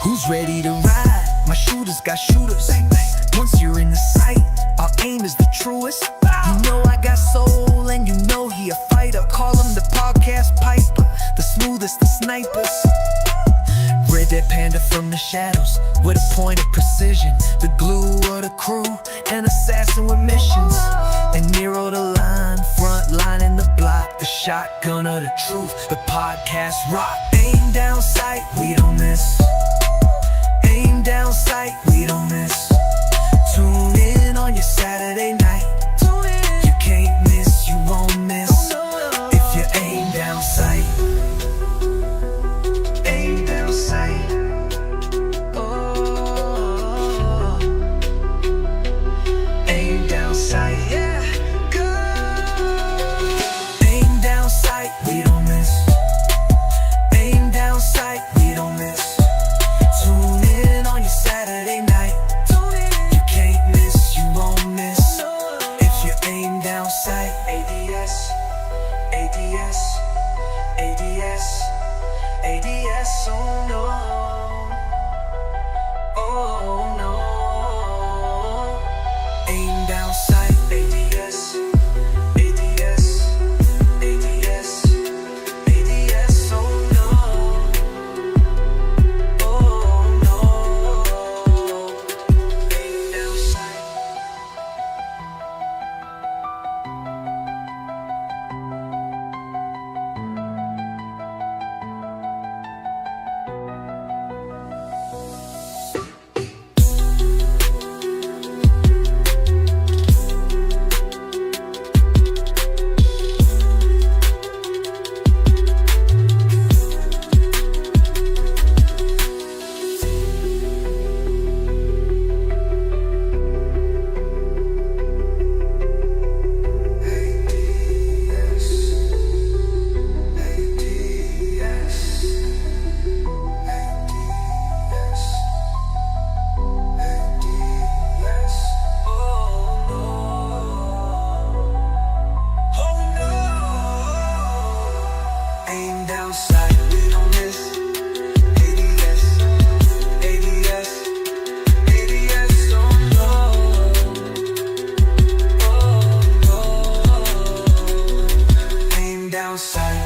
Who's ready to ride? My shooters got shooters. Once you're in the sight, our aim is the truest. You know I got soul and you know he a fighter. Call him the podcast piper, the smoothest of snipers. Red Dead Panda from the shadows, with a point of precision. The glue of the crew, an assassin with missions. And Nero the line, front line in the block. The shotgun of the truth, the podcast rock. Aim down sight, we don't miss. Aim down sight, we don't miss. Tune in on your Saturday night. You can't miss, you won't miss. If you aim down sight. Aim down sight. Oh, aim down sight, yeah. Go. Aim down sight, we don't miss. Aim down sight, we don't miss. Tune in on your Saturday night. You can't miss, you won't miss. If you aim down sight. ADS, ADS, ADS, ADS, oh no. Oh no. Aim down sight. ADS, ADS, ADS, ADS, oh no. Oh no. Aim down sight. Aim down sight, we don't miss. ADS, ADS, ADS, oh no. Oh no. Aim down sight.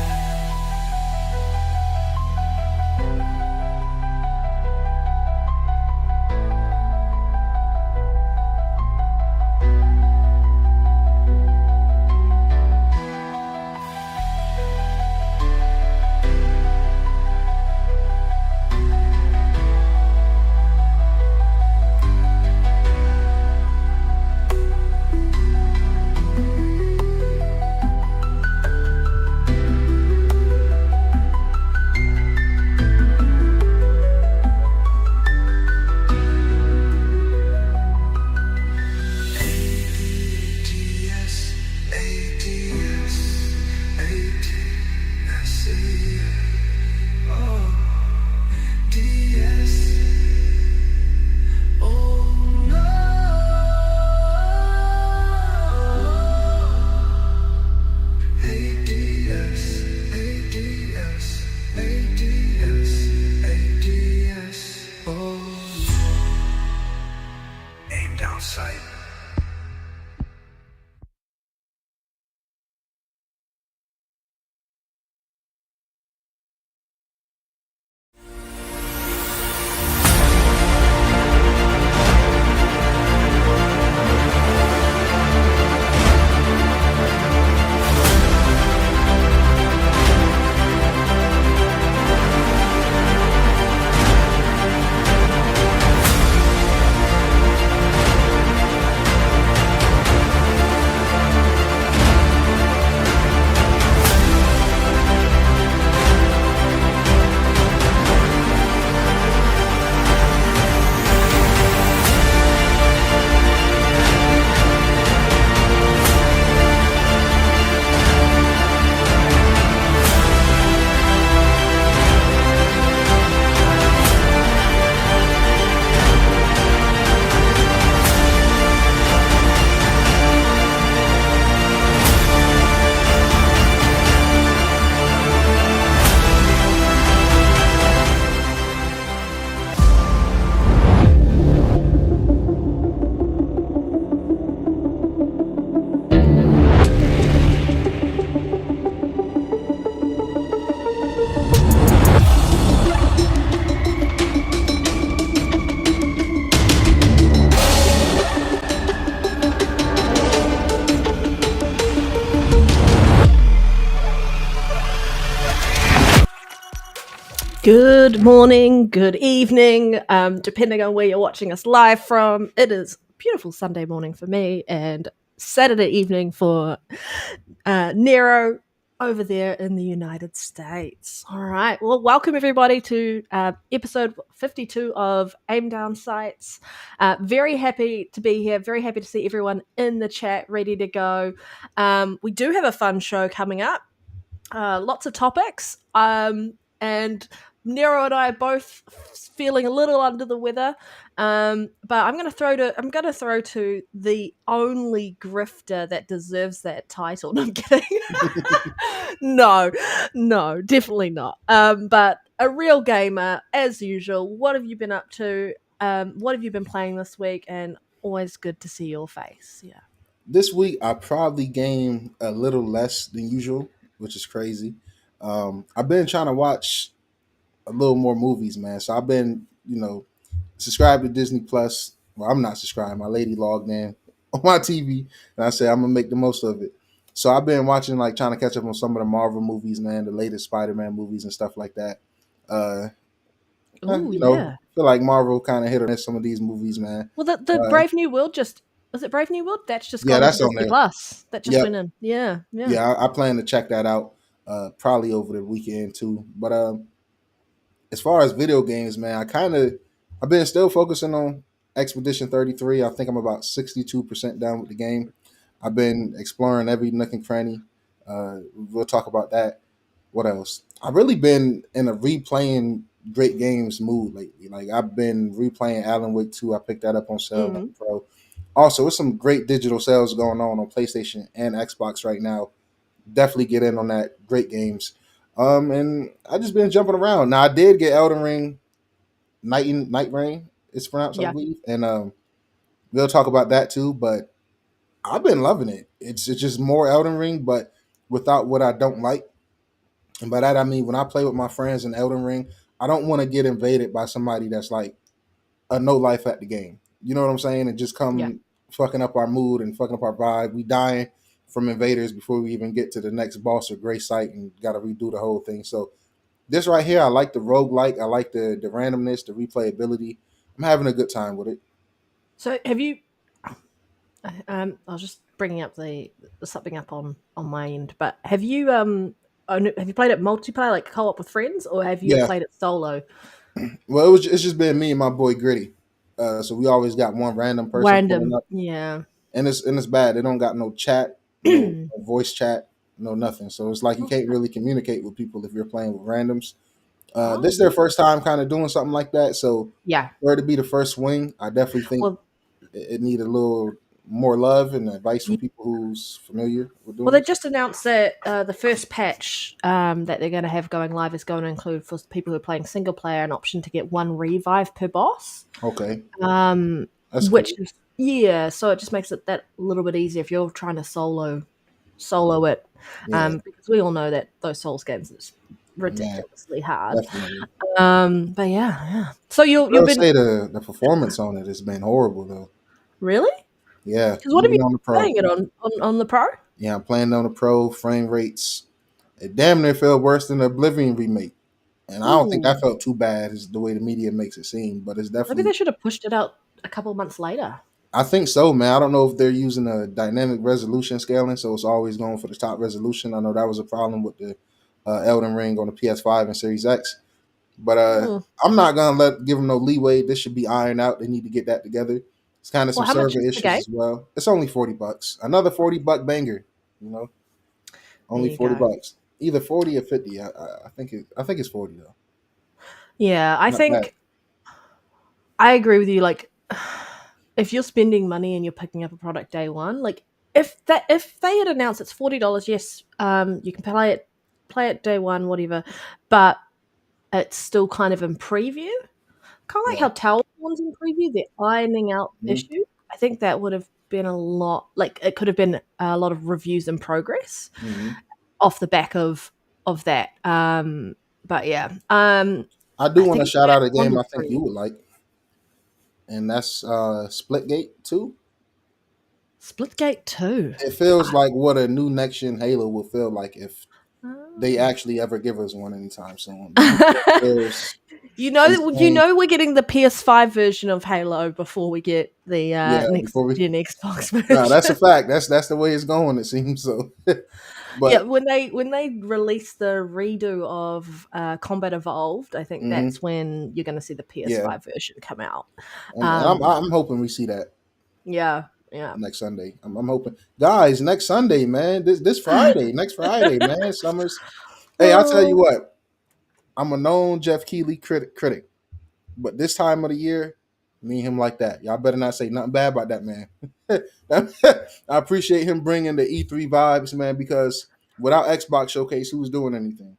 Aim down sight. Good morning, good evening, depending on where you're watching us live from. It is a beautiful Sunday morning for me and Saturday evening for Nero over there in the United States. All right. Well, welcome everybody to episode 52 of Aim Down Sights. Very happy to be here. Very happy to see everyone in the chat ready to go. We do have a fun show coming up. Lots of topics. And Nero and I are both feeling a little under the weather. But I'm gonna throw to the only grifter that deserves that title. No, I'm kidding. no, definitely not. But a real gamer, as usual. What have you been up to? What have you been playing this week? And always good to see your face. Yeah. This week I probably gamed a little less than usual, which is crazy. I've been trying to watch a little more movies, man. So I've been, subscribed to Disney Plus. Well, I'm not subscribed. My lady logged in on my TV, and I said I'm gonna make the most of it. So I've been watching, like, trying to catch up on some of the Marvel movies, man, the latest Spider-Man movies and stuff like that. Uh, Oh yeah. feel like Marvel kind of hit or miss some of these movies, man. Well, the Uh, Brave New World just was it Brave New World? That's just yeah, gone to that's on Disney there. Plus. That just Yep. went in. Yeah, yeah, Yeah, I plan to check that out probably over the weekend too. But as far as video games, man, I've been still focusing on Expedition 33. I think I'm about 62% done with the game. I've been exploring every nook and cranny. We'll talk about that. What else? I've really been in a replaying great games mood lately. Like, I've been replaying Alan Wake 2. I picked that up on sale on mm, Pro. Also, there's some great digital sales going on PlayStation and Xbox right now. Definitely get in on that. Great games. And I just been jumping around. Now I did get Elden Ring Night Rain. It's pronounced, I yeah. believe, and we'll talk about that too. But I've been loving it. It's just more Elden Ring, but without what I don't like. And by that I mean, when I play with my friends in Elden Ring, I don't want to get invaded by somebody that's like a no life at the game. You know what I'm saying? And just Yeah. come fucking up our mood and fucking up our vibe. We dying from invaders before we even get to the next boss or gray site and got to redo the whole thing. So this right here, I like the roguelike. I like the randomness, the replayability. I'm having a good time with it. So have you? I was just bringing up the something up on my end, but have you played it multiplayer, like co-op with friends, or have you Yeah. played it solo? Well, it's just been me and my boy Gritty. So we always got one random person pulling Random. up, Yeah. and it's bad. They don't got no chat, no voice chat, no nothing. So it's like you can't really communicate with people if you're playing with randoms. This is Oh. their first time kind of doing something like that. So Yeah. for it to be the first swing, I definitely think Well, it need a little more love and advice from people who's familiar with Well, doing they this. just announced that the first patch that they're going to have going live is going to include for people who are playing single player an option to get one revive per boss. Okay, Um, that's which cool. is yeah, so it just makes it that a little bit easier if you're trying to solo it, Yeah, because we all know that those Souls games is man, ridiculously hard. definitely. But yeah. So you've I'll been say the performance on it has been horrible though. really? Yeah, Because what have even you on the been pro. playing it on the pro? Yeah, I'm playing on the pro frame rates. It damn near felt worse than the Oblivion remake, and I don't think that Ooh, felt too bad as the way the media makes it seem. But it's maybe definitely, they should have pushed it out a couple months later. I think so, man. I don't know if they're using a dynamic resolution scaling, so it's always going for the top resolution. I know that was a problem with the Elden Ring on the PS5 and Series X. But Hmm. I'm not gonna give them no leeway. This should be ironed out. They need to get that together. It's kind of Well, some how much server is the issues game? as well. It's only $40. Another $40 banger. You know, There only you forty go. bucks. Either 40 or 50. I think it's 40 though. Yeah, I Not bad. think I agree with you. Like, if you're spending money and you're picking up a product day one, like if they had announced it's $40, yes, you can play it day one, whatever, but it's still kind of in preview, kind of like Yeah. how Talon's in preview. They're ironing out Mhm. issues. I think that would have been a lot. Like, it could have been a lot of reviews in progress Mhm. off the back of that. But yeah, I do I want to think shout out a on game the I think you would like, and that's Splitgate 2. Splitgate 2. It feels like what a new next gen Halo will feel like if they Oh. actually ever give us one anytime soon. Because it feels You insane. know, we're getting the PS5 version of Halo before we get the Yeah, next before we gen Xbox no, that's a version. fact. That's the way it's going, it seems so. Yeah, But when they release the redo of Combat Evolved, I think mhm, that's when you're going to see the yeah. PS5 version come out. And I'm Um, I'm hoping we see that yeah, yeah. next Sunday. I'm hoping, guys, next Sunday, man. This Friday, next Friday, man. Summers. Hey, I'll tell you Oh, what. I'm a known Jeff Keighley critic, but this time of the year, me and him like that. Y'all better not say nothing bad about that man. I appreciate him bringing the E3 vibes, man. Because without Xbox Showcase, who's doing anything?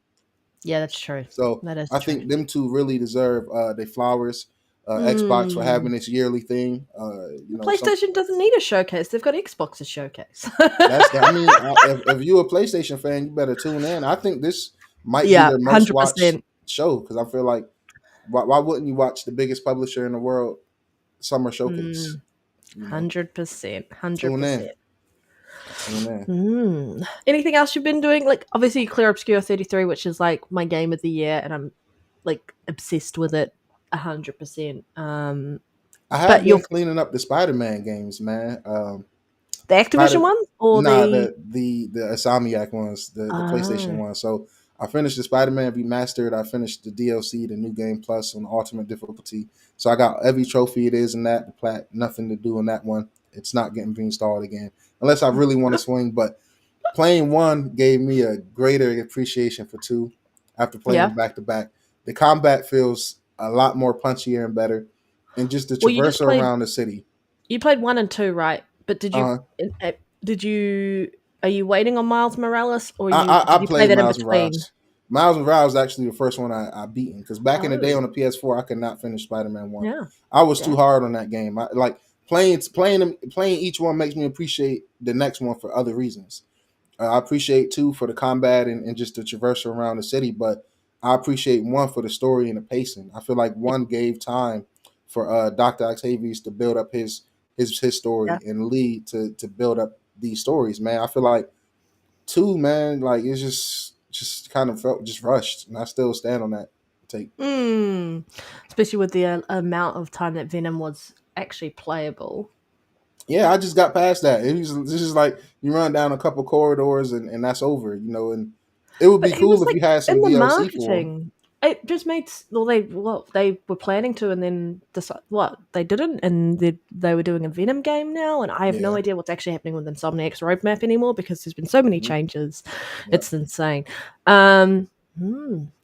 yeah, that's true. So That is I true. think them two really deserve the flowers. Xbox for Mm. having this yearly thing. Some PlayStation doesn't need a showcase; they've got Xbox's showcase. I mean, if you're a PlayStation fan, you better tune in. I think this might be Yeah, their most watched 100%. show because I feel like why wouldn't you watch the biggest publisher in the world summer showcase? Mm, You know, 100%. tune in, 100%. tune in. Anything else you've been doing? Like, obviously, Clear Obscure 33, which is like my game of the year, and I'm like obsessed with it 100%. I But have you're been cleaning up the Spider-Man games, man. the Activision Spider, one or nah, the. the Insomniac ones, the PlayStation Oh, one. So I finished the Spider-Man remastered. I finished the DLC, the new game plus on ultimate difficulty. So I got every trophy it is in that. The plat, nothing to do in that one. It's not getting reinstalled again unless I really want to swing. But playing one gave me a greater appreciation for two after playing yeah. them back to back. The combat feels a lot more punchier and better, and just the Well, you just traversal played. around the city. You played 1 and 2, right? But Uh, did you? Are you waiting on Miles Morales, or I did you play played that in Miles between? Morales. Miles Morales is actually the first one I beaten because back in the day Oh, on the PS4 I could not finish Spider-Man 1. yeah, I was too yeah, hard on that game. I like playing each one makes me appreciate the next one for other reasons. I appreciate two for the combat and just the traversal around the city, but I appreciate one for the story and the pacing. I feel like yeah, one gave time for Dr. Octavius to build up his yeah. story and lead to build up these stories, man. I feel like two, man, like it's just kind of felt just rushed, and I still stand on that take. Mm. Especially with the amount of time that Venom was actually playable. Yeah, I just got past that. This is like you run down a couple corridors and that's over, and it would But be he cool was if like you had some in the DLC for him. marketing. It just made they were planning to, and then decide what they didn't, and they were doing a Venom game now, and I have no Yeah, idea what's actually happening with Insomniac's roadmap anymore because there's been so many mhm, changes. yeah. It's insane. Um,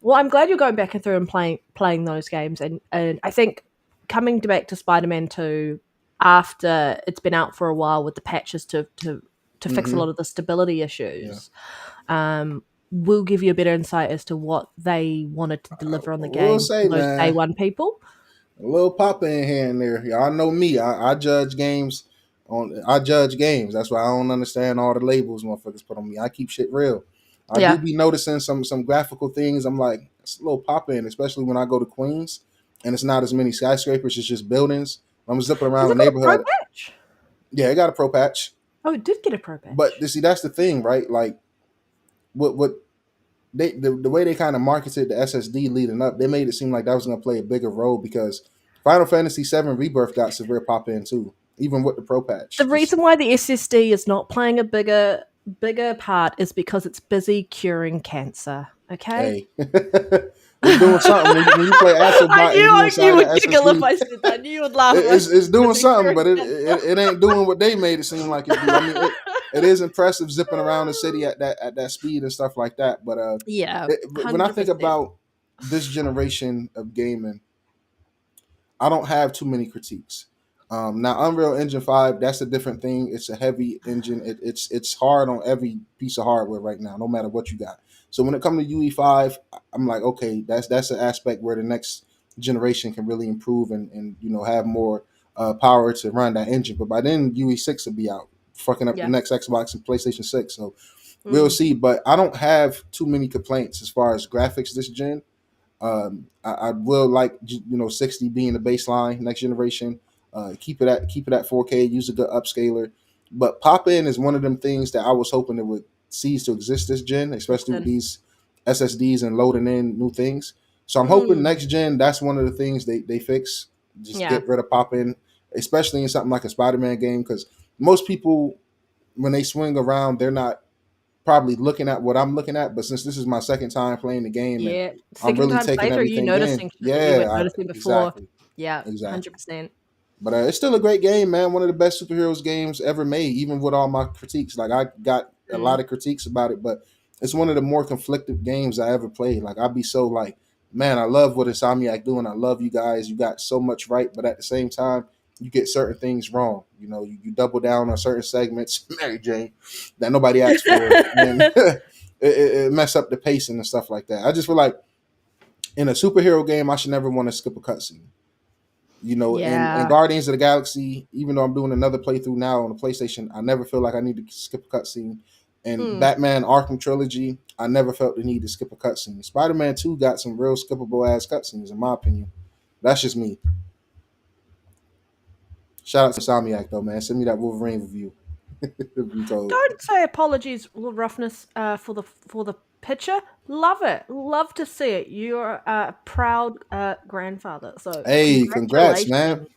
well, I'm glad you're going back and through and playing those games, and I think coming back to Spider-Man 2 after it's been out for a while with the patches to fix a Hmm. lot of the stability Yeah. issues. Um, will give you a better insight as to what they wanted to deliver on the We'll game say, for those day man, one people. a little pop in here and there. Y'all know me. I judge games I judge games. That's why I don't understand all the labels motherfuckers put on me. I keep shit real. I do Yeah. be noticing some graphical things. I'm like, it's a little pop in, especially when I go to Queens and it's not as many skyscrapers, it's just buildings. I'm zipping Has around the it got a pro neighborhood. patch? Yeah, it got a pro patch. Oh, it did get a pro But patch. you see, that's the thing, right? Like what the way they kind of marketed the SSD leading up, they made it seem like that was going to play a bigger role because Final Fantasy VII Rebirth got severe pop in too, even with the pro patch. The Just reason why the SSD is not playing a bigger part is because it's busy curing cancer. Okay. hey, it's doing something when you play I Astrobot and you knew you inside would that giggle if SSD. I said that. I knew you would laugh if I said It's doing busy something, curing but cancer. it ain't doing what they made it seem like it do. I mean, it is impressive zipping around the city at that speed and stuff like that. But Yeah, but when I think 100%. about this generation of gaming, I don't have too many critiques. Now, Unreal Engine 5, that's a different thing. It's a heavy engine. It's hard on every piece of hardware right now, no matter what you got. So when it comes to UE5, I'm like, okay, that's an aspect where the next generation can really improve and have more power to run that engine. But by then, UE6 will be out, fucking up the Yeah. next Xbox and PlayStation 6. So we'll Mm. see. But I don't have too many complaints as far as graphics this gen. I will like 60 being the baseline next generation. Keep it at 4K. Use a good upscaler. But pop in is one of them things that I was hoping it would cease to exist this gen, especially with these SSDs and loading in new things. So I'm hoping next gen, that's one of the things they fix. Just get rid of pop-in, especially in something like a Spider-Man game, because most people, when they swing around, they're not probably looking at what I'm looking at. But since this is my second time playing the game and I'm second really time taking playthrough, you everything in, noticing shit that you weren't noticing before. exactly. Yeah, Exactly. 100%. But it's still a great game, man. One of the best superheroes games ever made, even with all my critiques. Like, I got a lot of critiques about it, but it's one of the more conflicted games I ever played. Like, I'd be so like, man, I love what Insomniac doing. I love you guys. You got so much right, but at the same time, you get certain things wrong. You know, you double down on certain segments, Mary Jane, that nobody asked for, and it mess up the pacing and stuff like that. I just feel like in a superhero game, I should never want to skip a cutscene. You know, and Guardians of the Galaxy, even though I'm doing another playthrough now on the PlayStation, I never feel like I need to skip a cutscene. And Batman Arkham Trilogy, I never felt the need to skip a cutscene. Spider-Man 2 got some real skippable ass cutscenes, in my opinion. That's just me. Shout out to Insomniac though, man. Send me that Wolverine review. Don't say apologies, roughness, for the picture. Love it. Love to see it. You're a proud grandfather. So hey, congrats, man.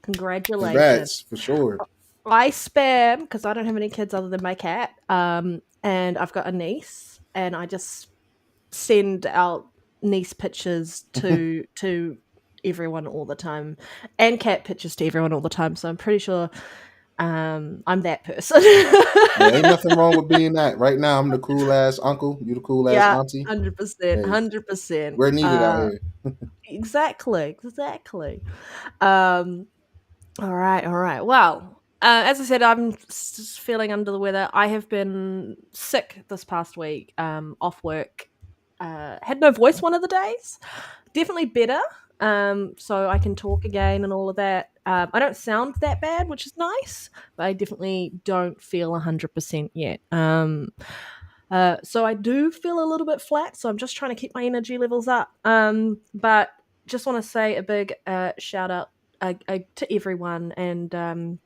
Congratulations. Congrats, for sure. I spam, because I don't have any kids other than my cat, and I've got a niece, and I just send out niece pictures to everyone all the time, and cat pictures to everyone all the time. So I'm pretty sure I'm that person. There ain't nothing wrong with being that. Right now, I'm the cool ass uncle. You the cool ass auntie. 100%, 100%. We're needed out here. Exactly. All right. Well, as I said, I'm just feeling under the weather. I have been sick this past week, off work. Had no voice one of the days. Definitely better. So I can talk again and all of that. I don't sound that bad, which is nice, but I definitely don't feel 100% yet. So I do feel a little bit flat, so I'm just trying to keep my energy levels up. But just want to say a big shout out to everyone and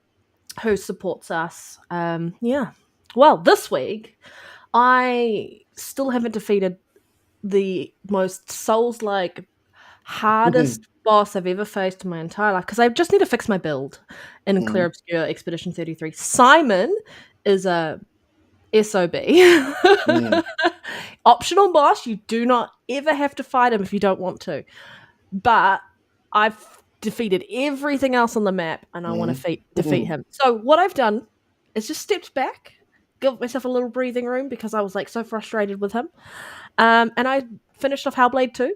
who supports us. Well, this week I still haven't defeated the most Souls-like hardest boss I've ever faced in my entire life, because I just need to fix my build in Clear Obscure Expedition 33. Simon is a SOB. Optional boss. You do not ever have to fight him if you don't want to. But I've defeated everything else on the map, and I want to defeat him. So what I've done is just stepped back, give myself a little breathing room, because I was like so frustrated with him. And I finished off Hellblade 2.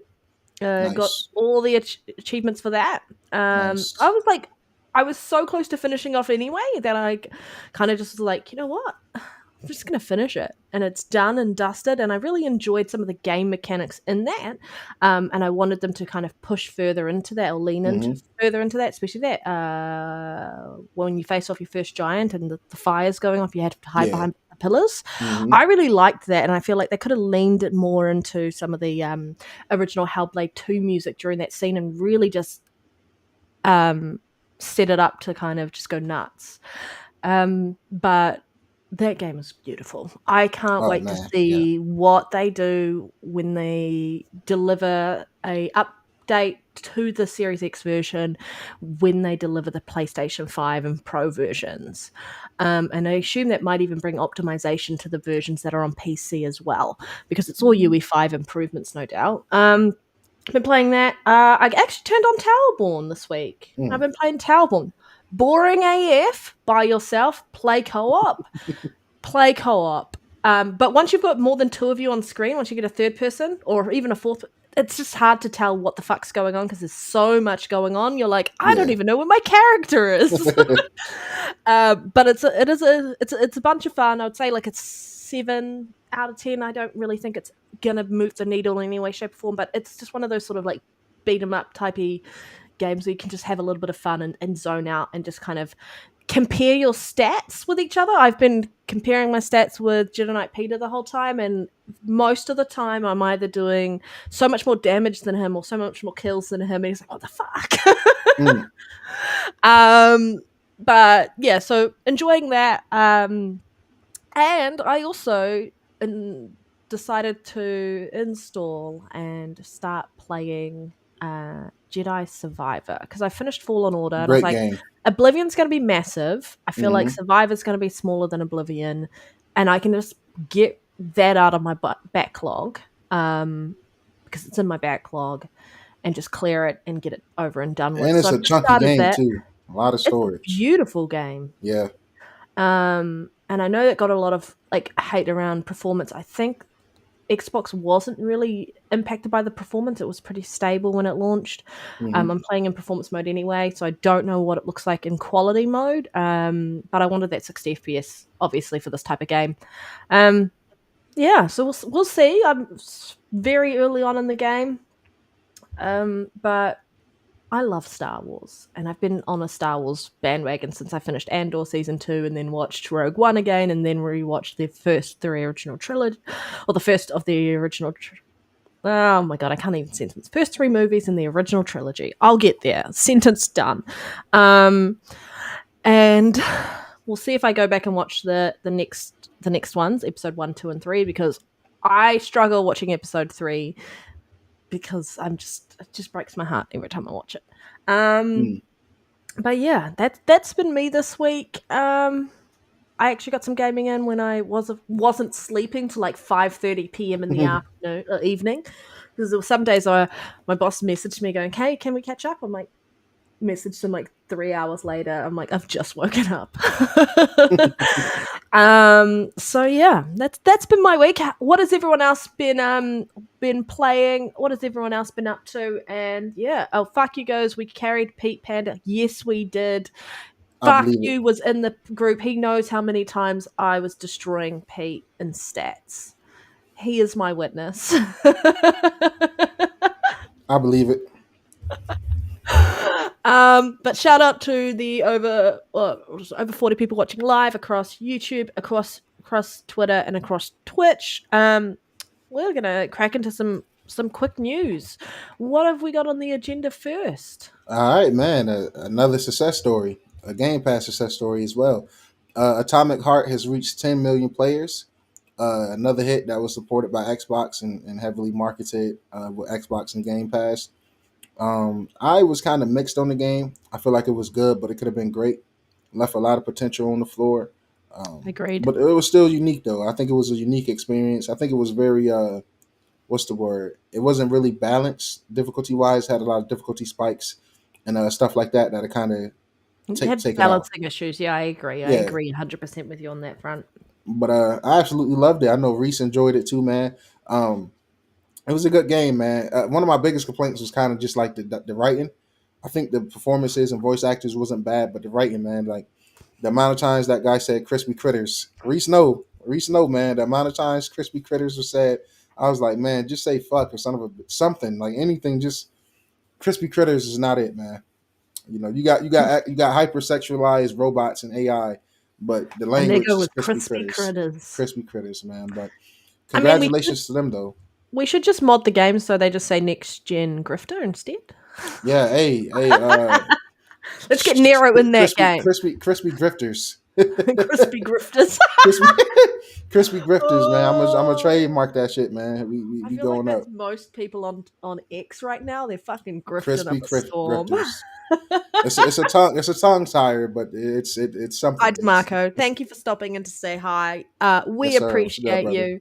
Nice. Got all the achievements for that. Nice. I was so close to finishing off anyway that I kind of just was like, you know what? I'm just going to finish it. And it's done and dusted. And I really enjoyed some of the game mechanics in that. And I wanted them to kind of push further into that, or lean into further into that, especially that when you face off your first giant and the fire's going off, you had to hide behind the pillars. I really liked that. And I feel like they could have leaned it more into some of the original Hellblade 2 music during that scene and really just set it up to kind of just go nuts. But that game is beautiful. I can't wait to see what they do when they deliver a update to the Series X version, when they deliver the PlayStation 5 and Pro versions. And I assume that might even bring optimization to the versions that are on PC as well, because it's all UE5 improvements, no doubt. I've been playing that. I actually turned on Towerborn this week. I've been playing Towerborn. Boring AF by yourself. Play co-op. But once you've got more than two of you on screen, once you get a third person or even a fourth, it's just hard to tell what the fuck's going on because there's so much going on. You're like, I don't even know where my character is. But it's a bunch of fun. I would say like it's 7 out of 10. I don't really think it's gonna move the needle in any way, shape, or form. But it's just one of those sort of like beat 'em up typey games where you can just have a little bit of fun and zone out and just kind of compare your stats with each other. I've been comparing my stats with Jedi Knight Peter the whole time, and most of the time I'm either doing so much more damage than him or so much more kills than him, and he's like, what the fuck? But yeah, so enjoying that. And I also decided to install and start playing Jedi Survivor because I finished Fallen Order and I was Great like, game. Oblivion's going to be massive. I feel like Mhm. Survivor's going to be smaller than Oblivion, and I can just get that out of my backlog because it's in my backlog and just clear it and get it over and done with. And So it's I've a just chunky started game that. too. A lot of It's a storage. beautiful game. Yeah. And I know it got a lot of like hate around performance. I think Xbox wasn't really impacted by the performance. It was pretty stable when it launched. Mhm. I'm playing in performance mode anyway, so I don't know what it looks like in quality mode. But I wanted that 60 FPS, obviously, for this type of game. Yeah, so we'll see. I'm very early on in the game, but I love Star Wars, and I've been on a Star Wars bandwagon since I finished Andor Season 2 and then watched Rogue One again and then rewatched the first three original trilogy, or the first of the original oh my god, I can't even sentence. First three movies in the original trilogy. I'll get there. Sentence done. And we'll see if I go back and watch the next ones, episode 1, 2, and 3, because I struggle watching episode 3 because it just breaks my heart every time I watch it. But yeah, that's been me this week. I actually got some gaming in when I wasn't sleeping till like 5:30 p.m. in the afternoon evening, because there were some days my boss messaged me going, "Hey, can we catch up?" I'm like, messaged him like 3 hours later. I'm like, I've just woken up. So yeah, that's been my week. What has everyone else been playing? What has everyone else been up to? And yeah, oh fuck you goes, we carried Pete Panda. Yes, we did. I Fuck believe it. you was in the group. He knows how many times I was destroying Pete in stats. He is my witness. I believe it. But shout out to the over 40 people watching live across YouTube, across Twitter, and across Twitch. We're gonna crack into some quick news. What have we got on the agenda first? All right, man. Another success story, a Game Pass success story as well. Atomic Heart has reached 10 million players. Another hit that was supported by Xbox and heavily marketed with Xbox and Game Pass. I was kind of mixed on the game. I feel like it was good, but it could have been great. Left a lot of potential on the floor. Agreed. But it was still unique, though. I think it was a unique experience. I think it was very what's the word? It wasn't really balanced difficulty wise. Had a lot of difficulty spikes and stuff like that that kind of It had take it off. balancing issues. Yeah, I agree. I Yeah, agree 100% with you on that front. but I absolutely loved it. I know Reese enjoyed it too, man. It was a good game, man. One of my biggest complaints was kind of just like the writing. I think the performances and voice actors wasn't bad, but the writing, man, like the amount of times that guy said "crispy critters," Reese know, man. The amount of times "crispy critters" was said, I was like, man, just say "fuck" or something like anything. Just "crispy critters" is not it, man. You know, you got hypersexualized robots and AI, but the And they language go is with crispy crispy critters. crispy critters, man. But I mean, congratulations to them, though. we should just mod the game so they just say next gen grifter instead. Yeah, hey, Let's get Nero in that game. crispy grifters. Crispy grifters. crispy, crispy grifters, man. I'm gonna trademark that shit, man. I We feel like going that's up. most people on X right now. They're fucking grifting Crispy up a storm. grifters. It's a tongue tire, but it's something. Hi, DeMarco. Thank you for stopping in to say hi. We Yes, sir. appreciate What's good, you.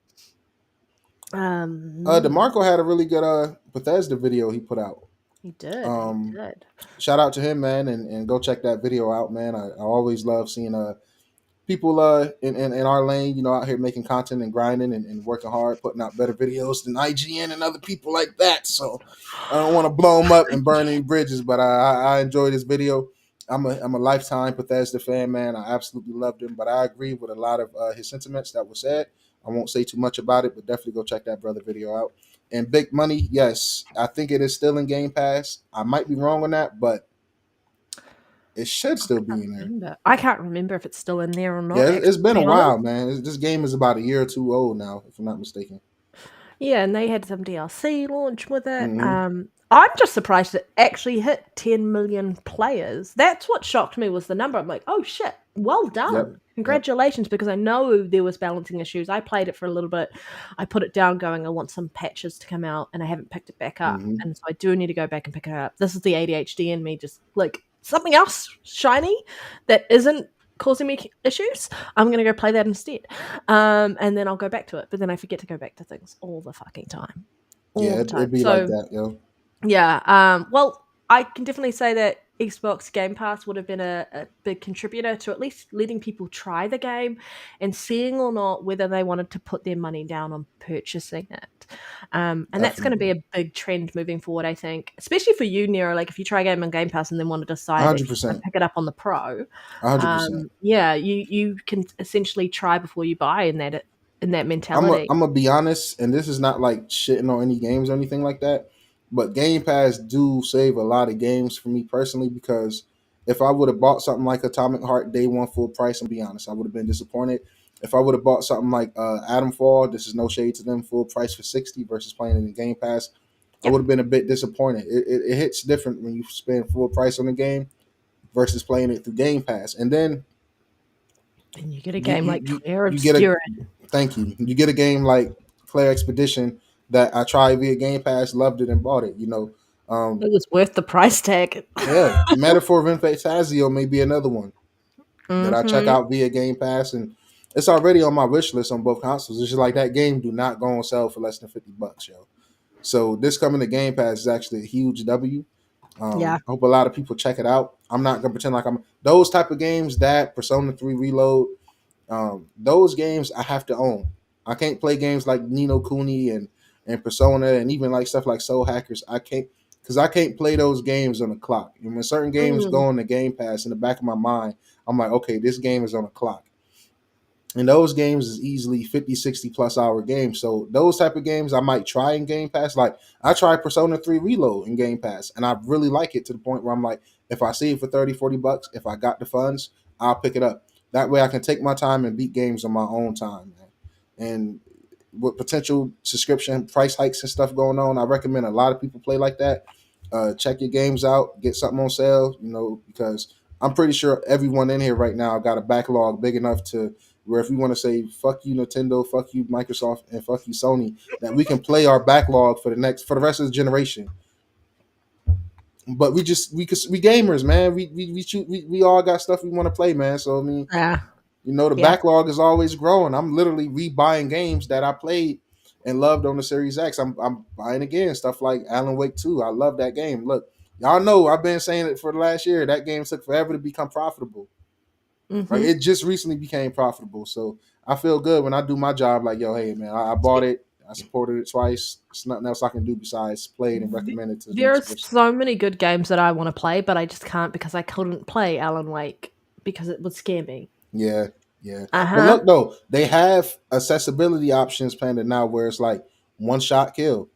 DeMarco had a really good Bethesda video he put out. He did. He did. Shout out to him, man, and go check that video out, man. I always love seeing people in our lane, you know, out here making content and grinding and working hard, putting out better videos than IGN and other people like that. So I don't want to blow them up and burn any bridges, but I enjoyed this video. I'm a lifetime Bethesda fan, man. I absolutely loved him, but I agree with a lot of his sentiments that were said. I won't say too much about it, but definitely go check that brother video out. And Big Money, yes, I think it is still in Game Pass. I might be wrong on that, but it should still be in there. I can't remember if it's still in there or not. Yeah, it's been a while, man. This game is about a year or two old now, if I'm not mistaken. Yeah, and they had some DLC launch with it. Mm-hmm. I'm just surprised it actually hit 10 million players. That's what shocked me was the number. I'm like, oh shit, well done. Yep. Congratulations, because I know there was balancing issues. I played it for a little bit. I put it down going, I want some patches to come out, and I haven't picked it back up. Mm-hmm. And so I do need to go back and pick it up. This is the ADHD in me, just like something else shiny that isn't causing me issues. I'm going to go play that instead. And then I'll go back to it. But then I forget to go back to things all the fucking time. Yeah, it'd be like that, yo. Yeah. Well, I can definitely say that Xbox Game Pass would have been a big contributor to at least letting people try the game and seeing or not whether they wanted to put their money down on purchasing it. And that's going to be a big trend moving forward, I think, especially for you, Nero. Like if you try a game on Game Pass and then want to decide that you want to 100%. pick it up on the Pro, 100%. yeah, you can essentially try before you buy in that mentality. I'm gonna be honest, and this is not like shitting on any games or anything like that, but Game Pass do save a lot of games for me personally, because if I would have bought something like Atomic Heart day one full price, and be honest, I would have been disappointed. If I would have bought something like Atom Fall, this is no shade to them, full price for 60 versus playing it in Game Pass, I Yep. would have been a bit disappointed. It hits different when you spend full price on the game versus playing it through Game Pass, and then And you get a game like Claire you get a Obscura. thank you. You get a game like Claire Expedition that I tried via Game Pass, loved it, and bought it. You know, It was worth the price tag. yeah. Metaphor of Fantasio may be another one that I check out via Game Pass, and it's already on my wish list on both consoles. It's just like that game do not go on sale for less than $50, yo. So this coming to Game Pass is actually a huge W. Yeah. I hope a lot of people check it out. I'm not gonna pretend like I'm those type of games. That Persona 3 Reload, those games I have to own. I can't play games like Nino Kuni and Persona, and even like stuff like Soul Hackers. I can't, because I can't play those games on the clock. And when certain games go on the Game Pass, in the back of my mind, I'm like, okay, this game is on the clock. And those games is easily 50, 60 plus hour games. So those type of games I might try in Game Pass. Like I tried Persona 3 Reload in Game Pass, and I really like it to the point where I'm like, if I see it for 30, $40, if I got the funds, I'll pick it up. That way I can take my time and beat games on my own time, man. And with potential subscription price hikes and stuff going on, I recommend a lot of people play like that. Check your games out, get something on sale, you know, because I'm pretty sure everyone in here right now got a backlog big enough to where if we want to say fuck you Nintendo, fuck you Microsoft, and fuck you Sony, that we can play our backlog for the rest of the generation. But we gamers, man. We all got stuff we want to play, man. So I mean, Yeah. you know, the backlog is always growing. I'm literally rebuying games that I played and loved on the Series X. I'm buying again stuff like Alan Wake 2. I love that game. Look, y'all know I've been saying it for the last year. That game took forever to become profitable. Like it just recently became profitable. So I feel good when I do my job. Like, yo, hey man, I bought it. I supported it twice. There's nothing else I can do besides play it and recommend it to the next person. There's so many good games that I want to play, but I just can't because I couldn't play Alan Wake because it would scare me. Yeah. But look though, they have accessibility options, Panda, now where it's like one shot kill.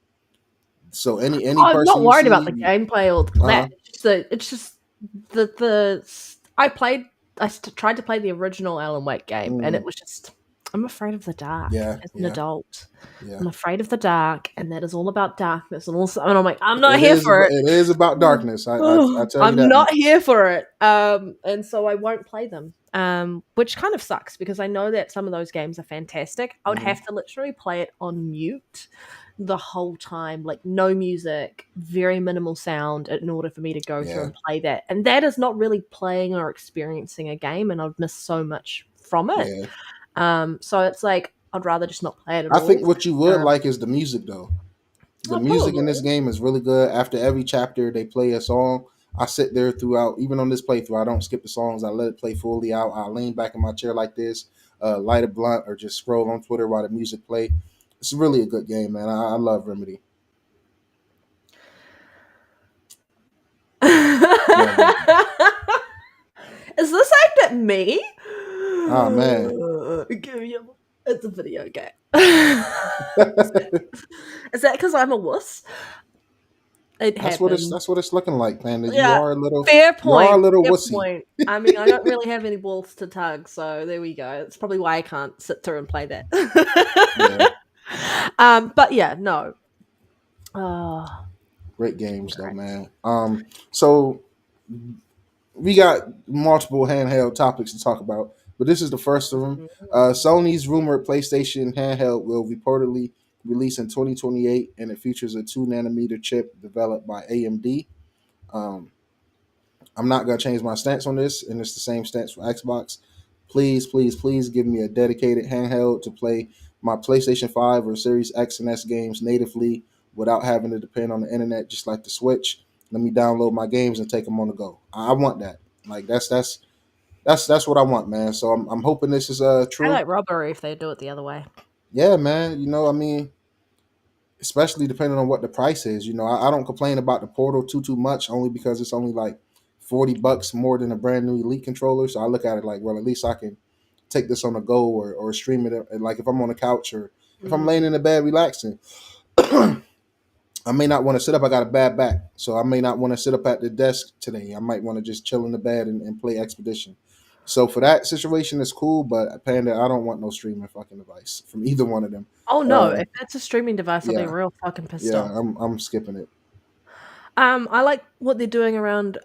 So any person I'm not worried about the see, gameplay or that. It's just the I tried to play the original Alan Wake game, and it was just, I'm afraid of the dark as an adult. Yeah. I'm afraid of the dark, and that is all about darkness. And I'm like, I'm not here for it. It is about darkness. I tell you that. I'm not here for it. And so I won't play them. Which kind of sucks because I know that some of those games are fantastic. I would have to literally play it on mute the whole time, like no music, very minimal sound in order for me to go through and play that. And that is not really playing or experiencing a game, and I'd miss so much from it. So it's like I'd rather just not play it at all. I think what you would like is the music though. The music in this game is really good. After every chapter they play a song. I sit there throughout, even on this playthrough, I don't skip the songs. I let it play fully out. I lean back in my chair like this, light a blunt, or just scroll on Twitter while the music play. It's really a good game, man. I love Remedy. Is this aimed at me? Oh man, it's a video game. Is that because I'm a wuss? That's what it's looking like, Panda. Yeah, you are a little fair point. You are a little fair wussy. Point. I mean, I don't really have any balls to tug, so there we go. It's probably why I can't sit through and play that. But yeah, no. Great games though, man. So we got multiple handheld topics to talk about, but this is the first of them. Sony's rumored PlayStation handheld will reportedly release in 2028, and it features a 2 nanometer chip developed by AMD. Um, I'm not gonna change my stance on this, and it's the same stance for Xbox. Please, please, please give me a dedicated handheld to play my PlayStation 5 or Series X and S games natively without having to depend on the internet, just like the Switch. Let me download my games and take them on the go. I want that. Like that's what I want, man. So I'm hoping this is I true. like robbery if they do it the other way. Yeah, man. I mean, especially depending on what the price is. I don't complain about the Portal too much, only because it's only like $40 more than a brand new Elite controller. So I look at it like, well, at least I can take this on the go or stream it. Like if I'm on the couch or if I'm laying in the bed relaxing, I may not want to sit up. I got a bad back, so I may not want to sit up at the desk today. I might want to just chill in the bed and play Expedition. So for that situation, it's cool. But Panda, I don't want no streaming fucking device from either one of them. Oh no, Uh, if that's a streaming device, I'll be yeah, real fucking pissed yeah, off. I'm skipping it. I like what they're doing around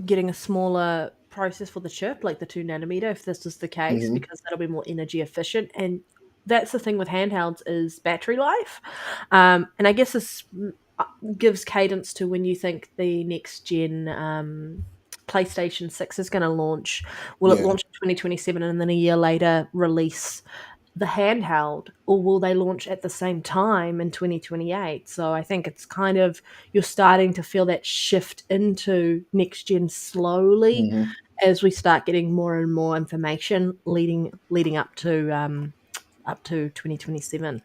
getting a smaller process for the chip, like the 2 nanometer, if this is the case, Hmm. because that'll be more energy efficient. And that's the thing with handhelds is battery life. And I guess this gives cadence to when you think the next gen PlayStation 6 is going to launch. Will it Yeah. launch in 2027 and then a year later release the handheld, or will they launch at the same time in 2028? So I think it's kind of you're starting to feel that shift into next gen slowly Hmm. as we start getting more and more information leading up to 2027.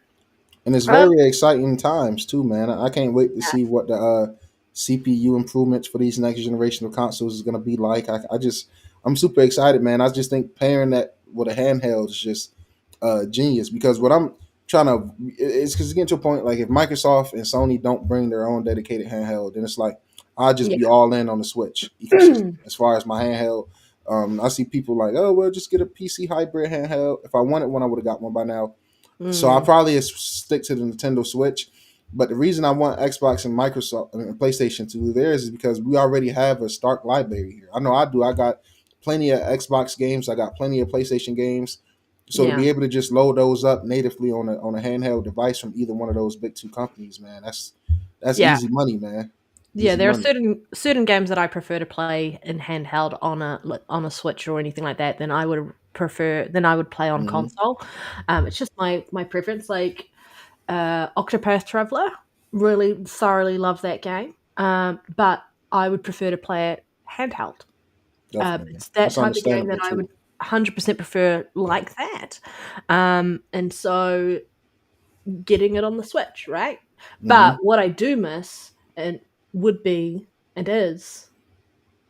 And it's Um, very exciting times too, man. I can't wait to see what the CPU improvements for these next generation of consoles is going to be like. I'm super excited, man. I just think pairing that with a handheld is just genius, because what I'm trying to it's because it's getting to a point like if Microsoft and Sony don't bring their own dedicated handheld, then it's like I'll just yeah. be all in on the Switch ecosystem as far as my handheld. I see people like, oh, well, just get a PC hybrid handheld. If I wanted one, I would have got one by now. So I'll Mm, probably stick to the Nintendo Switch. But the reason I want Xbox and Microsoft and PlayStation to do theirs is because we already have a stark library here. I know I do. I got plenty of Xbox games. I got plenty of PlayStation games. So to yeah. be able to just load those up natively on a handheld device from either one of those big two companies, man, that's Yeah. easy money, man. Yeah, Easy there are money. certain games that I prefer to play in handheld on a Switch or anything like that than I would play on Hmm. console. It's just my preference. Like Octopath Traveler, really thoroughly love that game, but I would prefer to play it handheld. Definitely, It's that that's type of game that understandable I would too. 100% prefer like that. And so getting it on the Switch, right? Hmm. But what I do miss and would be and is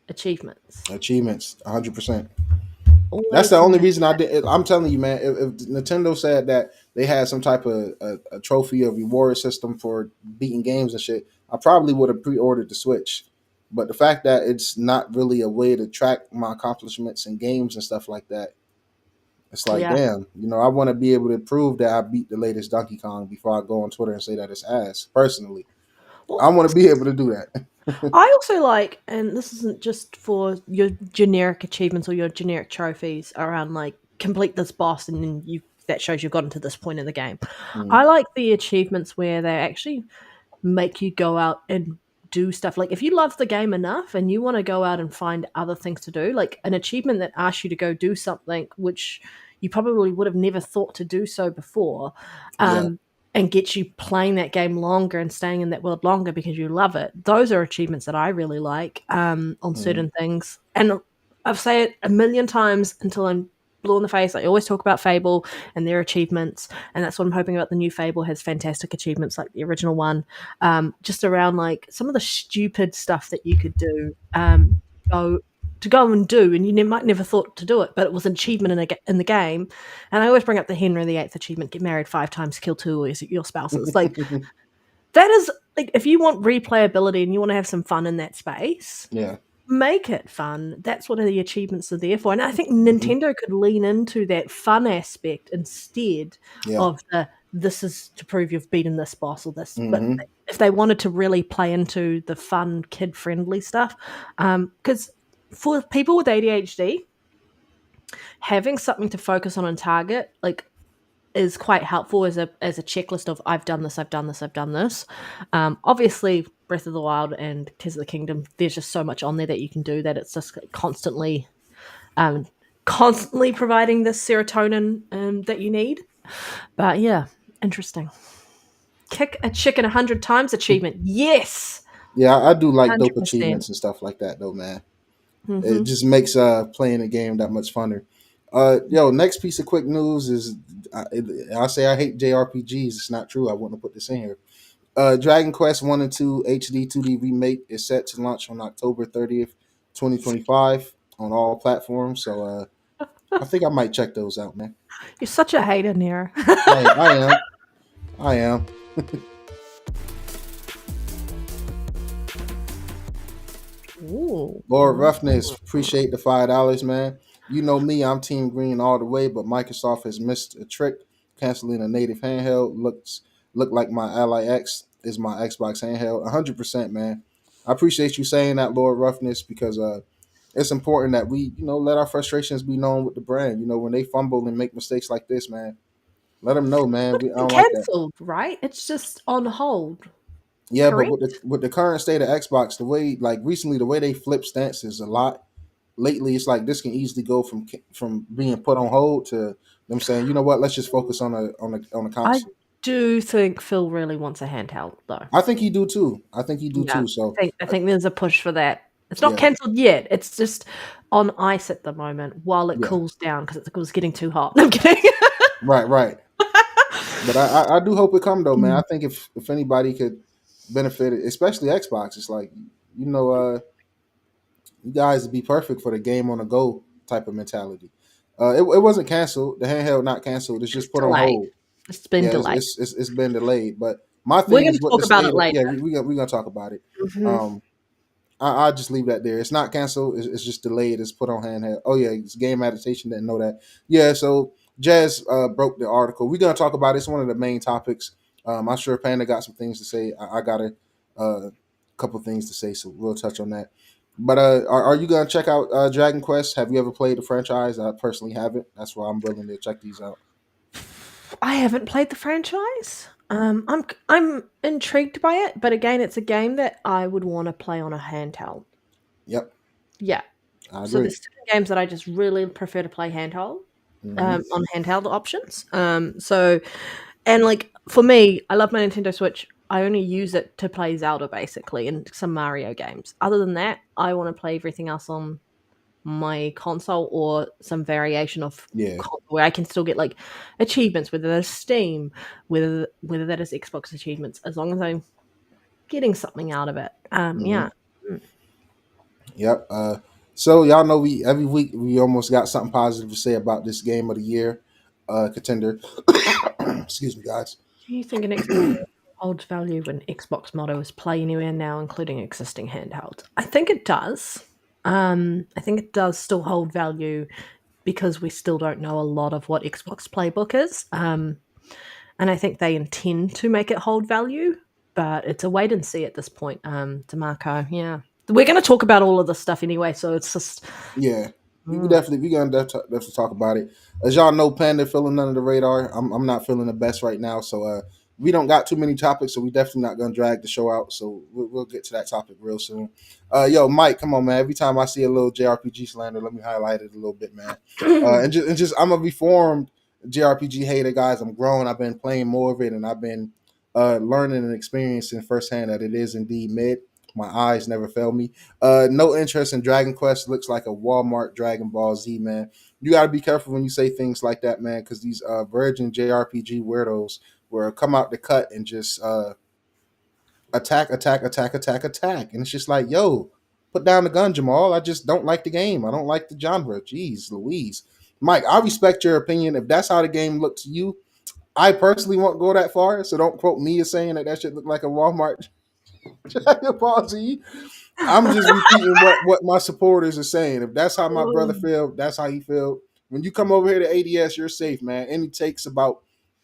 achievements. Achievements, 100%. That's the Always only miss reason I that. did. I'm telling you, man. If Nintendo said that they had some type of a trophy or reward system for beating games and shit, I probably would have pre-ordered the Switch. But the fact that it's not really a way to track my accomplishments in games and stuff like that, it's like, Yeah. damn. I want to be able to prove that I beat the latest Donkey Kong before I go on Twitter and say that it's ass. Personally, I Well, want to be able to do that. I also like, and this isn't just for your generic achievements or your generic trophies around like complete this boss and then you that shows you've gotten to this point in the game. I Mm, like the achievements where they actually make you go out and do stuff. Like if you love the game enough and you want to go out and find other things to do, like an achievement that asks you to go do something which you probably would have never thought to do so before, yeah. um, and gets you playing that game longer and staying in that world longer because you love it. Those are achievements that I really like on Mm, certain things. And I've said it a million times until I'm blue in the face. I always talk about Fable and their achievements, and that's what I'm hoping about. The new Fable has fantastic achievements like the original one, just around like some of the stupid stuff that you could do, go to go and do, and you might never thought to do it, but it was an achievement in the game. And I always bring up the Henry VIII achievement: get married 5 times, kill two of your spouses. Like that is like if you want replayability and you want to have some fun in that space, yeah. make it fun. That's what the achievements are there for. And I think Hmm. Nintendo could lean into that fun aspect instead Yeah. of the this is to prove you've beaten this boss or this. But Hmm. if they wanted to really play into the fun, kid friendly stuff, because for people with ADHD, having something to focus on and target, like, is quite helpful as a checklist of I've done this, I've done this, I've done this. Obviously, Breath of the Wild and Tears of the Kingdom, there's just so much on there that you can do that it's just constantly providing this serotonin that you need. But yeah, interesting. Kick a chicken 100 times achievement. Yes. Yeah, I do like dope 100%. achievements and stuff like that, though, man. It Mm-hmm. just makes playing the game that much funner. Yo, next piece of quick news is I say I hate JRPGs. It's not true. I wouldn't have put this in here. Dragon Quest 1 and 2 HD 2D remake is set to launch on October 30th, 2025 on all platforms. So I think I might check those out, man. You're such a hater, Nero. I am. I am. Ooh. Lord Roughness, appreciate the $5, man. You know me, I'm Team Green all the way, but Microsoft has missed a trick, canceling a native handheld. Look like my Ally X is my Xbox handheld. 100%, man. I appreciate you saying that, Lord Roughness, because it's important that we, let our frustrations be known with the brand. When they fumble and make mistakes like this, man, let them know, man. I don't like that. Cancelled, right? It's just on hold. Yeah, but Correct? with the current state of Xbox, the way like recently the way they flip stances a lot lately, it's like this can easily go from being put on hold to them saying, you know what, let's just focus on a I console. do think Phil really wants a handheld, though. I think he do too. I think he do Yeah, too. So I think there's a push for that. It's not yeah, cancelled yet. It's just on ice at the moment while it yeah, cools down because it was getting too hot. I'm kidding. right. But I do hope it come though, man. I think if anybody could benefit, especially Xbox, it's like you know, you guys would be perfect for the game on the go type of mentality. It wasn't canceled. The handheld not canceled. It's It's just put on delayed. hold. It's been Yeah, delayed. it's been delayed. But my We're thing going is to what the talk about state it of, yeah, later. we gonna talk about it. Mhm. Um, I'll just leave that there. It's not canceled. It's just delayed. It's put on handheld. Oh yeah, it's game adaptation. Didn't know that. Yeah, so Jazz broke the article. We're gonna talk about it. It's one of the main topics. I'm sure Panda got some things to say. I got a couple things to say, so we'll touch on that. But are you gonna check out Dragon Quest? Have you ever played the franchise? I personally haven't. That's why I'm willing to check these out. I haven't played the franchise. I'm intrigued by it, but again, it's a game that I would want to play on a handheld. Yep, Yeah. I So agree. there's certain games that I just really prefer to play handheld, Hmm. on handheld options. So, and like for me, I love my Nintendo Switch. I only use it to play Zelda basically and some Mario games. Other than that, I want to play everything else on my console or some variation of Yeah. where I can still get like achievements, whether that's Steam, whether that is Xbox achievements, as long as I'm getting something out of it. Hmm. Yeah. Mm. Yep. So y'all know we every week we almost got something positive to say about this game of the year contender. Excuse me, guys. Do you think an Xbox holds value when Xbox motto is play anywhere now, including existing handhelds? I think it does. I think it does still hold value because we still don't know a lot of what Xbox playbook is. And I think they intend to make it hold value, but it's a wait and see at this point, DeMarco. Yeah. We're going to talk about all of this stuff anyway, so it's just. Yeah, Mm. we gonna definitely talk about it. As y'all know, Panda feeling under the radar. I'm not feeling the best right now, so we don't got too many topics, so we definitely not gonna drag the show out. So we'll get to that topic real soon. Yo, Mike, come on, man. Every time I see a little JRPG slander, let me highlight it a little bit, man. And just I'm a reformed JRPG hater, guys. I'm grown. I've been playing more of it, and I've been learning and experiencing firsthand that it is indeed mid. My eyes never fail me. No interest in Dragon Quest. Looks like a Walmart Dragon Ball Z, man. You got to be careful when you say things like that, man, because these virgin JRPG weirdos will come out the cut and just attack. And it's just like, yo, put down the gun, Jamal. I just don't like the game. I don't like the genre. Jeez Louise. Mike, I respect your opinion. If that's how the game looked to you, I personally won't go that far. So don't quote me as saying that shit looked like a Walmart Dragon Ball Z. I'm just repeating what my supporters are saying. If that's how my brother feel, that's how he feel. When you come over here to ADS, you're safe, man. Any takes about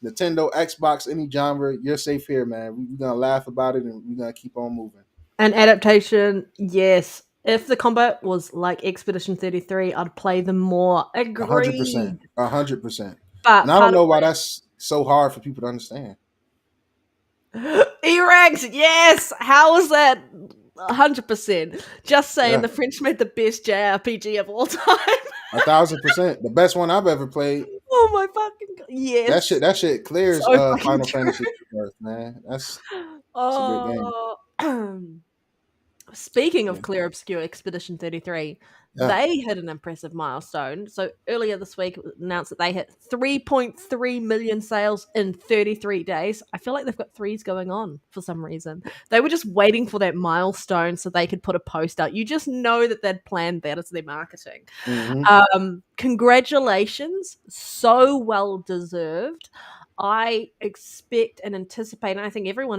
Nintendo, Xbox, any genre, you're safe here, man. We're gonna laugh about it and we're gonna keep on moving. An adaptation, yes. If the combat was like Expedition 33, I'd play them more. 100%, Agreed. 100%. And But I don't part of know why that's so hard for people to understand. E-Ranks, yes! How was that? 100%. Just saying, Yeah, the French made the best JRPG of all time. 1,000%. The best one I've ever played. Oh my fucking god. That Yes. shit, that shit clears So fucking Final true. Fantasy Rebirth, man. That's a great game. Oh. Speaking Yeah, of Clear Obscure Expedition 33, yeah, they hit an impressive milestone. So earlier this week, it was announced that they hit 3.3 million sales in 33 days. I feel like they've got threes going on for some reason. They were just waiting for that milestone so they could put a post out. You just know that they'd planned that as their marketing. hmm Congratulations. So well deserved. I expect and anticipate, and I think everyone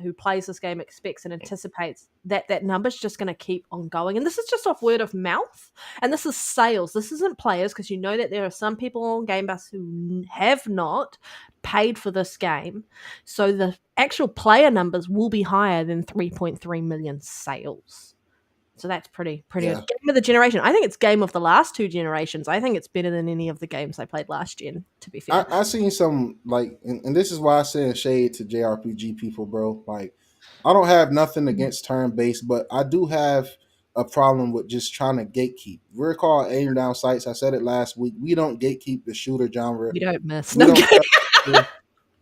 who plays this game expects and anticipates that that number's just going to keep on going. And this is just off word of mouth, and this is sales. This isn't players, because you know that there are some people on Game Pass who have not paid for this game, so the actual player numbers will be higher than 3.3 million sales. So that's pretty good. yeah. Game of the generation. I think it's game of the last two generations. I think it's better than any of the games I played last gen, to be fair. I seen some like, and this is why I send shade to JRPG people, bro. Like, I don't have nothing against turn based, but I do have a problem with just trying to gatekeep. We're called aim down sites. I said it last week. We don't gatekeep the shooter genre. We don't miss. We No, don't tell people,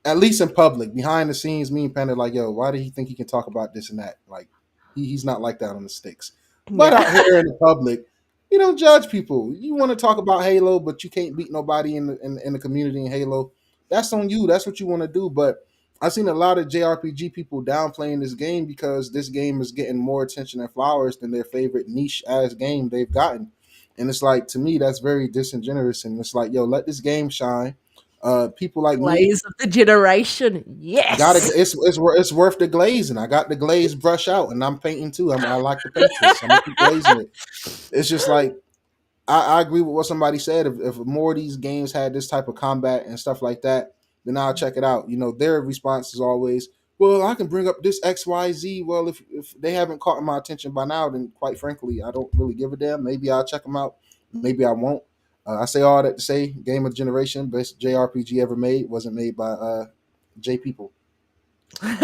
at least in public, behind the scenes. Me and Panda like, yo, why do he think he can talk about this and that? Like, he's not like that on the sticks. But out yeah. here in the public, you don't judge people. You want to talk about Halo, but you can't beat nobody in the community in Halo. That's on you. That's what you want to do. But I've seen a lot of JRPG people downplaying this game because this game is getting more attention and flowers than their favorite niche ass game they've gotten. And it's like, to me, that's very disingenuous. And it's like, yo, let this game shine. People like me Glaze of the generation. got it. Yes. It's worth the glazing. I got the glaze brush out, and I'm painting too. I like the painters. I'm gonna keep glazing it. It's just like, I agree with what somebody said. If more of these games had this type of combat and stuff like that, then I'll check it out. You know, their response is always, well, I can bring up this XYZ. Well, if they haven't caught my attention by now, then quite frankly, I don't really give a damn. Maybe I'll check them out. Maybe I won't. I say all that to say, Game of Generation, best JRPG ever made, wasn't made by J people. I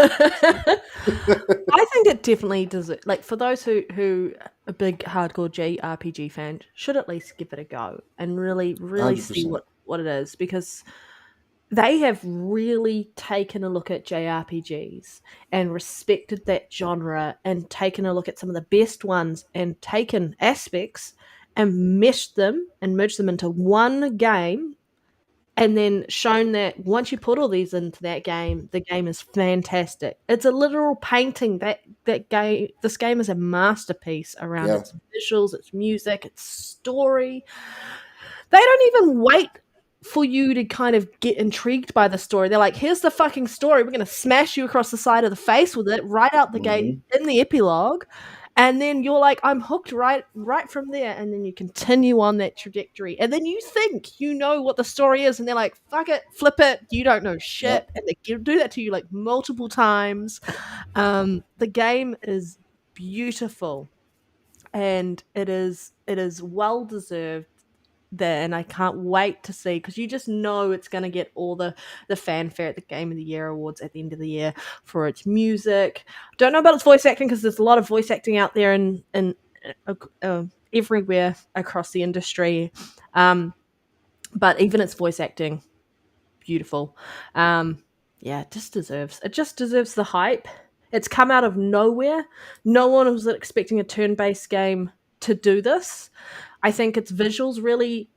think it definitely does it. Like, for those who are big hardcore JRPG fans, should at least give it a go and really see 100%. what it is, because they have really taken a look at JRPGs and respected that genre and taken a look at some of the best ones and taken aspects and meshed them and merged them into one game, and then shown that once you put all these into that game, the game is fantastic. It's a literal painting. That game, this game is a masterpiece around Yeah. its visuals, its music, its story. They don't even wait for you to kind of get intrigued by the story. They're like, here's the fucking story. We're going to smash you across the side of the face with it right out the gate hmm in the epilogue. And then you're like, I'm hooked right from there. And then you continue on that trajectory. And then you think you know what the story is. And they're like, fuck it, flip it. You don't know shit. Yep. And they do that to you like multiple times. The game is beautiful. And it is well deserved there, and I can't wait to see, because you just know it's going to get all the fanfare at the Game of the Year awards at the end of the year for its music. Don't know about its voice acting, because there's a lot of voice acting out there in everywhere across the industry, but even its voice acting, beautiful. Yeah, it just deserves the hype. It's come out of nowhere. No one was expecting a turn-based game to do this. I think its visuals really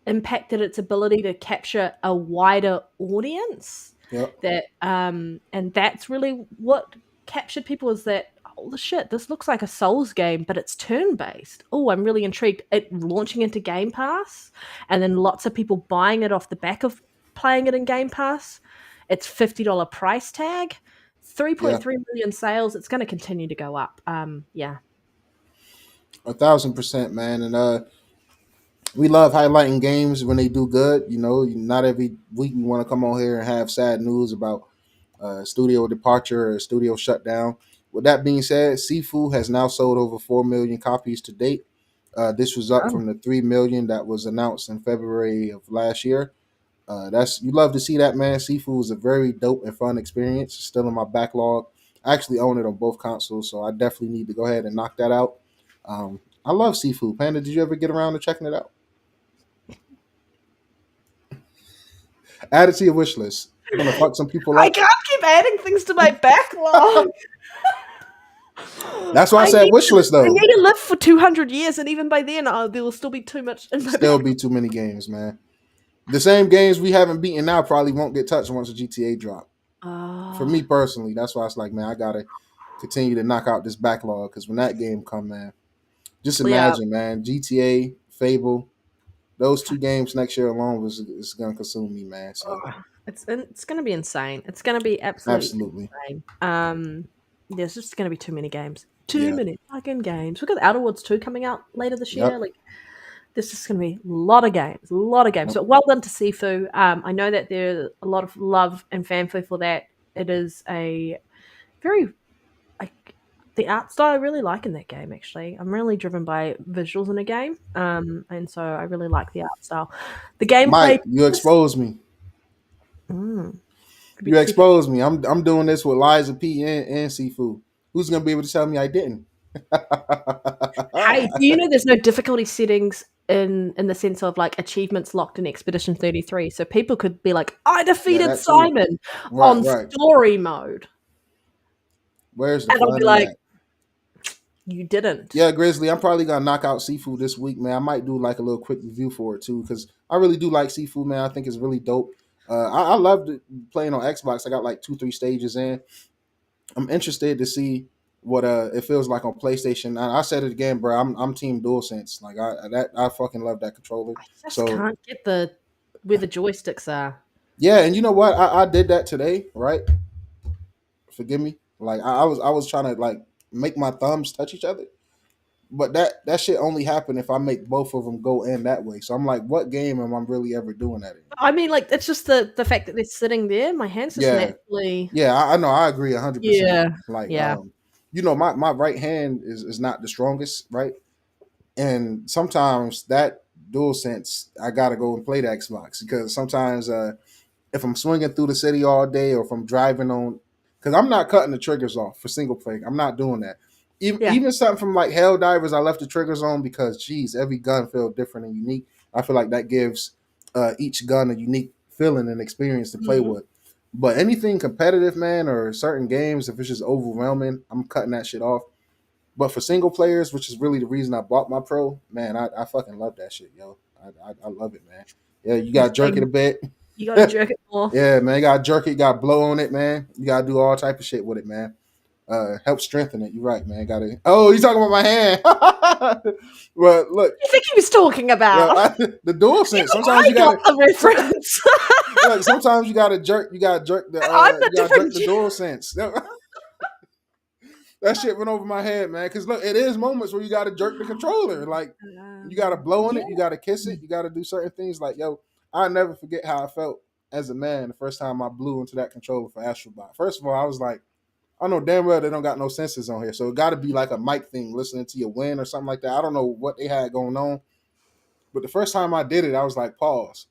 impacted its ability to capture a wider audience. Yep. And that's really what captured people, is that, holy shit, this looks like a Souls game, but it's turn-based. Oh, I'm really intrigued. It launching into Game Pass, and then lots of people buying it off the back of playing it in Game Pass. It's $50 price tag, Yeah. 3.3 million sales. It's going to continue to go up. Yeah. 1,000%, man. And we love highlighting games when they do good. You know, not every week we want to come on here and have sad news about studio departure or studio shutdown. With that being said, Sifu has now sold over 4 million copies to date. This was up Oh, from the 3 million that was announced in February of last year. That's you love to see that, man. Sifu is a very dope and fun experience. Still in my backlog. I actually own it on both consoles, so I definitely need to go ahead and knock that out. I love Sifu. Panda, did you ever get around to checking it out? Add it to your wish list. I'm gonna fuck some people I up. can't keep adding things to my backlog. That's why I said wish list I though. need to live for 200 years, and even by then, there will still be too much in my Still backlog. be too many games, man. The same games we haven't beaten now probably won't get touched once the GTA drop. For me personally, that's why it's like, man, I gotta continue to knock out this backlog because when that game come, man, just Yeah. imagine, man, GTA, Fable, those two games next year alone is gonna consume me, man. So It's going to be insane. It's going to be absolutely absolutely, insane. There's just going to be too many games. Too yeah, many fucking games. We've got the Outer Worlds 2 coming out later this year. yep, Like, there's just going to be a lot of games. A lot of games. yep. So well done to Sifu. I know that there's a lot of love and fanfare for that. It is a very like the art style I really like in that game. Actually, I'm really driven by visuals in a game, and so I really like the art style. The gameplay. Mike, you exposed me. Mm, could be You too. exposed me. I'm doing this with Liza P and Seafood. Who's gonna be able to tell me I didn't? Hey, do you know there's no difficulty settings in the sense of like achievements locked in Expedition 33? So people could be like, I Yeah, defeated that too. Simon Right, on right. story mode. Where's the And I'll be fun in like, that? you didn't. Yeah, Grizzly, I'm probably gonna knock out Seafood this week, man. I might do like a little quick review for it too, because I really do like Seafood, man. I think it's really dope. I loved it playing on Xbox. I got like 2-3 stages in. I'm interested to see what it feels like on PlayStation. And I said it again, bro. I'm Team DualSense. Like I fucking love that controller. I just So can't get the where the joysticks are. yeah, and you know what? I did that today, right? Forgive me. Like I was trying to like make my thumbs touch each other. But that shit only happened if I make both of them go in that way. So I'm like, what game am I really ever doing that in? I mean, like, it's just the fact that they're sitting there. My hands just Yeah, naturally. yeah, I know, I agree 100%. Yeah. Like, Yeah. my right hand is not the strongest, right? And sometimes that dual sense, I gotta go and play the Xbox because sometimes if I'm swinging through the city all day or if I'm driving on, because I'm not cutting the triggers off for single player. I'm not doing that. Yeah. Even something from like Helldivers, I left the triggers on because, geez, every gun felt different and unique. I feel like that gives each gun a unique feeling and experience to play Mhm. with. But anything competitive, man, or certain games, if it's just overwhelming, I'm cutting that shit off. But for single players, which is really the reason I bought my pro, man, I fucking love that shit, yo. I love it, man. Yeah, you The got to jerk it a thing bit. you got to jerk it more. Yeah, man, you gotta jerk it, you gotta blow on it, man. You gotta do all type of shit with it, man. Help strengthen it. You're right, man. Gotta. Oh, he's talking about my hand. Well, look, You think he was talking about? the dual sense. Sometimes I you got gotta the reference. look. Sometimes you gotta jerk. You gotta jerk the. I'm the You gotta jerk different. the dual sense. That shit went over my head, man. Because look, it is moments where you gotta jerk the controller. Like you gotta blow on Yeah. it. You gotta kiss it. You gotta do certain things. Like yo, I never forget how I felt as a man the first time I blew into that controller for Astrobot. First of all, I was like, I know damn well they don't got no sensors on here, so it got to be like a mic thing, listening to your wind or something like that. I don't know what they had going on, but the first time I did it, I was like, pause.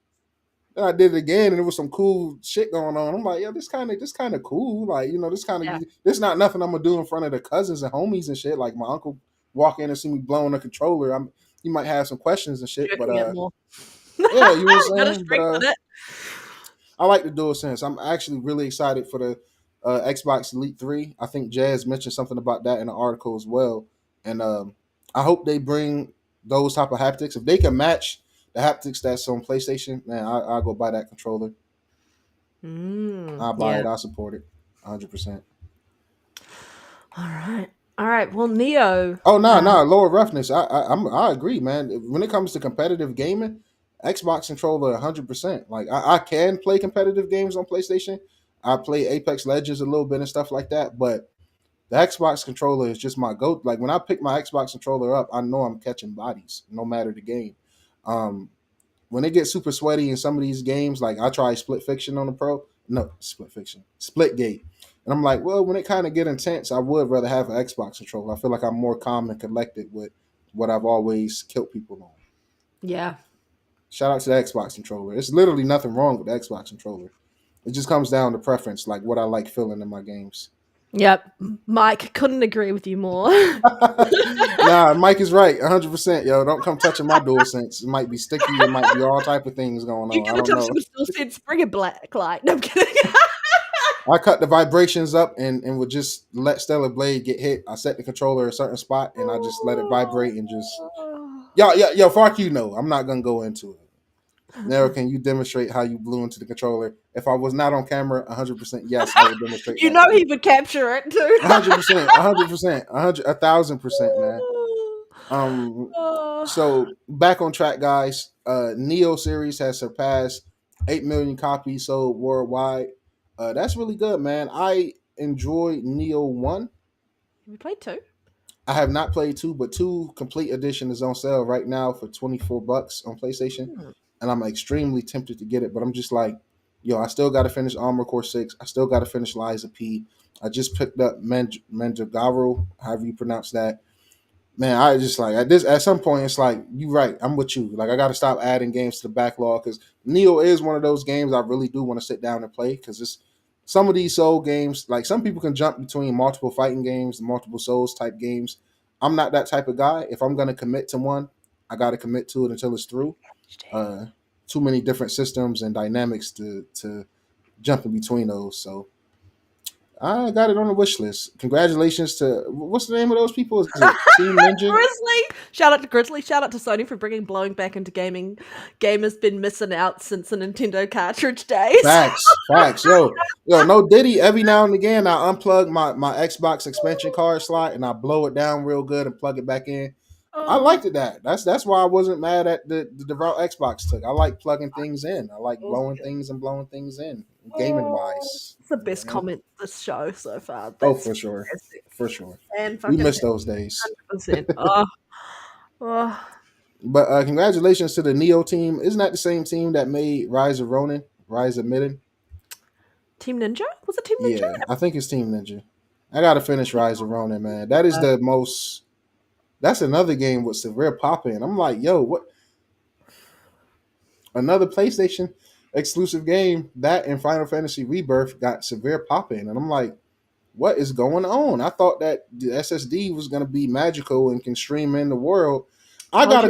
Then I did it again, and there was some cool shit going on. I'm like, yeah, this kind of cool. Like, this kind Yeah. of this not nothing I'm gonna do in front of the cousins and homies and shit. Like my uncle walk in and see me blowing a controller. You might have some questions and shit, but Jerking it more. yeah, you know what I'm Gotta saying. But strengthen it. I like the DualSense. I'm actually really excited for the Xbox Elite 3. I think Jazz mentioned something about that in the article as well. And I hope they bring those type of haptics. If they can match the haptics that's on PlayStation, man, I'll go buy that controller. I'll buy Yeah. it. I'll support it 100%. All right. All right. Well, Neo. Oh, no, lower roughness. I agree, man. When it comes to competitive gaming, Xbox controller 100%. Like I can play competitive games on PlayStation. I play Apex Legends a little bit and stuff like that, but the Xbox controller is just my go. Like when I pick my Xbox controller up, I know I'm catching bodies, no matter the game. Um, when it gets super sweaty in some of these games, like I try Split Fiction on the Pro. No, Split Fiction, Split Gate. And I'm like, well, when it kind of get intense, I would rather have an Xbox controller. I feel like I'm more calm and collected with what I've always killed people on. Yeah. Shout out to the Xbox controller. It's literally nothing wrong with the Xbox controller. It just comes down to preference, like what I like feeling in my games. Yep. Mike, couldn't agree with you more. Nah, Mike is right, 100%. Yo, don't come touching my DualSense. It might be sticky. It might be all type of things going You on. I give it don't to him, know. still said spring a black light. No, I'm kidding. I cut the vibrations up and would just let Stellar Blade get hit. I set the controller a certain spot and I just let it vibrate and just yo, fuck you. No, I'm not gonna go into it. Nero, can you demonstrate how you blew into the controller? If I was not on camera, 100% yes, I would demonstrate You that. know he would capture it too. 100%, 100%, 1,000%, man. So back on track, guys. Neo series has surpassed 8 million copies sold worldwide. That's really good, man. I enjoy Neo 1. We played two. I have not played 2, but 2 complete edition is on sale right now for $24 on PlayStation. And I'm extremely tempted to get it, but I'm just like, yo, I still got to finish Armor Core 6. I still got to finish Liza P. I just picked up Mandragoro, however you pronounce that. Man, I just like at some point it's like you right. I'm with you. Like I got to stop adding games to the backlog because Neo is one of those games I really do want to sit down and play because it's some of these Soul games. Like some people can jump between multiple fighting games, multiple Souls type games. I'm not that type of guy. If I'm gonna commit to one, I got to commit to it until it's through. Too many different systems and dynamics to jump in between those. So I got it on the wish list. Congratulations to what's the name of those people? Is it Team Ninja? Grizzly. Shout out to Grizzly. Shout out to Sony for bringing blowing back into gaming. Game has been missing out since the Nintendo cartridge days. Facts. Yo, no Diddy. Every now and again, I unplug my Xbox expansion card slot and I blow it down real good and plug it back in. I liked it that. That's why I wasn't mad at the route Xbox took. I like plugging things in. I like blowing things in, gaming wise. It's the best comment this show so far. Oh, That's for sure, fantastic. for sure. And We fucking miss those days. 100%. Oh. But congratulations to the Neo team. Isn't that the same team that made Rise of Ronin, Rise of Midden? Team Ninja? Was it Team Ninja? Yeah, I think it's Team Ninja. I gotta finish Rise of Ronin, man. That is the most. That's another game with severe pop-in. I'm like, yo, what? Another PlayStation exclusive game that and Final Fantasy Rebirth got severe pop-in, and I'm like, what is going on? I thought that the SSD was gonna be magical and can stream in the world. I gotta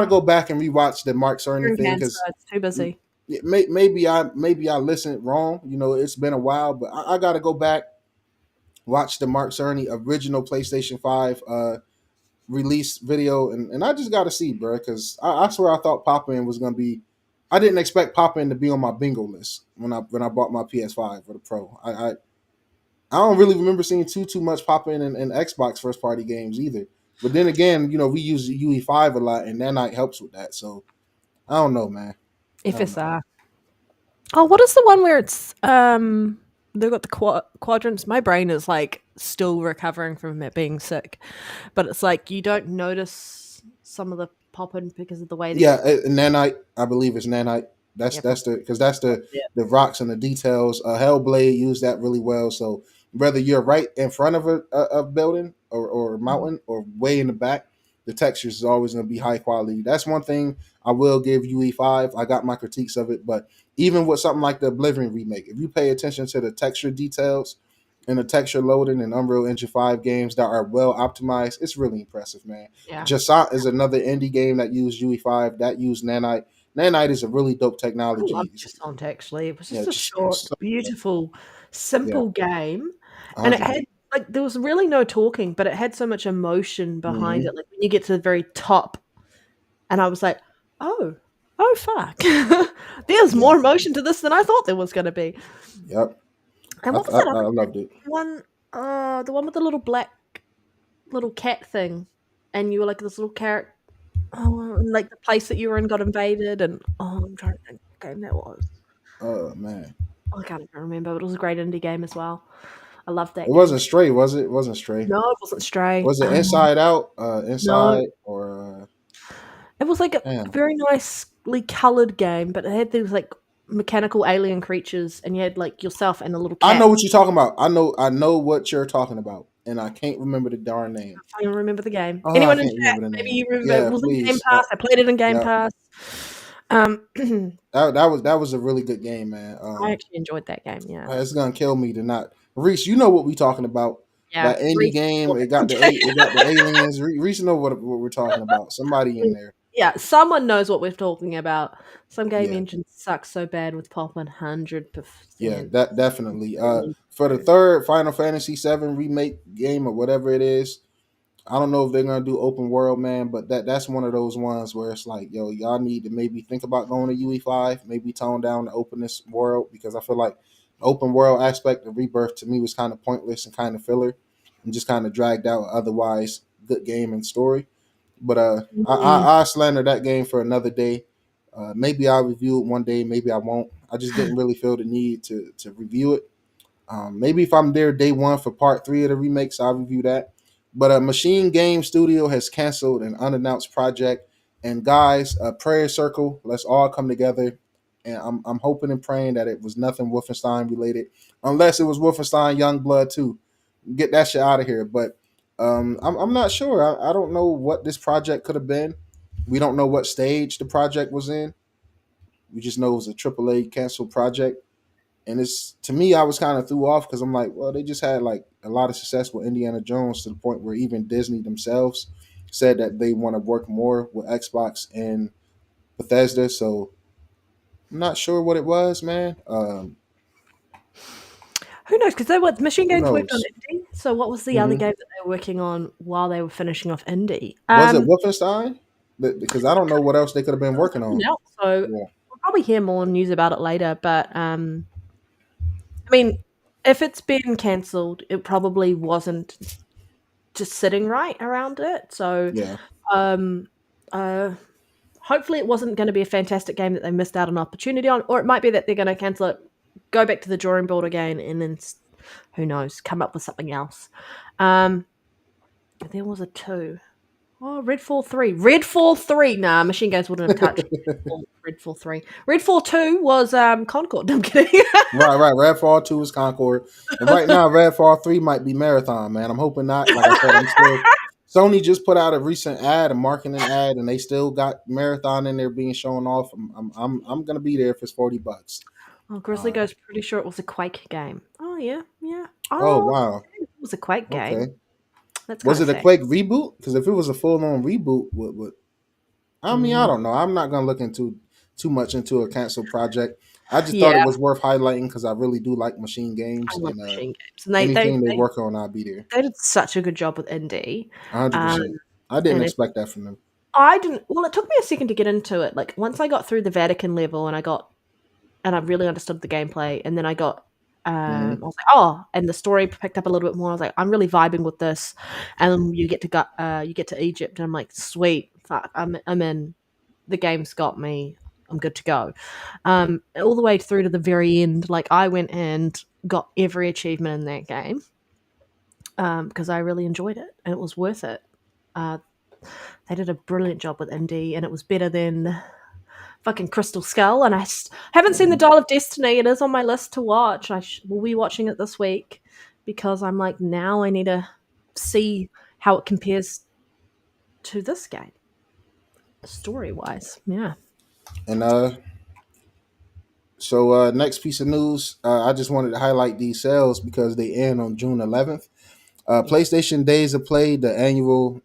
go back and rewatch the Mark Cerny thing because it's too busy. maybe I listened wrong. You know, it's been a while, but I gotta go back watch the Mark Cerny original PlayStation 5 release video, and I just got to see, bro, because I swear I thought Pop-In was gonna be. I didn't expect Pop-In to be on my bingo list when I bought my PS5 or the Pro. I don't really remember seeing too much Pop-In in Xbox first party games either. But then again, you know, we use UE5 a lot, and Nanite helps with that. So I don't know, man. FSR. Oh, what is the one where it's they've got the quadrants? My brain is like still recovering from it being sick, but it's like you don't notice some of the pop-in because of the way. Nanite. I believe it's Nanite. That's the rocks and the details. Hellblade used that really well. So whether you're right in front of a building or a mountain or way in the back, the textures is always going to be high quality. That's one thing I will give UE5. I got my critiques of it, but even with something like the Oblivion remake, if you pay attention to the texture details and the texture loading in Unreal Engine 5 games that are well optimized, it's really impressive, man. Yeah. Jasant is another indie game that used UE5 that used Nanite. Nanite is a really dope technology. I love Jasant, actually. It was just a short, beautiful, simple game. And it had, like, there was really no talking, but it had so much emotion behind it. Like, when you get to the very top, and I was like, oh, fuck. There's more emotion to this than I thought there was going to be. Yep. And what was that? I loved it. The one with the little black little cat thing, and you were like this little carrot. Oh, and like the place that you were in got invaded, and I'm trying to think what game that was. Oh man, I can't even remember, but it was a great indie game as well. I loved that. It wasn't Stray, was it? It wasn't Stray. No, it wasn't Stray. Was it Inside Out? Inside or? It was like a very nicely colored game, but it had these like mechanical alien creatures, and you had like yourself and a little I cat. know what you're talking about. I know what you're talking about, and I can't remember the darn name. I don't remember the game. Oh, I Anyone in can't chat? remember the Maybe name. you remember. It Yeah, was in Game please. Pass. I played it in Game Yeah, Pass. Um, that was a really good game, man. I actually enjoyed that game. Yeah, It's gonna kill me to not. Reese, you know what we talking about? yeah. That indie Reese game. bought It got it. the it got the aliens. Reese know what we're talking about. Somebody in there. Yeah, someone knows what we're talking about. Some game Yeah, engines suck so bad with pop yeah, 100%. that definitely. Really For the do. third Final Fantasy VII remake game or whatever it is, I don't know if they're gonna do open world, man, but that's one of those ones where it's like, yo, y'all need to maybe think about going to UE5, maybe tone down the openness world, because I feel like the open world aspect of Rebirth to me was kind of pointless and kind of filler and just kind of dragged out otherwise good game and story. But Mm. I slander that game for another day. Maybe I'll review it one day, maybe I won't. I just didn't really feel the need to review it. Maybe if I'm there day one for part 3 of the remakes, I'll review that. But a Machine Game Studio has canceled an unannounced project. And guys, a prayer circle. Let's all come together. And I'm hoping and praying that it was nothing Wolfenstein related, unless it was Wolfenstein Youngblood too. Get that shit out of here. But I'm not sure. I don't know what this project could have been. We don't know what stage the project was in. We just know it was a AAA canceled project, and it's, to me, I was kind of threw off because I'm like, well, they just had like a lot of success with Indiana Jones to the point where even Disney themselves said that they want to work more with Xbox and Bethesda. So I'm not sure what it was, man. Who knows? Because they were Machine Who Games worked on knows? Indie. So what was the other Hmm. game that they were working on while they were finishing off Indie? Was it Wolfenstein? Because I don't know what else they could have been It was working something on. else. So Yeah, we'll probably hear more news about it later. But I mean, if it's been cancelled, it probably wasn't just sitting right around it. So yeah. um, uh, hopefully it wasn't going to be a fantastic game that they missed out on opportunity on, or it might be that they're going to cancel it, go back to the drawing board again, and then who knows, come up with something else. Um, there was a 2. Oh, Redfall 3. Redfall 3. Nah, Machine Games wouldn't have touched Redfall 3. Redfall 2 was Concord. No, I'm kidding. Right. Redfall 2 is Concord. And right now, Redfall 3 might be Marathon, man. I'm hoping not. Like I said, I'm still. Sony just put out a recent ad, a marketing ad, and they still got Marathon in there being shown off. I'm gonna be there if it's $40. Oh, Grizzly Uh, goes pretty sure it was a Quake game. Oh, yeah, yeah. oh Oh, wow. it was a Quake Okay. game. That's kind Was of it a sad. Quake reboot? Because if it was a full on reboot, what I mean, I Mm, don't know. I'm not gonna look into too much into a canceled project. I just thought it yeah, was worth highlighting because I really do like machine I games, love and Machine Games. And anything they work on, I'll be there. they did such a good job with Indie. 100%. I didn't And expect that from them. I didn't. Well, it took me a second to get into it. Like once I got through the Vatican level, and I really understood the gameplay, and then I Hmm. was like, oh, and the story picked up a little bit more. I was like, I'm really vibing with this, and you get to Egypt, and I'm like, sweet, fuck, I'm in. The game's got me. I'm good to go. All the way through to the very end, like I went and got every achievement in that game because I really enjoyed it and it was worth it. Uh, they did a brilliant job with Indie, and it was better than fucking Crystal Skull. And haven't seen the Dial of Destiny. It is on my list to watch. Will be watching it this week because I'm like, now I need to see how it compares to this game, story wise. Yeah. And next piece of news, I just wanted to highlight these sales because they end on June 11th. PlayStation Days of Play, the annual,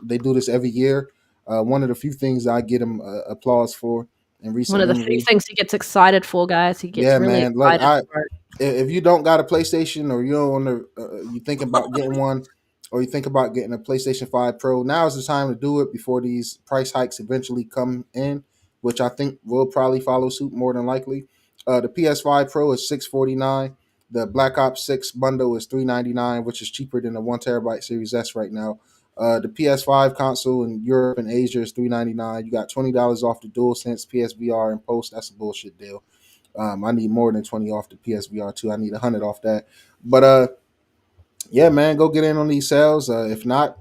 they do this every year. One of the few things I get them applause for in One recent of the few memory. things he gets excited for, guys. He gets Yeah, really man. Look, excited for it. if you don't got a PlayStation or you don't want to, you think about getting one, or you think about getting a PlayStation 5 Pro, now is the time to do it before these price hikes eventually come in, which I think will probably follow suit more than likely. The PS5 Pro is $649. The Black Ops 6 bundle is $399, which is cheaper than the 1 terabyte Series S right now. The PS5 console in Europe and Asia is $399. You got $20 off the DualSense PSVR and post. That's a bullshit deal. I need more than 20 off the PSVR 2. I need 100 off that. But yeah, man, go get in on these sales. If not,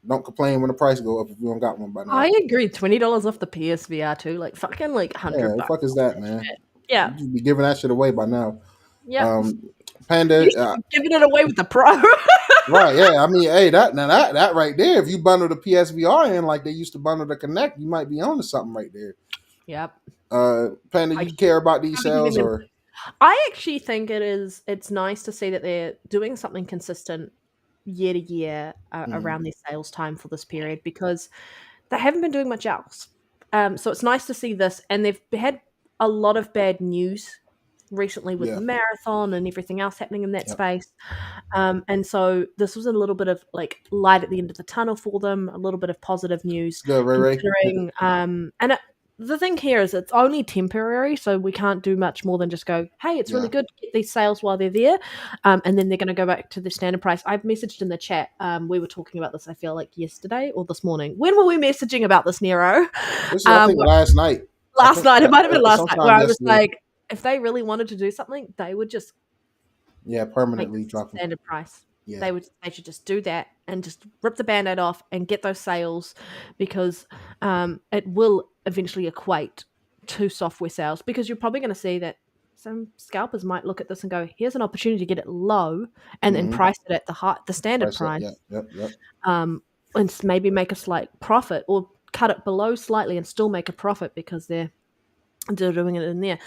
don't complain when the price go up if you don't got one by now. I agree. $20 off the PSVR too, like fucking like Yeah, the $100 fuck is off that, that man? shit. Yeah, You should be giving that shit away by now. yeah. Um, You Panda, should be giving it away with the Pro. right? Yeah, I mean, hey, that right there. If you bundle the PSVR in like they used to bundle the Connect, you might be on to something right there. Yep. Panda, I you care about these can't be giving sales them. or? I actually think it's nice to see that they're doing something consistent year to year Mhm. around their sales time for this period because they haven't been doing much else. So it's nice to see this, and they've had a lot of bad news recently with the Yeah, marathon and everything else happening in that yep. space. And so this was a little bit of like light at the end of the tunnel for them, a little bit of positive news, It's good, Ray Ray. considering. The thing here is it's only temporary, so we can't do much more than just go, hey, it's really Yeah. good to get these sales while they're there. And then they're going to go back to the standard price. I've messaged in the chat. We were talking about this, I feel like yesterday or this morning. When were we messaging about this, Nero? This is, I think, last night. I Last think night. It might have been last night where sometime I was yesterday. like, if they really wanted to do something, they would just Yeah, make permanently this the dropping. standard price. Yeah, They should just do that and just rip the band-aid off and get those sales because it will eventually equate to software sales because you're probably going to see that some scalpers might look at this and go, here's an opportunity to get it low and then mm-hmm. price it at the standard Price it. price. Yep. And maybe make a slight profit or cut it below slightly and still make a profit because they're doing it in there.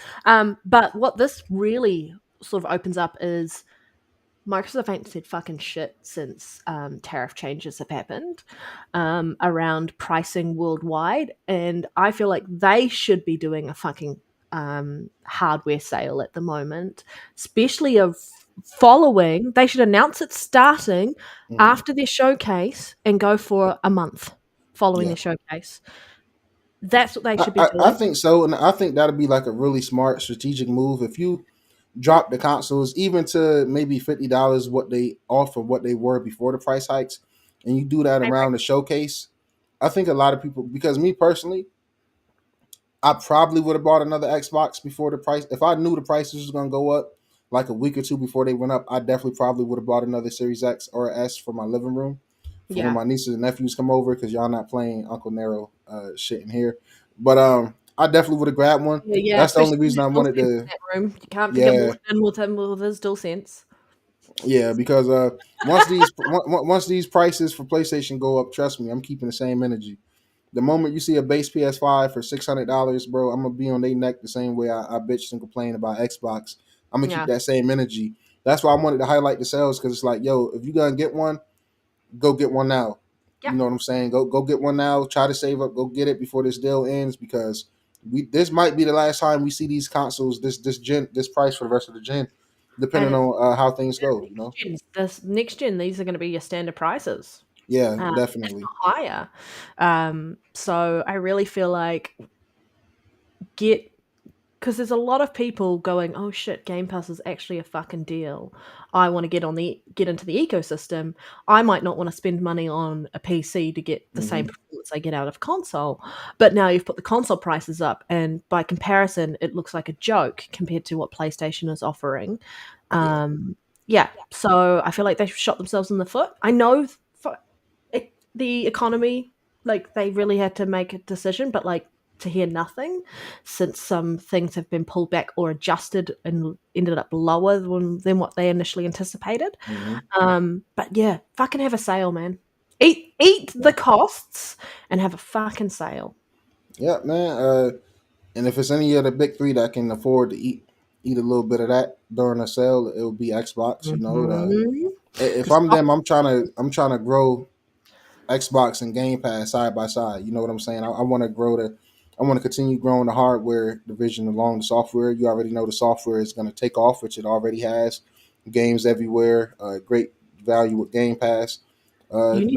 But what this really sort of opens up is Microsoft ain't said fucking shit since tariff changes have happened around pricing worldwide, and I feel like they should be doing a fucking hardware sale at the moment, especially of following. They should announce it starting after their showcase and go for a month following Yeah. their showcase. That's what they should be I doing. think so, and I think that'd be like a really smart strategic move if you drop the consoles even to maybe $50 what they offer what they were before the price hikes, and you do that around the showcase. I think a lot of people, because me personally, I probably would have bought another Xbox before the price. If I knew the prices was going to go up like a week or two before they went up, I definitely probably would have bought another Series X or S for my living room for when Yeah. my nieces and nephews come over because y'all not playing Uncle Nero shit in here. But I definitely would have grabbed one. Yeah, That's the only especially reason with I dual wanted sense in to. that room. You can't forget Yeah, Morton with his dual sense. yeah, because once these prices for PlayStation go up, trust me, I'm keeping the same energy. The moment you see a base PS5 for $600, bro, I'm gonna be on their neck the same way I bitched and complained about Xbox. I'm gonna keep Yeah. that same energy. That's why I wanted to highlight the sales because it's like, yo, if you gonna get one, go get one now. Yeah. You know what I'm saying? Go get one now. Try to save up. Go get it before this deal ends because this might be the last time we see these consoles this price for the rest of the gen, depending And on how things go. You know? this next gen, these are going to be your standard prices, Yeah, if definitely. not higher. So I really feel like because there's a lot of people going, oh shit, Game Pass is actually a fucking deal. I want to get into the ecosystem. I might not want to spend money on a PC to get the same Hmm. performance I get out of console. But now you've put the console prices up, and by comparison, it looks like a joke compared to what PlayStation is offering. Yeah, Yeah, so I feel like they shot themselves in the foot. I know the economy, like they really had to make a decision, but like to hear nothing since some things have been pulled back or adjusted and ended up lower than what they initially anticipated. hmm But yeah, fucking have a sale, man. Eat the costs and have a fucking sale. yeah, man. And if it's any of the big three that can afford to eat a little bit of that during a sale, it will be Xbox. You know, Mhm. if 'Cause I'm them, I'm trying to grow Xbox and Game Pass side by side. You know what I'm saying? I want to I want to continue growing the hardware division along the software. You already know the software is going to take off, which it already has. Games everywhere, great value with Game Pass. you need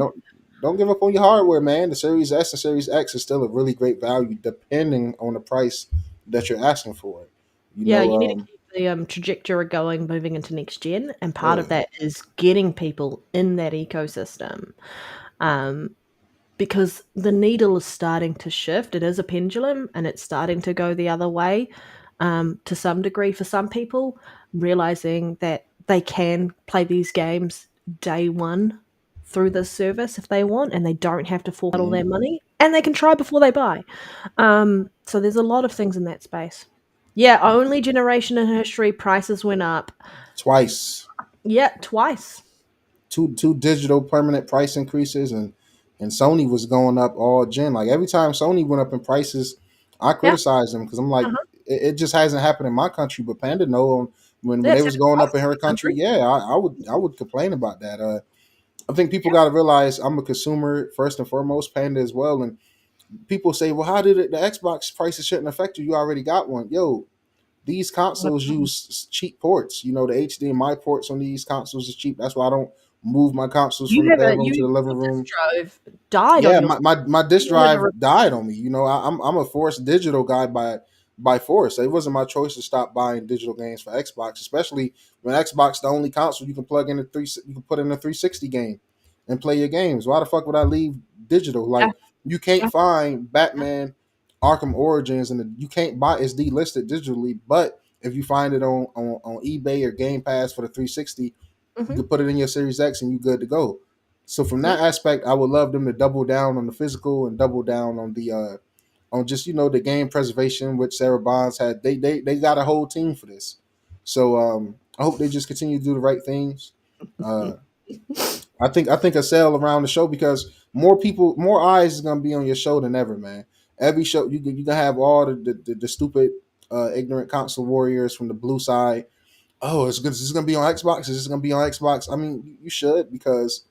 Don't give up on your hardware, man. The Series S and Series X is still a really great value, depending on the price that you're asking for it. You Yeah, know, you need to keep the trajectory going moving into next gen, and part of yeah, that is getting people in that ecosystem. Um, because the needle is starting to shift. It is a pendulum and it's starting to go the other way to some degree for some people, realizing that they can play these games day one through this service if they want, and they don't have to fork out all their money, and they can try before they buy. So there's a lot of things in that space. Yeah, only generation in history prices went up. Twice. Yeah, twice. Two digital permanent price increases, and Sony was going up all gen. Like every time Sony went up in prices, I Yeah. criticized them because I'm like, Uh-huh. it just hasn't happened in my country. But Panda know when Yeah, they it's was happened going up twice in in her the country, country. yeah, I would complain about that. I think people Yeah. got to realize I'm a consumer first and foremost, Panda as well. And people say, well, how did the Xbox prices shouldn't affect you? You already got one. Yo, these consoles use cheap ports. You know, the HDMI ports on these consoles is cheap. That's why I don't move my consoles from the bedroom to the living Your disk room. drive died on Yeah, your my disk you never drive died on me. You know, I'm a forced digital guy by force. It wasn't my choice to stop buying digital games for Xbox, especially when Xbox the only console you can plug in you can put in a 360 game and play your games. Why the fuck would I leave digital? yeah, Like you can't yeah. find Batman Arkham Origins and you can't buy it's delisted digitally, but if you find it on eBay or Game Pass for the 360, you Mhm, can put it in your Series X and you good to go. So from yeah. that aspect, I would love them to double down on the physical and double down on the on just the game preservation, which Sarah Bonds had. They got a whole team for this. So I hope they just continue to do the right things. Uh, I think a sale around the show because more people, more eyes is gonna be on your show than ever, man. Every show you can have all the stupid ignorant console warriors from the blue side. Oh, is this gonna be on Xbox? Is this gonna be on Xbox? I mean, you should because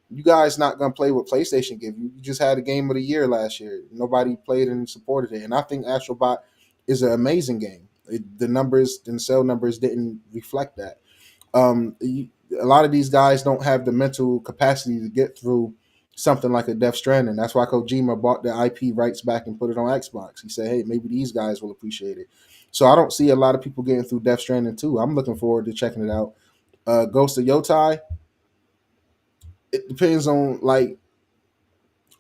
you guys not gonna play what PlayStation give you. You just had a game of the year last year. Nobody played and supported it, and I think Astrobot is an amazing game. The numbers and sale numbers didn't reflect that. A lot of these guys don't have the mental capacity to get through something like a Death Stranding. That's why Kojima bought the IP rights back and put it on Xbox. He said, "Hey, maybe these guys will appreciate it." So I don't see a lot of people getting through Death Stranding too. I'm looking forward to checking it out. Ghost of Yotai. It depends on like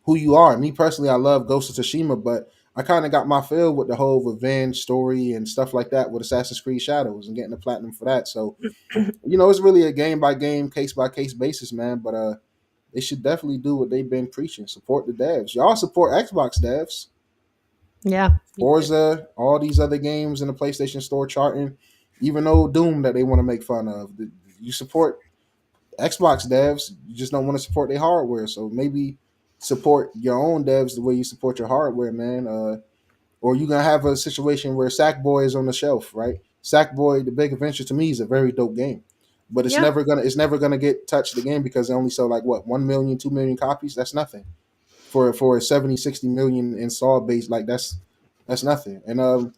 who you are. Me personally, I love Ghost of Tsushima, but I kind of got my fill with the whole revenge story and stuff like that with Assassin's Creed Shadows and getting the platinum for that. So it's really a game by game, case by case basis, man. But they should definitely do what they've been preaching. Support the devs. Y'all support Xbox devs. Yeah. Forza, all these other games in the PlayStation Store charting, even though Doom that they want to make fun of. You support Xbox devs, you just don't want to support their hardware. So maybe support your own devs the way you support your hardware, man. Or you're gonna have a situation where Sackboy is on the shelf, right? Sackboy, the Big Adventure to me is a very dope game. But Yeah. it's never gonna get touched the game because they only sell like what 1 million, 2 million copies. That's nothing. For a 70, 60 million install base, like that's nothing. And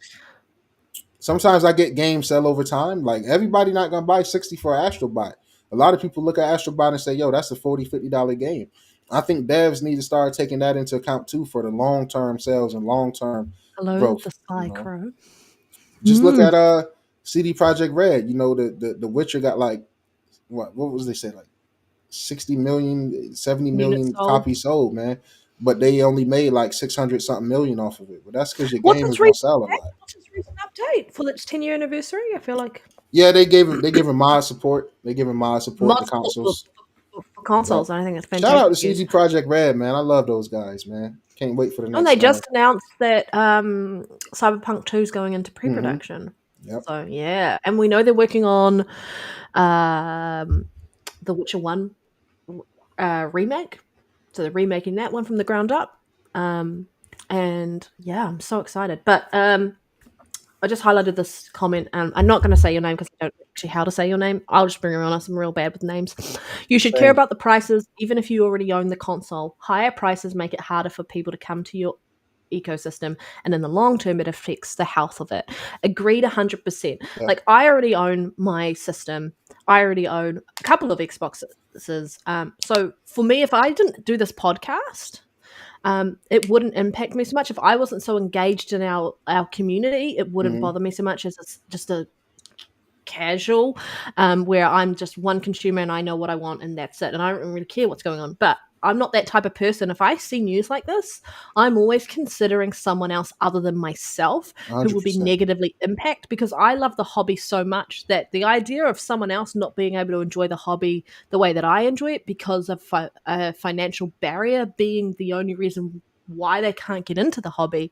sometimes I get games sell over time. Like everybody not gonna buy 60 for Astrobot. A lot of people look at Astrobot and say, yo, that's a $40, $50 game. I think devs need to start taking that into account too for the long term sales and long term Hello, growth. the You Sky know, Crow. just look Mm. at CD Project Red. You know, the Witcher got like what was they say like 60 million, 70 Units million sold. copies sold, man. But they only made like 600 something million off of it. But that's because your What's game its is gonna recent sell a update? lot. What's its recent update for its 10-year anniversary? I feel like Yeah, they gave him mod support. They give him mod support mod the support consoles. for Yep. consoles. And I think it's Shout out to fantastic news. CD Project Red, man. I love those guys, man. Can't wait for the And next they time. just announced that Cyberpunk 2 is going into Mm-hmm. pre-production. Yep. So yeah, and we know they're working on um, the Witcher 1 remake. So they're remaking that one from the ground up. And yeah, I'm so excited. But I just highlighted this comment. I'm not going to say your name because I don't know actually how to say your name. I'll just bring her on us. I'm real bad with names. You should care Same. about the prices, even if you already own the console. Higher prices make it harder for people to come to your ecosystem, and in the long term, it affects the health of it. Agreed 100%. Yep. Like, I already own my system. I already own a couple of Xboxes. So for me, if I didn't do this podcast, it wouldn't impact me so much. If I wasn't so engaged in our community, it wouldn't Mm-hmm. bother me so much as it's just a casual, where I'm just one consumer and I know what I want and that's it, and I don't really care what's going on. But I'm not that type of person. If I see news like this, I'm always considering someone else other than myself who will be 100%. negatively impacted, because I love the hobby so much that the idea of someone else not being able to enjoy the hobby the way that I enjoy it because of a financial barrier being the only reason why they can't get into the hobby,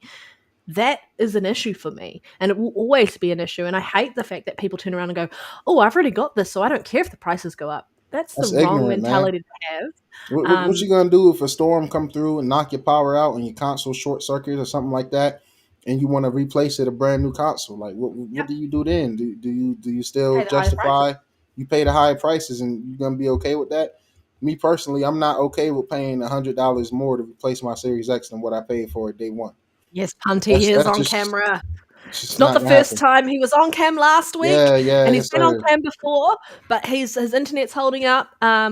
that is an issue for me, and it will always be an issue. And I hate the fact that people turn around and go, oh, I've already got this, so I don't care if the prices go up. That's the That's wrong ignorant, man. mentality to have. What you gonna do if a storm come through and knock your power out and your console short circuit or something like that, and you want to replace it a brand new console? Like, what Yep. do you do then? Do you still Pay the highest prices. justify you pay the higher prices and you're gonna be okay with that? Me personally, I'm not okay with paying $100 more to replace my Series X than what I paid for it day one. Yes, Punty, That's he is that's on just camera. it's It's just not not the gonna first happen. time. He was on cam last week, Yeah, and he's yes, been on sir. cam before, but his internet's holding up,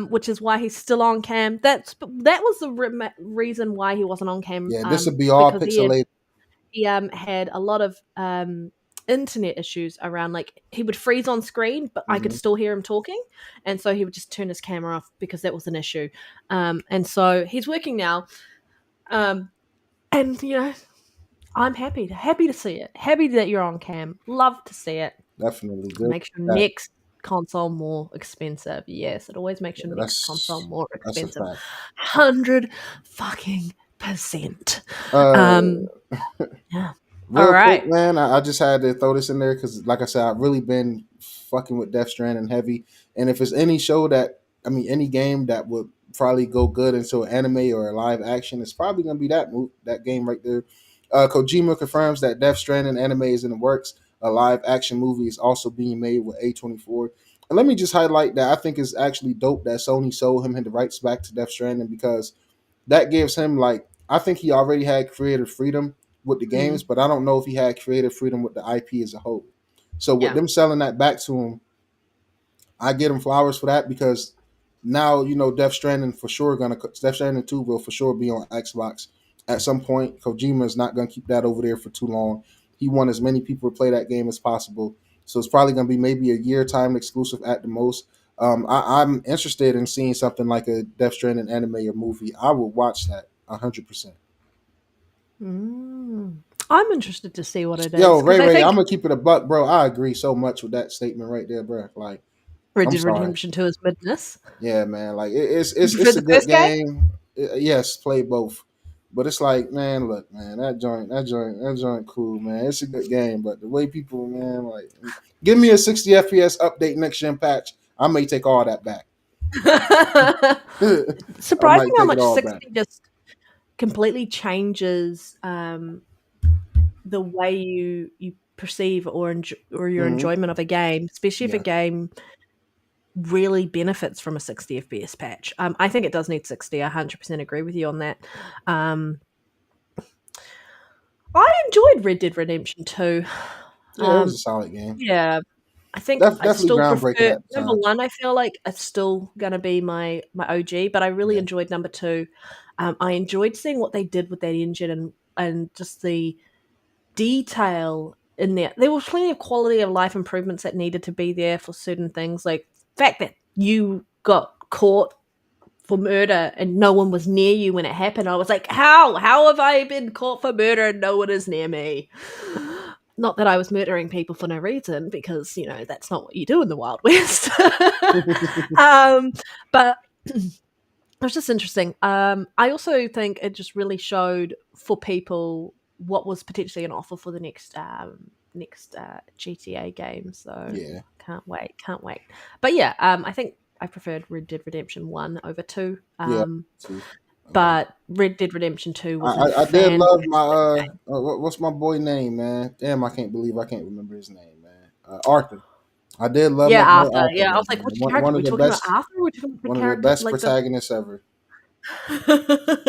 which is why he's still on cam. That was the reason why he wasn't on cam, Yeah, this would be all because pixelated. he had a lot of internet issues around, like he would freeze on screen, but I could Mhm. still hear him talking, and so he would just turn his camera off because that was an issue. And so he's working now, and I'm happy to see it. Happy that you're on cam. Love to see it. Definitely good. Makes your That, next console more expensive. Yes, it always makes your next console more that's a expensive. fact. 100% Uh, Yeah. All Real quick, right. man, I just had to throw this in there because, like I said, I've really been fucking with Death Stranding heavy. And if it's any show that, I mean, any game that would probably go good into an anime or a live action, it's probably gonna be that game right there. Kojima confirms that Death Stranding anime is in the works. A live action movie is also being made with A24. And let me just highlight that I think it's actually dope that Sony sold him the rights back to Death Stranding, because that gives him, like, I think he already had creative freedom with the games, Mm, but I don't know if he had creative freedom with the IP as a whole. So with yeah. them selling that back to him, I get him flowers for that, because now Death Stranding for sure Death Stranding 2 will for sure be on Xbox at some point. Kojima is not gonna keep that over there for too long. He wants as many people to play that game as possible. So it's probably gonna be maybe a year time exclusive at the most. I'm interested in seeing something like a Death Stranding anime or movie. I would watch that 100%. Mm. I'm interested to see what it Yo, is, because Ray I Ray, I'm think gonna keep it a buck, bro. I agree so much with that statement right there, bro. Like, Red I'm Dead sorry. Redemption 2 is midness. Yeah, man. Like, You it's preferred a the good first game? game. Yes, play both. But it's like, man, look, man, that joint, cool, man. It's a good game, but the way people, man, like, give me a 60 FPS update next gen patch, I may take all that back. I Surprising might how take it much all back. 60 just completely changes the way you perceive or your Hmm. enjoyment of a game, especially if a Yeah, game really benefits from a 60 FPS patch. I think it does need 60. I 100% agree with you on that. Um, I enjoyed Red Dead Redemption 2. yeah, it was a solid game. Yeah, I think I Definitely still groundbreaking prefer at the number time. 1. I feel like it's still gonna be my OG, but I really Yeah, enjoyed number 2. I enjoyed seeing what they did with that engine, and just the detail in there. There was plenty of quality of life improvements that needed to be there for certain things, like the fact that you got caught for murder and no one was near you when it happened. I was like, how have I been caught for murder and no one is near me? Not that I was murdering people for no reason, because that's not what you do in the Wild West. um, but it was just interesting. I also think it just really showed for people what was potentially an offer for the next GTA game. So yeah, can't wait. But yeah, I think I preferred Red Dead Redemption 1 over 2. yeah. Too. But Red Dead Redemption 2 was a I did love my fantastic game. what's my boy name, man? Damn, I can't believe I can't remember his name, man. Arthur. I did love Yeah, my boy Arthur. Arthur, Yeah, I though, was like, man. which character? Are we talking about Arthur, or are we talking about the One of the character best like the protagonists ever.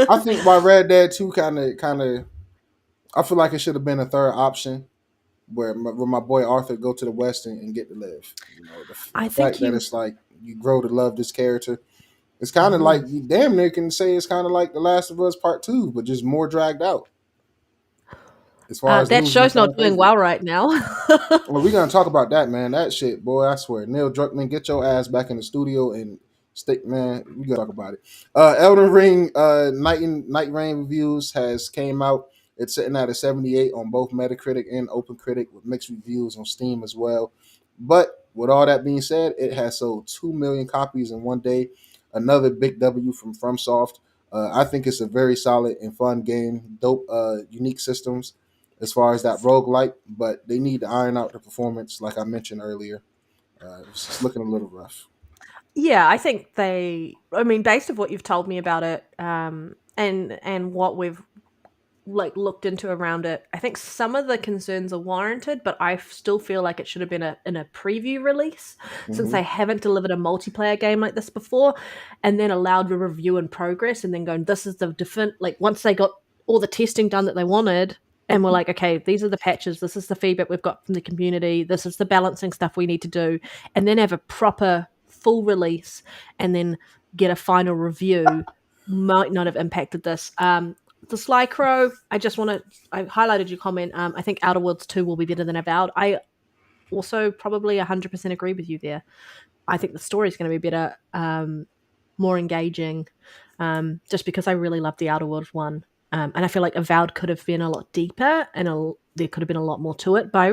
I think why Red Dead 2 kind of I feel like it should have been a third option where my boy Arthur go to the West and get to live. I The think fact that he it's like you grow to love this character. It's kind of like Mhm. you damn near can say it's kind of like The Last of Us Part 2, but just more dragged out as far as That losing a show's not fan doing favorite. well right now. Well, we're gonna talk about that, man. That shit, boy. I swear, Neil Druckmann, get your ass back in the studio and Stick man, we gotta talk about it. Elden Ring Night Rain reviews has came out. It's sitting at a 78 on both Metacritic and OpenCritic with mixed reviews on Steam as well. But with all that being said, it has sold 2 million copies in one day. Another big W from FromSoft. I think it's a very solid and fun game. Dope, unique systems as far as that roguelike, but they need to iron out the performance, like I mentioned earlier. It's looking a little rough. Yeah, I think I mean, based of what you've told me about it, and what we've like looked into around it, I think some of the concerns are warranted, but I still feel like it should have been in a preview release, since Mm-hmm. they haven't delivered a multiplayer game like this before, and then allowed a review and progress, and then going, this is the different, like once they got all the testing done that they wanted, and we're like, okay, these are the patches, this is the feedback we've got from the community, this is the balancing stuff we need to do, and then have a proper full release, and then get a final review, might not have impacted this. The Sly Crow, I highlighted your comment. I think Outer Worlds 2 will be better than Avowed. I also probably 100% agree with you there. I think the story is going to be better, more engaging, just because I really love the Outer Worlds one. And I feel like Avowed could have been a lot deeper, and there could have been a lot more to it. But I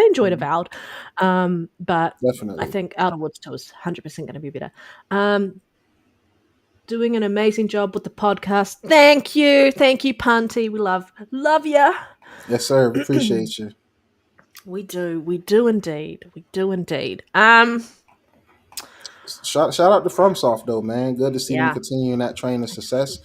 enjoyed Mm-hmm. Avowed. But I Definitely. think Outer Worlds 2 is 100% going to be better. Um, Doing an amazing job with the podcast. Thank you, Punty. We love you. Yes, sir. We appreciate you. We do indeed, we do indeed. Shout out to FromSoft though, man. Good to see them Yeah, continuing that train of success.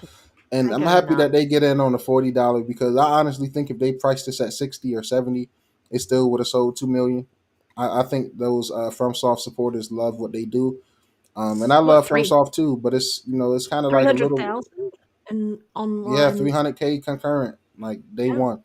And can't I'm get happy enough. that they get in on the $40 because I honestly think if they priced this at 60 or 70, it still would have sold 2 million. I think those FromSoft supporters love what they do. And I What love FromSoft too, but it's kind of three like a hundred little, thousand and yeah, online? 300K concurrent like day Yeah, one,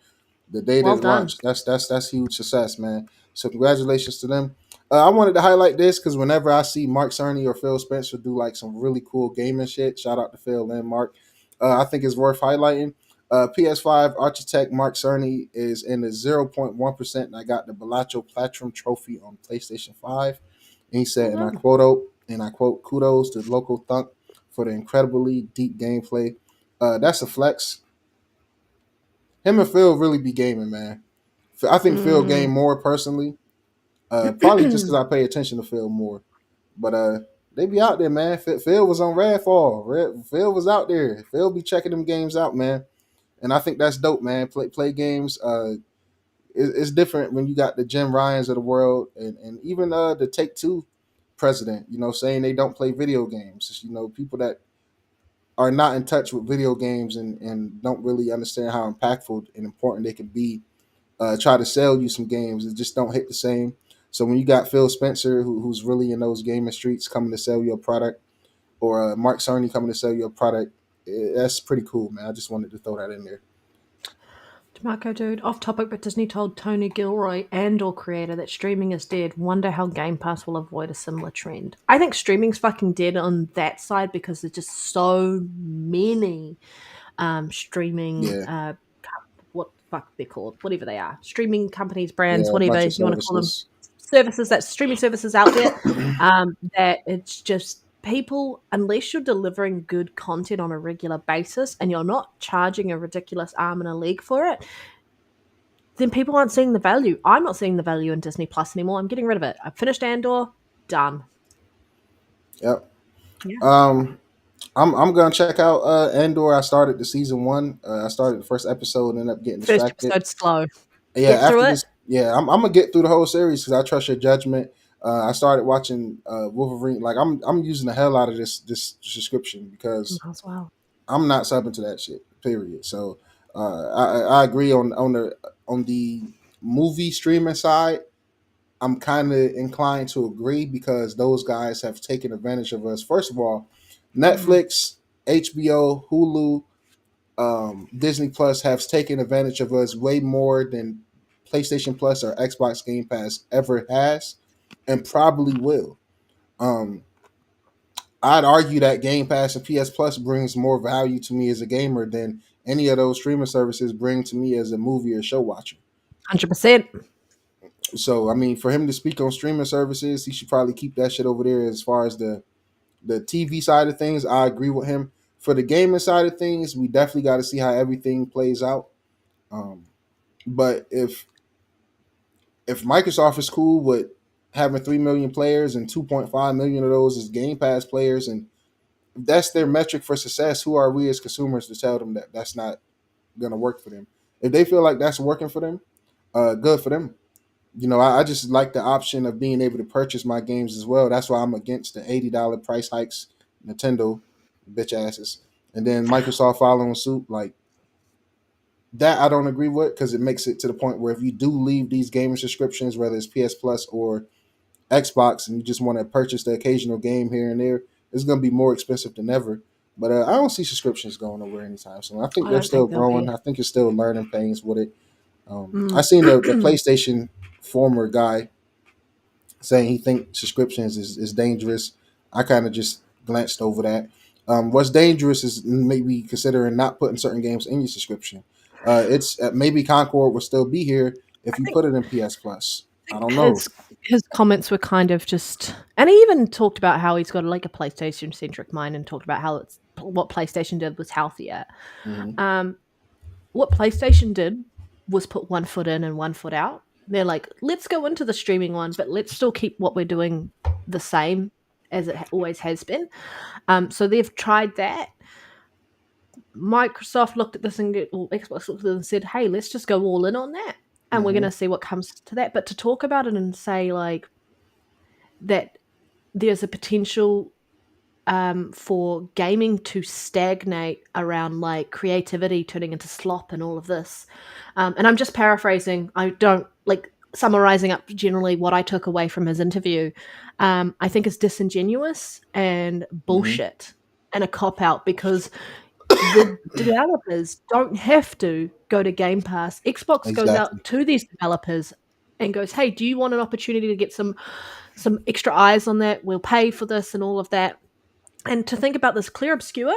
the day that well it done. launched. That's huge success, man. So congratulations to them. I wanted to highlight this because whenever I see Mark Cerny or Phil Spencer do like some really cool gaming shit, shout out to Phil and Mark. I think it's worth highlighting. PS5 architect Mark Cerny is in the 0.1%, and I got the Balacho Platinum Trophy on PlayStation 5. And he Well said, done. and I quote, kudos to local thunk for the incredibly deep gameplay. That's a flex. Him and Phil really be gaming, man. I think Phil Mm. game more personally. Probably just because I pay attention to Phil more. But they be out there, man. Phil was on Redfall. Phil was out there. Phil be checking them games out, man. And I think that's dope, man. Play games. It's different when you got the Jim Ryans of the world, and even the Take Two president. Saying they don't play video games. People that are not in touch with video games and don't really understand how impactful and important they can be. Try to sell you some games that just don't hit the same. So when you got Phil Spencer, who's really in those gaming streets, coming to sell you a product, or Mark Cerny coming to sell you a product, that's pretty cool, man. I just wanted to throw that in there. Marco, dude, off topic, but Disney told Tony Gilroy and/or creator that streaming is dead. Wonder how Game Pass will avoid a similar trend. I think streaming's fucking dead on that side because there's just so many streaming Yeah, what the fuck they're called, whatever they are, streaming companies, brands, yeah, a whatever bunch of you want to call them, services. services, that streaming services out there, that it's just people, unless you're delivering good content on a regular basis and you're not charging a ridiculous arm and a leg for it, then people aren't seeing the value. I'm not seeing the value in Disney Plus anymore. I'm getting rid of it. I've finished Andor, done. Yep. Yeah. Um, I'm gonna check out Andor. I started the season one. I started the first episode and ended up getting First distracted. episode slow. Yeah, Get through after it. this, yeah, I'm gonna get through the whole series because I trust your judgment. I started watching Wolverine. Like I'm using the hell out of this subscription because Might as well. I'm not subbing to that shit. Period. So I agree on the movie streaming side. I'm kind of inclined to agree because those guys have taken advantage of us. First of all, Mm, Netflix, HBO, Hulu, Disney Plus have taken advantage of us way more than PlayStation Plus or Xbox Game Pass ever has, and probably will. Um, I'd argue that Game Pass and PS Plus brings more value to me as a gamer than any of those streaming services bring to me as a movie or show watcher. 100%. So, I mean, for him to speak on streaming services, he should probably keep that shit over there as far as the the TV side of things, I agree with him. For the gaming side of things, we definitely got to see how everything plays out. Um, but if Microsoft is cool with having 3 million players and 2.5 million of those is Game Pass players, and if that's their metric for success, who are we as consumers to tell them that that's not going to work for them? If they feel like that's working for them, good for them. I just like the option of being able to purchase my games as well. That's why I'm against the $80 price hikes, Nintendo, bitch asses, and then Microsoft following suit. Like that, I don't agree with because it makes it to the point where if you do leave these gaming subscriptions, whether it's PS Plus or Xbox, and you just want to purchase the occasional game here and there, it's going to be more expensive than ever. But I don't see subscriptions going nowhere anytime soon. I think I they're don't still think they'll growing. be. I think it's still learning pains with it. I Mm. seen the PlayStation former guy saying he thinks subscriptions is dangerous. I kind of just glanced over that. What's dangerous is maybe considering not putting certain games in your subscription. It's maybe Concord will still be here if I you think put it in PS Plus. I don't know. his comments were kind of just, and he even talked about how he's got like a PlayStation centric mind and talked about how it's what PlayStation did was healthier. Mm-hmm. What PlayStation did was put one foot in and one foot out. They're like, let's go into the streaming one, but let's still keep what we're doing the same as it always has been. So they've tried that. Microsoft looked at this and Xbox looked at it and said, "Hey, let's just go all in on that, and we're going Mm-hmm. to see what comes to that." But to talk about it and say like that, there's a potential for gaming to stagnate around like creativity turning into slop and all of this. And I'm just paraphrasing. I don't like summarizing up generally what I took away from his interview. I think is disingenuous and Mm-hmm. bullshit and a cop out because the developers don't have to go to Game Pass. Xbox goes Exactly. out to these developers and goes, "Hey, do you want an opportunity to get some extra eyes on that? We'll pay for this and all of that." And to think about this, Clear Obscure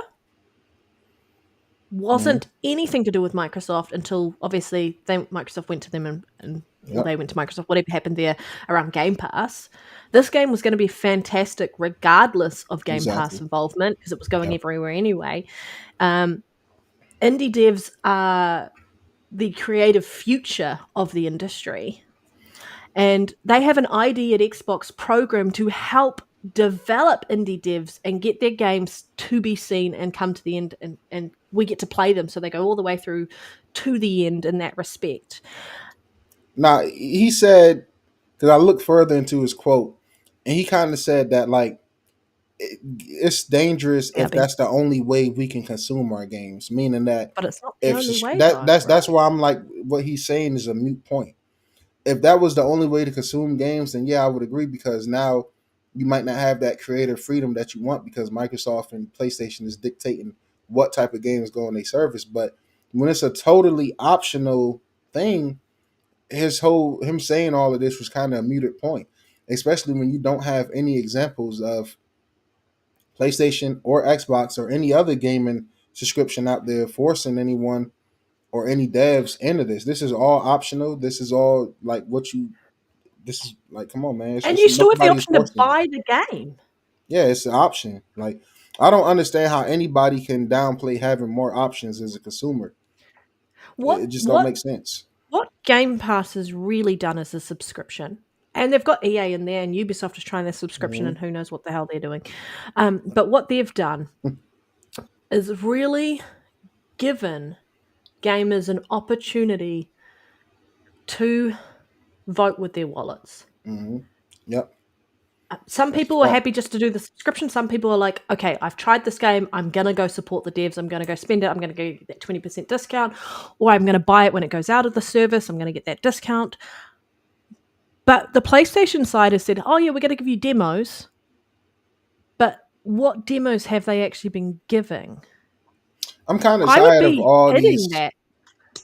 Mm-hmm. wasn't anything to do with Microsoft until obviously Microsoft went to them and or Yep. they went to Microsoft, whatever happened there around Game Pass. This game was going to be fantastic regardless of Game Pass Exactly. involvement because it was going Yep. everywhere anyway. Um, Indie devs are the creative future of the industry. And they have an ID at Xbox program to help develop indie devs and get their games to be seen and come to the end, and we get to play them. So they go all the way through to the end in that respect. Now he said, because I looked further into his quote, and he kind of said that like it's dangerous Yeah, if that's the only way we can consume our games. Meaning that but it's not the if only way that though, that's right? why I'm like what he's saying is a moot point. If that was the only way to consume games, then yeah, I would agree because now you might not have that creative freedom that you want because Microsoft and PlayStation is dictating what type of games go on their service. But when it's a totally optional thing, him saying all of this was kind of a muted point, especially when you don't have any examples of PlayStation or Xbox or any other gaming subscription out there forcing anyone or any devs into this. This is all optional. This is all like what you. This is like, come on, man. And you still have the Nobody's option to forcing it. buy the game. Yeah, it's an option. Like, I don't understand how anybody can downplay having more options as a consumer. It What just don't what make sense. what Game Pass has really done is a subscription. And they've got EA in there, and Ubisoft is trying their subscription, Mm-hmm. and who knows what the hell they're doing. But what they've done is really given gamers an opportunity to vote with their wallets. Mm-hmm. Yep, Some that's people a are fact. happy just to do the subscription. Some people are like, okay, I've tried this game. I'm going to go support the devs. I'm going to go spend it. I'm going to go get that 20% discount, or I'm going to buy it when it goes out of the service. I'm going to get that discount. But the PlayStation side has said, oh, yeah, we're going to give you demos. But what demos have they actually been giving? I'm kind of I would tired of be all hitting these. that.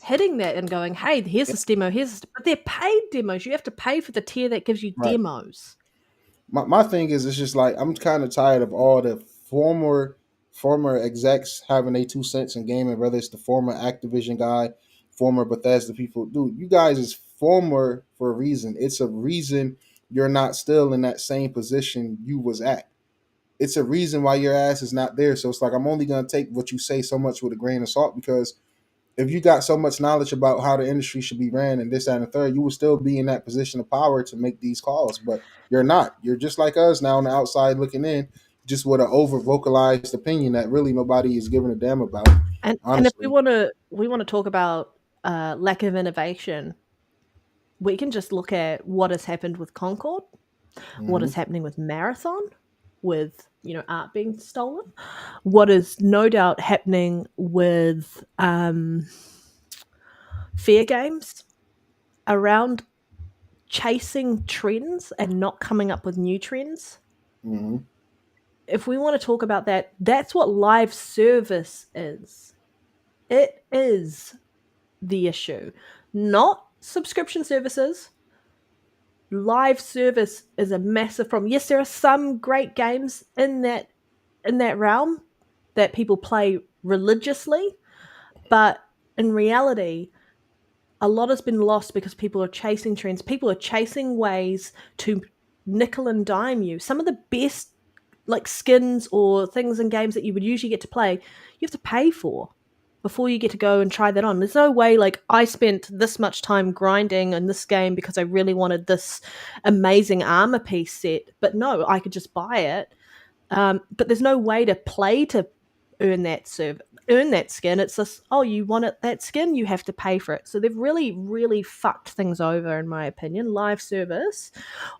Hitting that and going, hey, here's this demo, but they're paid demos. You have to pay for the tier that gives you Right. demos. My thing is, it's just like I'm kind of tired of all the former execs having their 2 cents in gaming, whether it's the former Activision guy, former Bethesda people. Dude, you guys is former for a reason. It's a reason you're not still in that same position you was at. it's a reason why your ass is not there. So it's like I'm only gonna take what you say so much with a grain of salt, because if you got so much knowledge about how the industry should be ran and this, that, and the third, you will still be in that position of power to make these calls. But you're not. You're just like us now on the outside looking in, just with an over vocalized opinion that really nobody is giving a damn about. And if Honestly. we want to talk about lack of innovation, we can just look at what has happened with Concord, what is Hmm. happening with Marathon, with art being stolen, what is no doubt happening with fair games around chasing trends and not coming up with new trends. Hmm. If we want to talk about that, that's what live service is. It is the issue, not subscription services. Live service is a massive problem. Yes, there are some great games in that realm that people play religiously, but in reality, a lot has been lost because people are chasing trends. People are chasing ways to nickel and dime you. Some of the best like skins or things in games that you would usually get to play, you have to pay for before you get to go and try that on. There's no way like I spent this much time grinding in this game because I really wanted this amazing armor piece set, but no, I could just buy it. But there's no way to play to earn earn that skin. It's just, oh, you want that skin, you have to pay for it. So they've really, really fucked things over, in my opinion. Live service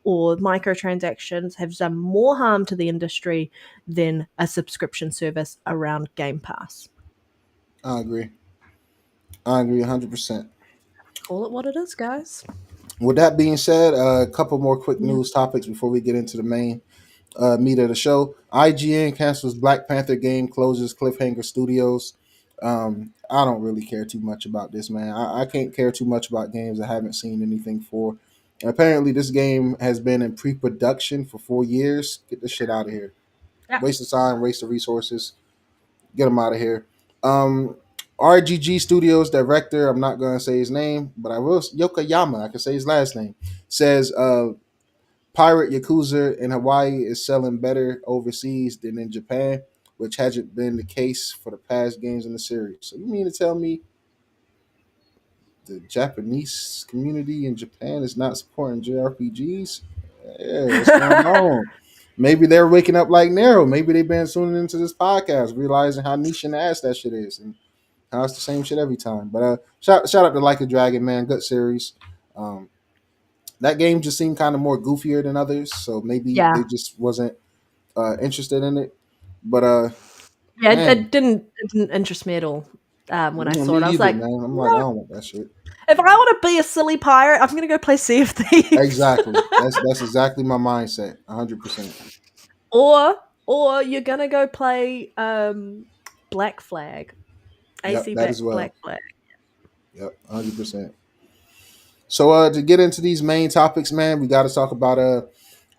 or microtransactions have done more harm to the industry than a subscription service around Game Pass. I agree. I agree 100%. Call it what it is, guys. With that being said, a couple more quick Yeah. news topics before we get into the main meat of the show. IGN cancels Black Panther game, closes Cliffhanger Studios. I don't really care too much about this, man. I can't care too much about games I haven't seen anything for. Apparently, this game has been in pre-production for 4 years. Get this shit out of here. Yeah. Waste of time, waste of resources. Get them out of here. Um, RGG Studios director, I'm not gonna say his name, but I will. Yokoyama, I can say his last name. Says Pirate Yakuza in Hawaii is selling better overseas than in Japan, which hasn't been the case for the past games in the series. So you mean to tell me the Japanese community in Japan is not supporting JRPGs? Yeah, what's going on? Maybe they're waking up like Nero. Maybe they've been tuning into this podcast, realizing how niche and ass that shit is, and how it's the same shit every time. But shout out to Like a Dragon, man. Good series. Um, that game just seemed kind of more goofier than others, so maybe Yeah. they just wasn't interested in it. But Yeah, man, it didn't interest me at all when I saw me it. I was either, like, man. I'm like, I no, don't want that shit. if I want to be a silly pirate, I'm going to go play Sea of Thieves. Exactly. That's exactly my mindset. 100%. Or you're going to go play Black Flag. Yep, AC that as well. Black Flag. Yep, 100%. So to get into these main topics, man, we got to talk about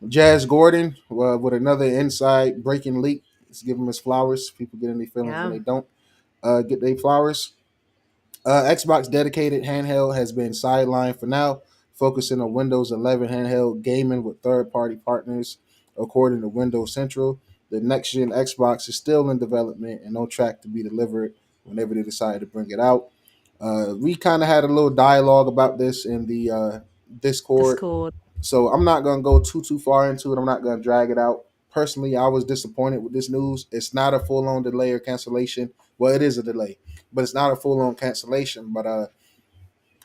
Jazz Gordon with another inside breaking leak. Let's give him his flowers. People getting their feelings when Yeah. they don't get their flowers. Xbox dedicated handheld has been sidelined for now, focusing on Windows 11 handheld gaming with third-party partners, according to Windows Central. The next-gen Xbox is still in development and on track to be delivered whenever they decide to bring it out. We kind of had a little dialogue about this in the Discord, Discord. so I'm not gonna go too far into it. I'm not gonna drag it out. Personally, I was disappointed with this news. It's not a full on delay or cancellation. Well, it is a delay, but it's not a full on cancellation. But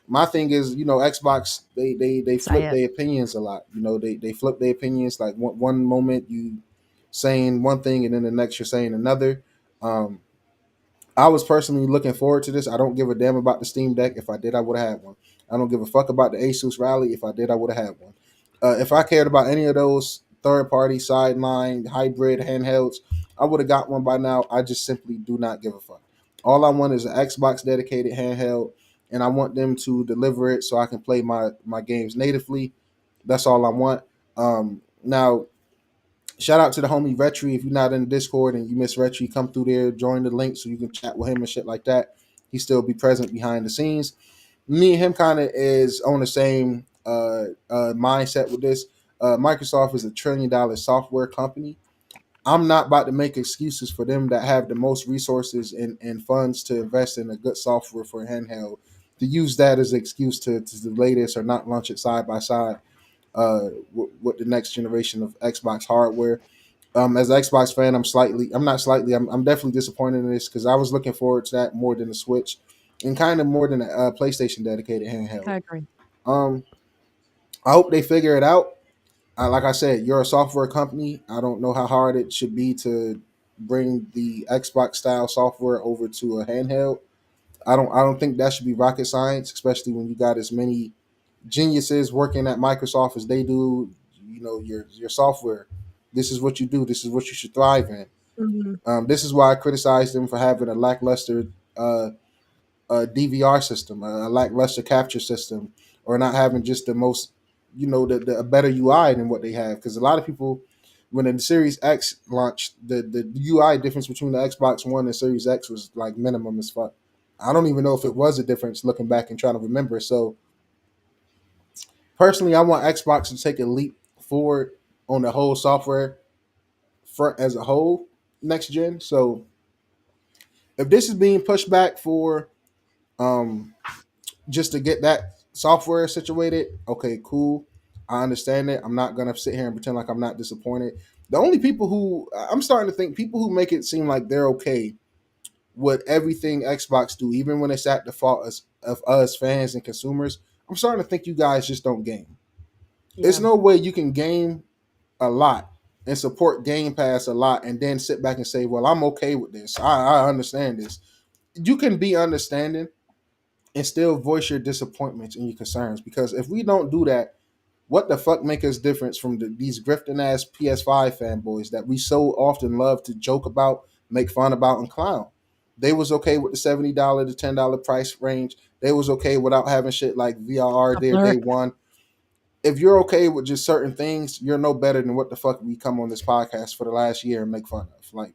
my thing is, Xbox they Say flip it. their opinions a lot. They flip their opinions. Like one moment you saying one thing and then the next you're saying another. Um, I was personally looking forward to this. I don't give a damn about the Steam Deck. If I did, I would have had one. I don't give a fuck about the Asus Rally. If I did, I would have had one. If I cared about any of those third-party sideline hybrid handhelds, I would have got one by now. I just simply do not give a fuck. All I want is an Xbox dedicated handheld, and I want them to deliver it so I can play my games natively. That's all I want. Now, shout out to the homie Retri. If you're not in the Discord and you miss Retri, come through there, join the link so you can chat with him and shit like that. He still be present behind the scenes. Me and him kind of is on the same mindset with this. Microsoft is $1 trillion software company. I'm not about to make excuses for them that have the most resources and funds to invest in a good software for handheld to use that as an excuse to delay this or not launch it side by side with the next generation of Xbox hardware. As an Xbox fan, I'm definitely disappointed in this because I was looking forward to that more than the Switch and kind of more than a PlayStation dedicated handheld. I agree. Um, I hope they figure it out. Like I said, you're a software company. I don't know how hard it should be to bring the Xbox style software over to a handheld. I don't think that should be rocket science, especially when you got as many geniuses working at Microsoft as they do. You know, your software. This is what you do. This is what you should thrive in. Mhm. This is why I criticize them for having a lackluster uh, DVR system, a lackluster capture system, or not having just the most, a better UI than what they have. Because a lot of people, when the Series X launched, the UI difference between the Xbox One and Series X was like minimum as fuck. I don't even know if it was a difference looking back and trying to remember. So personally, I want Xbox to take a leap forward on the whole software front as a whole next gen. So if this is being pushed back for um just to get that software situated, okay, cool. I understand it. I'm not gonna sit here and pretend like I'm not disappointed. The only people who I'm starting to think people who make it seem like they're okay with everything Xbox do, even when it's at the fault of us fans and consumers, I'm starting to think you guys just don't game. There's Yeah. no way you can game a lot and support Game Pass a lot and then sit back and say, well, I'm okay with this. I understand this. You can be understanding and still voice your disappointments and your concerns. Because if we don't do that, what the fuck make us different from these grifting ass PS5 fanboys that we so often love to joke about, make fun about, and clown? They was okay with the $70 to $10 price range. They was okay without having shit like VRR there day Alert. one. If you're okay with just certain things, you're no better than what the fuck we come on this podcast for the last year and make fun of. Like,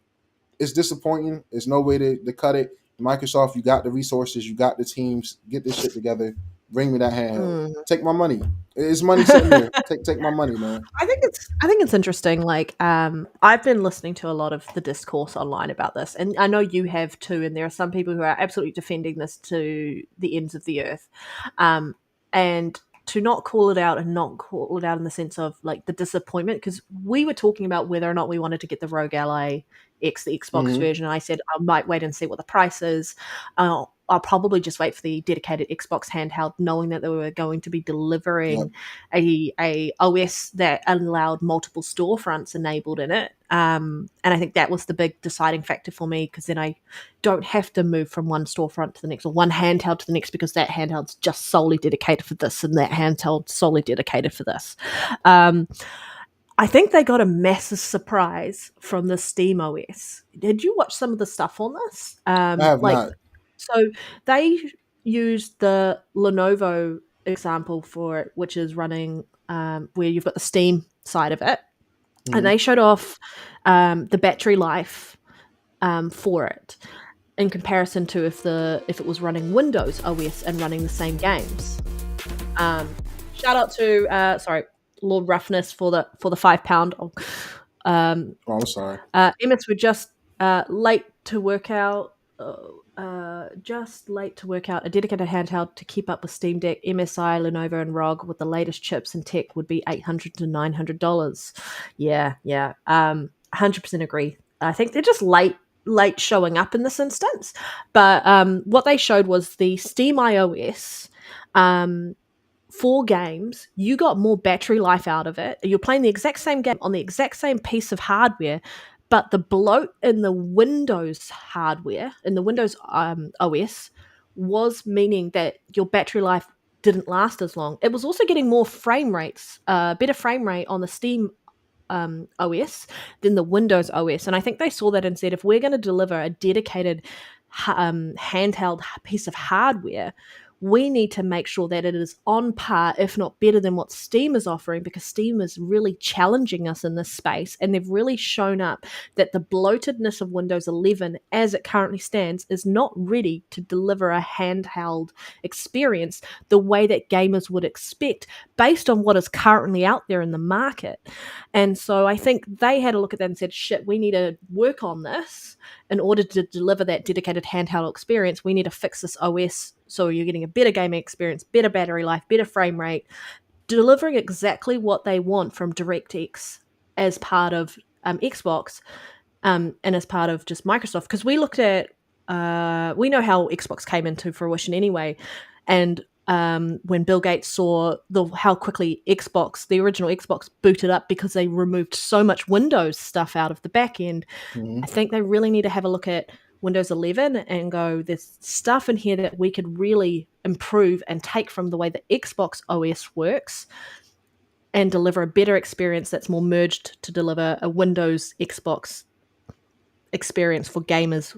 it's disappointing. There's no way to cut it. Microsoft, you got the resources, you got the teams. Get this shit together. Bring me that handheld. Mm. Take my money. It's money sitting there. Take my money, man. I think it's interesting. Like, I've been listening to a lot of the discourse online about this, and I know you have too. And there are some people who are absolutely defending this to the ends of the earth, and to not call it out and not call it out in the sense of like the disappointment, because we were talking about whether or not we wanted to get the Rogue Ally X, the Xbox Mm-hmm. version. I said I might wait and see what the price is. I'll probably just wait for the dedicated Xbox handheld, knowing that they were going to be Yep. delivering a OS that allowed multiple storefronts enabled in it. And I think that was the big deciding factor for me, because then I don't have to move from one storefront to the next or one handheld to the next, because that handheld's just solely dedicated for this and that handheld solely dedicated for this. I think they got a massive surprise from the Steam OS. Did you watch some of the stuff on this? I have not. So they used the Lenovo example for it, which is running where you've got the Steam side of it, and Mm-hmm. they showed off the battery life for it in comparison to if it was running Windows OS and running the same games. Shout out to Lord Roughness for the £5. Oh, I'm sorry. Emmets were just late to work out. Just late to work out a dedicated handheld to keep up with Steam Deck, MSI, Lenovo, and ROG with the latest chips and tech would be $800 to $900. Yeah. 100% agree. I think they're just late showing up in this instance. But what they showed was the Steam iOS. For games, you got more battery life out of it. You're playing the exact same game on the exact same piece of hardware, but the bloat in the Windows hardware, in the Windows OS, was meaning that your battery life didn't last as long. It was also getting more frame rates, better frame rate on the Steam OS than the Windows OS. And I think they saw that and said, if we're going to deliver a dedicated handheld piece of hardware, we need to make sure that it is on par, if not better than what Steam is offering, because Steam is really challenging us in this space, and they've really shown up that the bloatedness of Windows 11 as it currently stands is not ready to deliver a handheld experience the way that gamers would expect based on what is currently out there in the market. And so I think they had a look at that and said, shit, we need to work on this in order to deliver that dedicated handheld experience. We need to fix this OS so you're getting a better gaming experience, better battery life, better frame rate, delivering exactly what they want from DirectX as part of Xbox and as part of just Microsoft. Because we looked at, we know how Xbox came into fruition anyway. And when Bill Gates saw how quickly the original Xbox booted up because they removed so much Windows stuff out of the back end, I think they really need to have a look at Windows 11 and go, there's stuff in here that we could really improve and take from the way the Xbox OS works and deliver a better experience that's more merged to deliver a Windows Xbox experience for gamers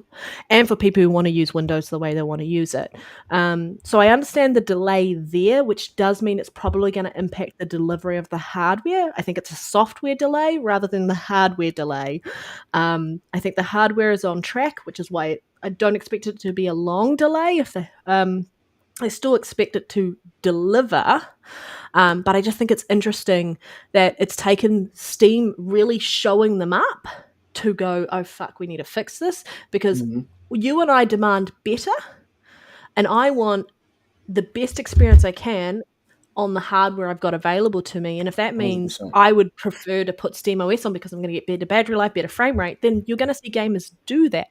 and for people who want to use Windows the way they want to use it. So I understand the delay there, which does mean it's probably going to impact the delivery of the hardware. I think it's a software delay rather than the hardware delay. I think the hardware is on track, which is why I don't expect it to be a long delay. I still expect it to deliver. But I just think it's interesting that it's taken Steam really showing them up to go, oh, fuck, we need to fix this, because you and I demand better, and I want the best experience I can on the hardware I've got available to me. And if that means 100%. I would prefer to put SteamOS on because I'm going to get better battery life, better frame rate, then you're going to see gamers do that.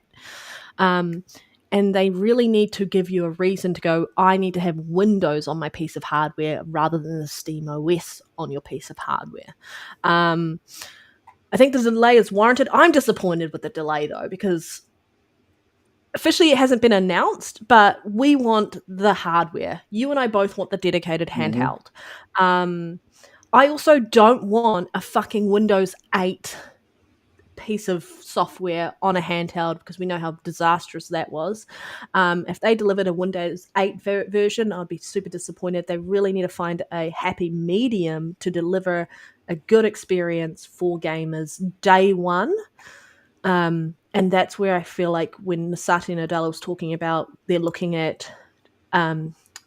And they really need to give you a reason to go, I need to have Windows on my piece of hardware rather than the SteamOS on your piece of hardware. I think the delay is warranted. I'm disappointed with the delay, though, because officially it hasn't been announced, but we want the hardware. You and I both want the dedicated handheld. I also don't want a fucking Windows 8 piece of software on a handheld because we know how disastrous that was. If they delivered a Windows 8 version, I'd be super disappointed. They really need to find a happy medium to deliver a good experience for gamers day one. And that's where I feel like when Satya Nadella was talking about they're looking at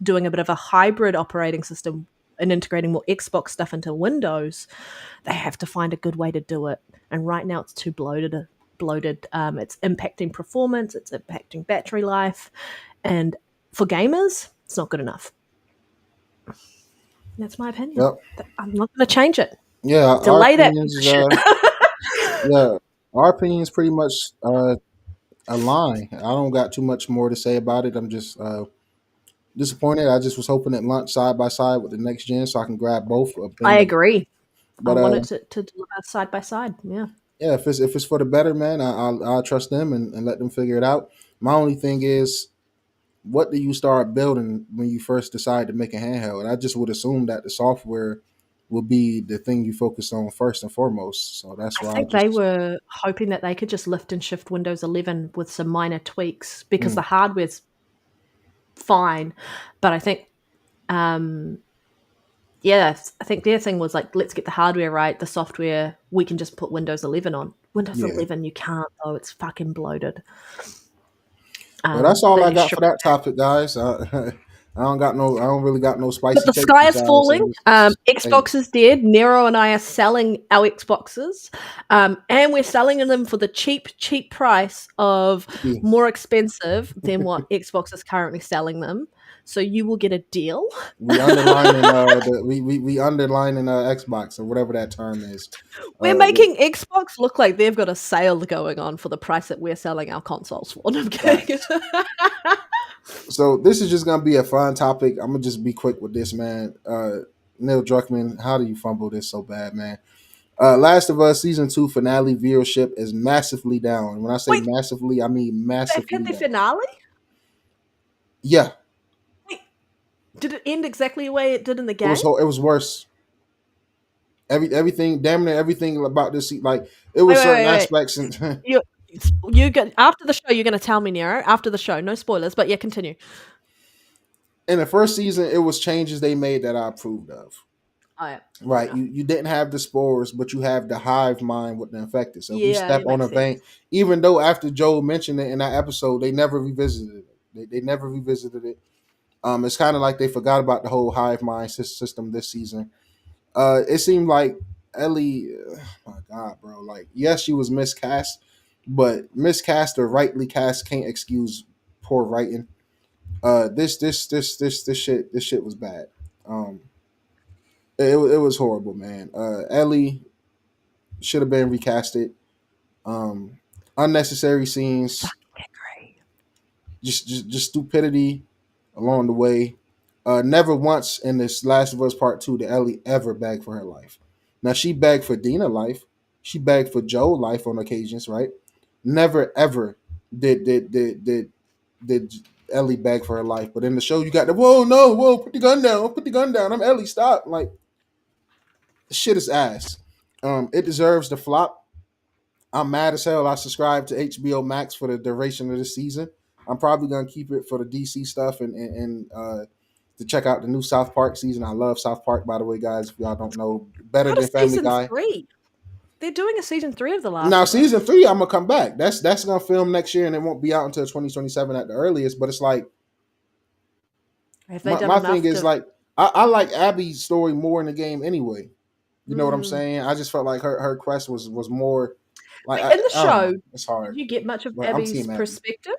doing a bit of a hybrid operating system and integrating more Xbox stuff into Windows, they have to find a good way to do it. And right now it's too bloated. It's impacting performance, it's impacting battery life, and for gamers, it's not good enough. That's my opinion. Yep. I'm not going to change it. Yeah, Delay that. Yeah, our opinion is pretty much aligned. I don't got too much more to say about it. I'm just disappointed. I just was hoping it launched side by side with the next gen so I can grab both. I agree. But I wanted to deliver side by side. Yeah. Yeah, if it's for the better, man, I'll trust them and let them figure it out. My only thing is, what do you start building when you first decide to make a handheld? And I just would assume that the software will be the thing you focus on first and foremost. So that's why I think they were hoping that they could just lift and shift Windows 11 with some minor tweaks because the hardware's fine. But I think, I think their thing was like, let's get the hardware right. The software, we can just put Windows 11 on. Windows 11, you can't, though. It's fucking bloated. Well, that's all I got for that topic, guys. I don't really got no spicy. But the sky is falling. Xbox is dead. Nero and I are selling our Xboxes, and we're selling them for the cheap price of more expensive than what Xbox is currently selling them. So you will get a deal. We underlining we underlining Xbox or whatever that term is. We're making Xbox look like they've got a sale going on for the price that we're selling our consoles for. No, I'm kidding. So this is just gonna be a fun topic. I'm gonna just be quick with this, man. Neil Druckmann, how do you fumble this so bad, man? Last of Us Season 2 finale viewership is massively down. And when I say massively, I mean massively They hit the down. finale? Yeah. Did it end exactly the way it did in the game? It was worse. Everything, damn near everything about this, like it was certain aspects. And you get after the show. You're going to tell me, Nero, after the show. No spoilers, but yeah, continue. in the first season, it was changes they made that I approved of. Oh, yeah. Right, you didn't have the spores, but you have the hive mind with the infected. So if you Yeah, step it on makes a vein, sense. even though after Joel mentioned it in that episode, they never revisited it. They never revisited it. It's kind of like they forgot about the whole hive mind system this season. It seemed like Ellie, my God, bro. Like, yes, she was miscast, but miscast or rightly cast can't excuse poor writing. This shit was bad. Um, it was horrible, man. Ellie should have been recasted. Um, Unnecessary scenes, Agree. just stupidity along the way. Never once in this Last of Us Part 2 did Ellie ever beg for her life. Now she begged for Dina life. She begged for Joe life on occasions, right? Never ever did Ellie beg for her life. But in the show, you got the whoa, no, whoa, put the gun down. I'm Ellie, stop. Like, shit is ass. It deserves the flop. I'm mad as hell. I subscribed to HBO Max for the duration of the season. I'm probably gonna keep it for the DC stuff and to check out the new South Park season. I love South Park, by the way, guys. If y'all don't know, better What than is Family season Guy. 3? They're doing a season 3 of The Last Now, of season Us. 3, I'm gonna come back. That's gonna film next year, and it won't be out until 2027 at the earliest. But it's like Have they done my thing enough is to? like I like Abby's story more in the game anyway. You know what I'm Mm. saying? I just felt like her quest was more like Wait, in the I don't show, know. It's did hard, you get much of but I'm Abby's team Abby. perspective?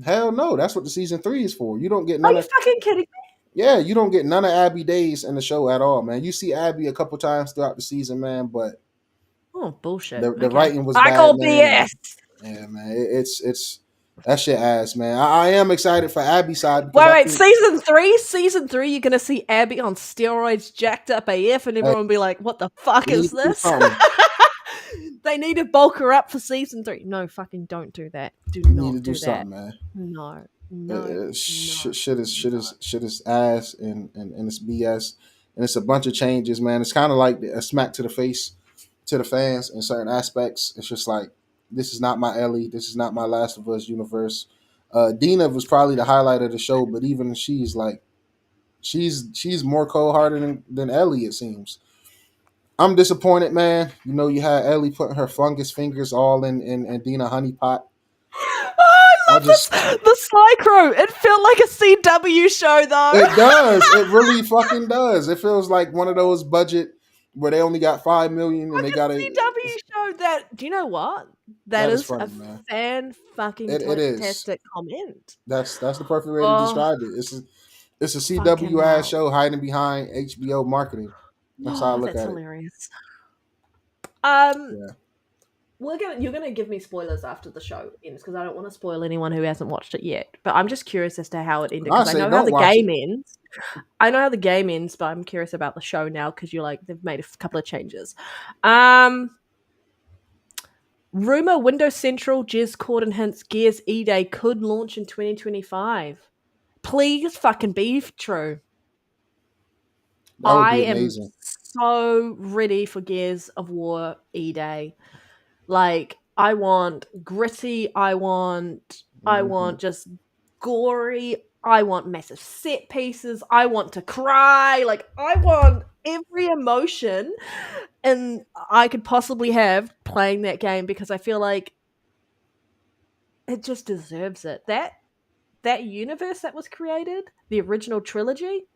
Hell no, that's what the season 3 is for. You don't get Are none you of fucking kidding me? yeah, you don't get none of Abby days in the show at all, man. You see Abby a couple times throughout the season, man, but Oh, bullshit. the Okay. writing was I bad, call man, and BS. yeah, man, it's that shit ass, man. I am excited for Abby's side because Wait, I wait. think Season 3, you're gonna see Abby on steroids, jacked up AF, and hey, everyone will be like, "What the fuck we need is to do this?" something. They need to bulk her up for season 3. No, fucking don't do that. Do We need to not do do that. something, man. No, no, no, no. Shit is ass and it's BS and it's a bunch of changes, man. It's kind of like a smack to the face to the fans in certain aspects. It's just like this is not my Ellie. This is not my Last of Us universe. Dina was probably the highlight of the show, but even she's like she's more cold hearted than Ellie. It seems. I'm disappointed, man. You know, you had Ellie putting her fungus fingers all in Dina honey pot. Oh, I I love this. just The Sly Crow. It felt like a CW show, though. It does. It really fucking does. It feels like one of those budget where they only got 5 million and Like they a got to. CW show that. Do you know what? That That is is a funny, man. fan fucking It is. tastic comment. That's the perfect way to Oh, describe it. It's a fucking CW ass hell. show hiding behind HBO marketing. That's how I Oh, look that's at it. hilarious. Um, Yeah. you're gonna give me spoilers after the show ends because I don't want to spoil anyone who hasn't watched it yet. But I'm just curious as to how it ended I because I say know how don't the watch it. game ends. I know how the game ends, but I'm curious about the show now because you're like they've made a couple of changes. Rumor Windows Central, Jez Corden hints Gears Eday could launch in 2025. Please fucking be true. That would I be am amazing. so ready for Gears of War Eday. Like, I want gritty, I want Hmm. just gory, I want massive set pieces, I want to cry, like I want every emotion and I could possibly have playing that game because I feel like it just deserves it. That universe that was created, the original trilogy,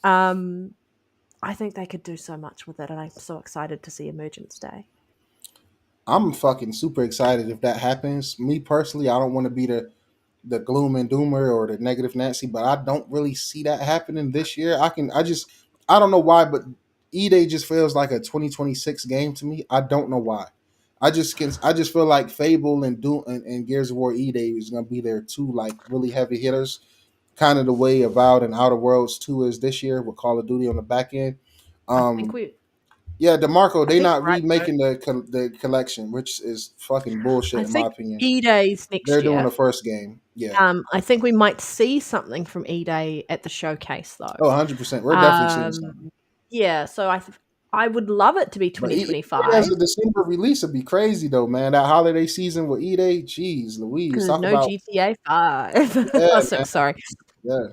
I think they could do so much with it, and I'm so excited to see Emergence Day. I'm fucking super excited if that happens. Me personally, I don't want to be the gloom and doomer or the negative Nancy, but I don't really see that happening this year. I don't know why, but E-Day just feels like a 2026 game to me. I don't know why. I just feel like Fable and Doom and Gears of War E-Day is gonna be there two like really heavy hitters, kind of the way Avowed and Outer Worlds 2 is this year with Call of Duty on the back end. I think Um we yeah, DeMarco, I they think not you're right though. remaking the collection, which is fucking I bullshit in my think opinion. E-Day's next They're doing year. the first game. Yeah. I think we might see something from E-Day at the showcase though. Oh, 100%. We're definitely seeing something. Um, yeah, so I would love it to be But E-Day as 2025 a December release would be crazy though, man. That holiday season with E-Day, jeez, Louise, because there's talk no about GTA 5 yeah, or man, 6. Sorry. yeah.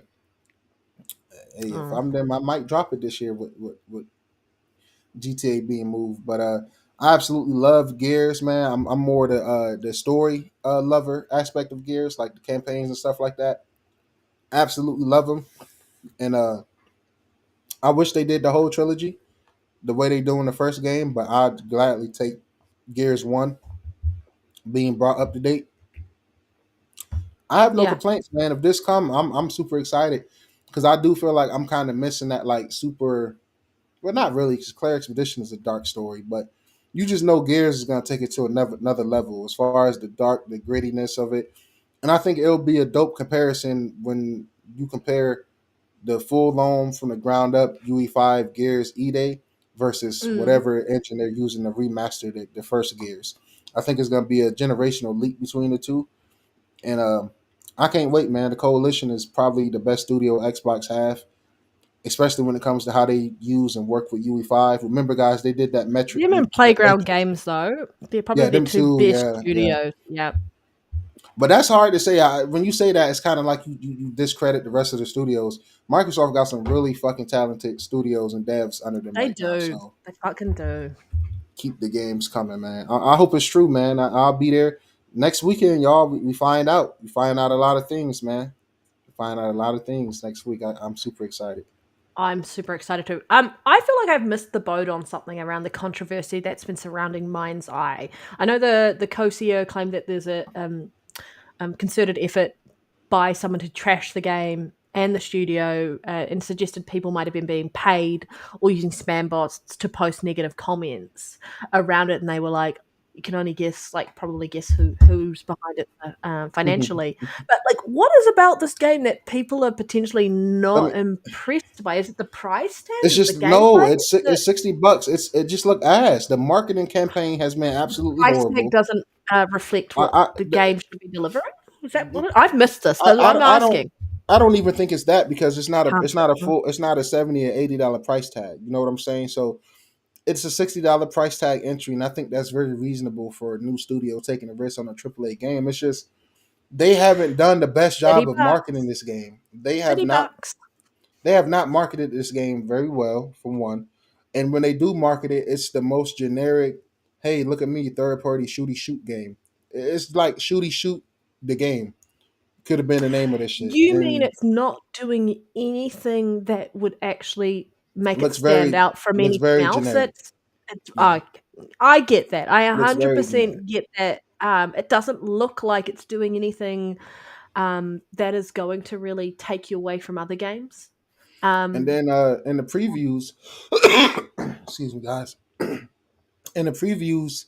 Hey, if Oh. I'm them, I might drop it this year with GTA being moved. But I absolutely love Gears, man. I'm more the story lover aspect of Gears, like the campaigns and stuff like that. Absolutely love them, and I wish they did the whole trilogy the way they do in the first game. But I'd gladly take Gears One being brought up to date. I have no Yeah. complaints, man. If this come, I'm super excited because I do feel like I'm kind of missing that like super. Well, not really, because Claire Expedition is a dark story, but you just know Gears is gonna take it to another level as far as the grittiness of it, and I think it'll be a dope comparison when you compare the full loan from the ground up UE5 Gears Eday versus Mm. whatever engine they're using to remaster the first Gears. I think it's gonna be a generational leap between the two, and I can't wait, man. The Coalition is probably the best studio Xbox have, especially when it comes to how they use and work with UE5. Remember, guys, they did that metric. Them and That Playground metric. Games, though, they're probably Yeah, their them two two. best Yeah, yeah. studios. Yeah. But that's hard to say. When you say that, it's kind of like you discredit the rest of the studios. Microsoft got some really fucking talented studios and devs under them They right now. do. So They fucking do. keep the games coming, man. I hope it's true, man. I'll be there next weekend, y'all. We find out. We find out a lot of things, man. We find out a lot of things next week. I'm super excited. I'm super excited too. I feel like I've missed the boat on something around the controversy that's been surrounding Mind's Eye. I know the co-CEO claimed that there's a concerted effort by someone to trash the game and the studio, and suggested people might have been being paid or using spam bots to post negative comments around it, and they were like, you can only guess, like probably guess who's behind it financially. But like, what is about this game that people are potentially Let me. not impressed by? Is it the price tag? It's Is it just the no. gameplay? It's $60. It just looked ass. The marketing campaign has been absolutely Price tag horrible. doesn't reflect what I the game should be delivering. Is that what I've missed this? I, So I'm I don't asking. I don't even think it's that because it's not a Huh. full it's not a $70 or $80 price tag. You know what I'm saying? So it's a $60 price tag entry, and I think that's very reasonable for a new studio taking a risk on a AAA game. It's just they haven't done the best job of marketing $30. this game. They have not $30. they have not marketed this game very well, for one. And when they do market it, it's the most generic, hey, look at me, third party shooty shoot game. It's like shooty shoot the game. Could have been the name of this shit. You mean And it's not doing anything that would actually make it looks stand very out from looks anything very else? generic. It's Yeah. I get that. I Looks very generic. 100% get that. It doesn't look like it's doing anything that is going to really take you away from other games. And Um, then in the previews, excuse me guys. In the previews,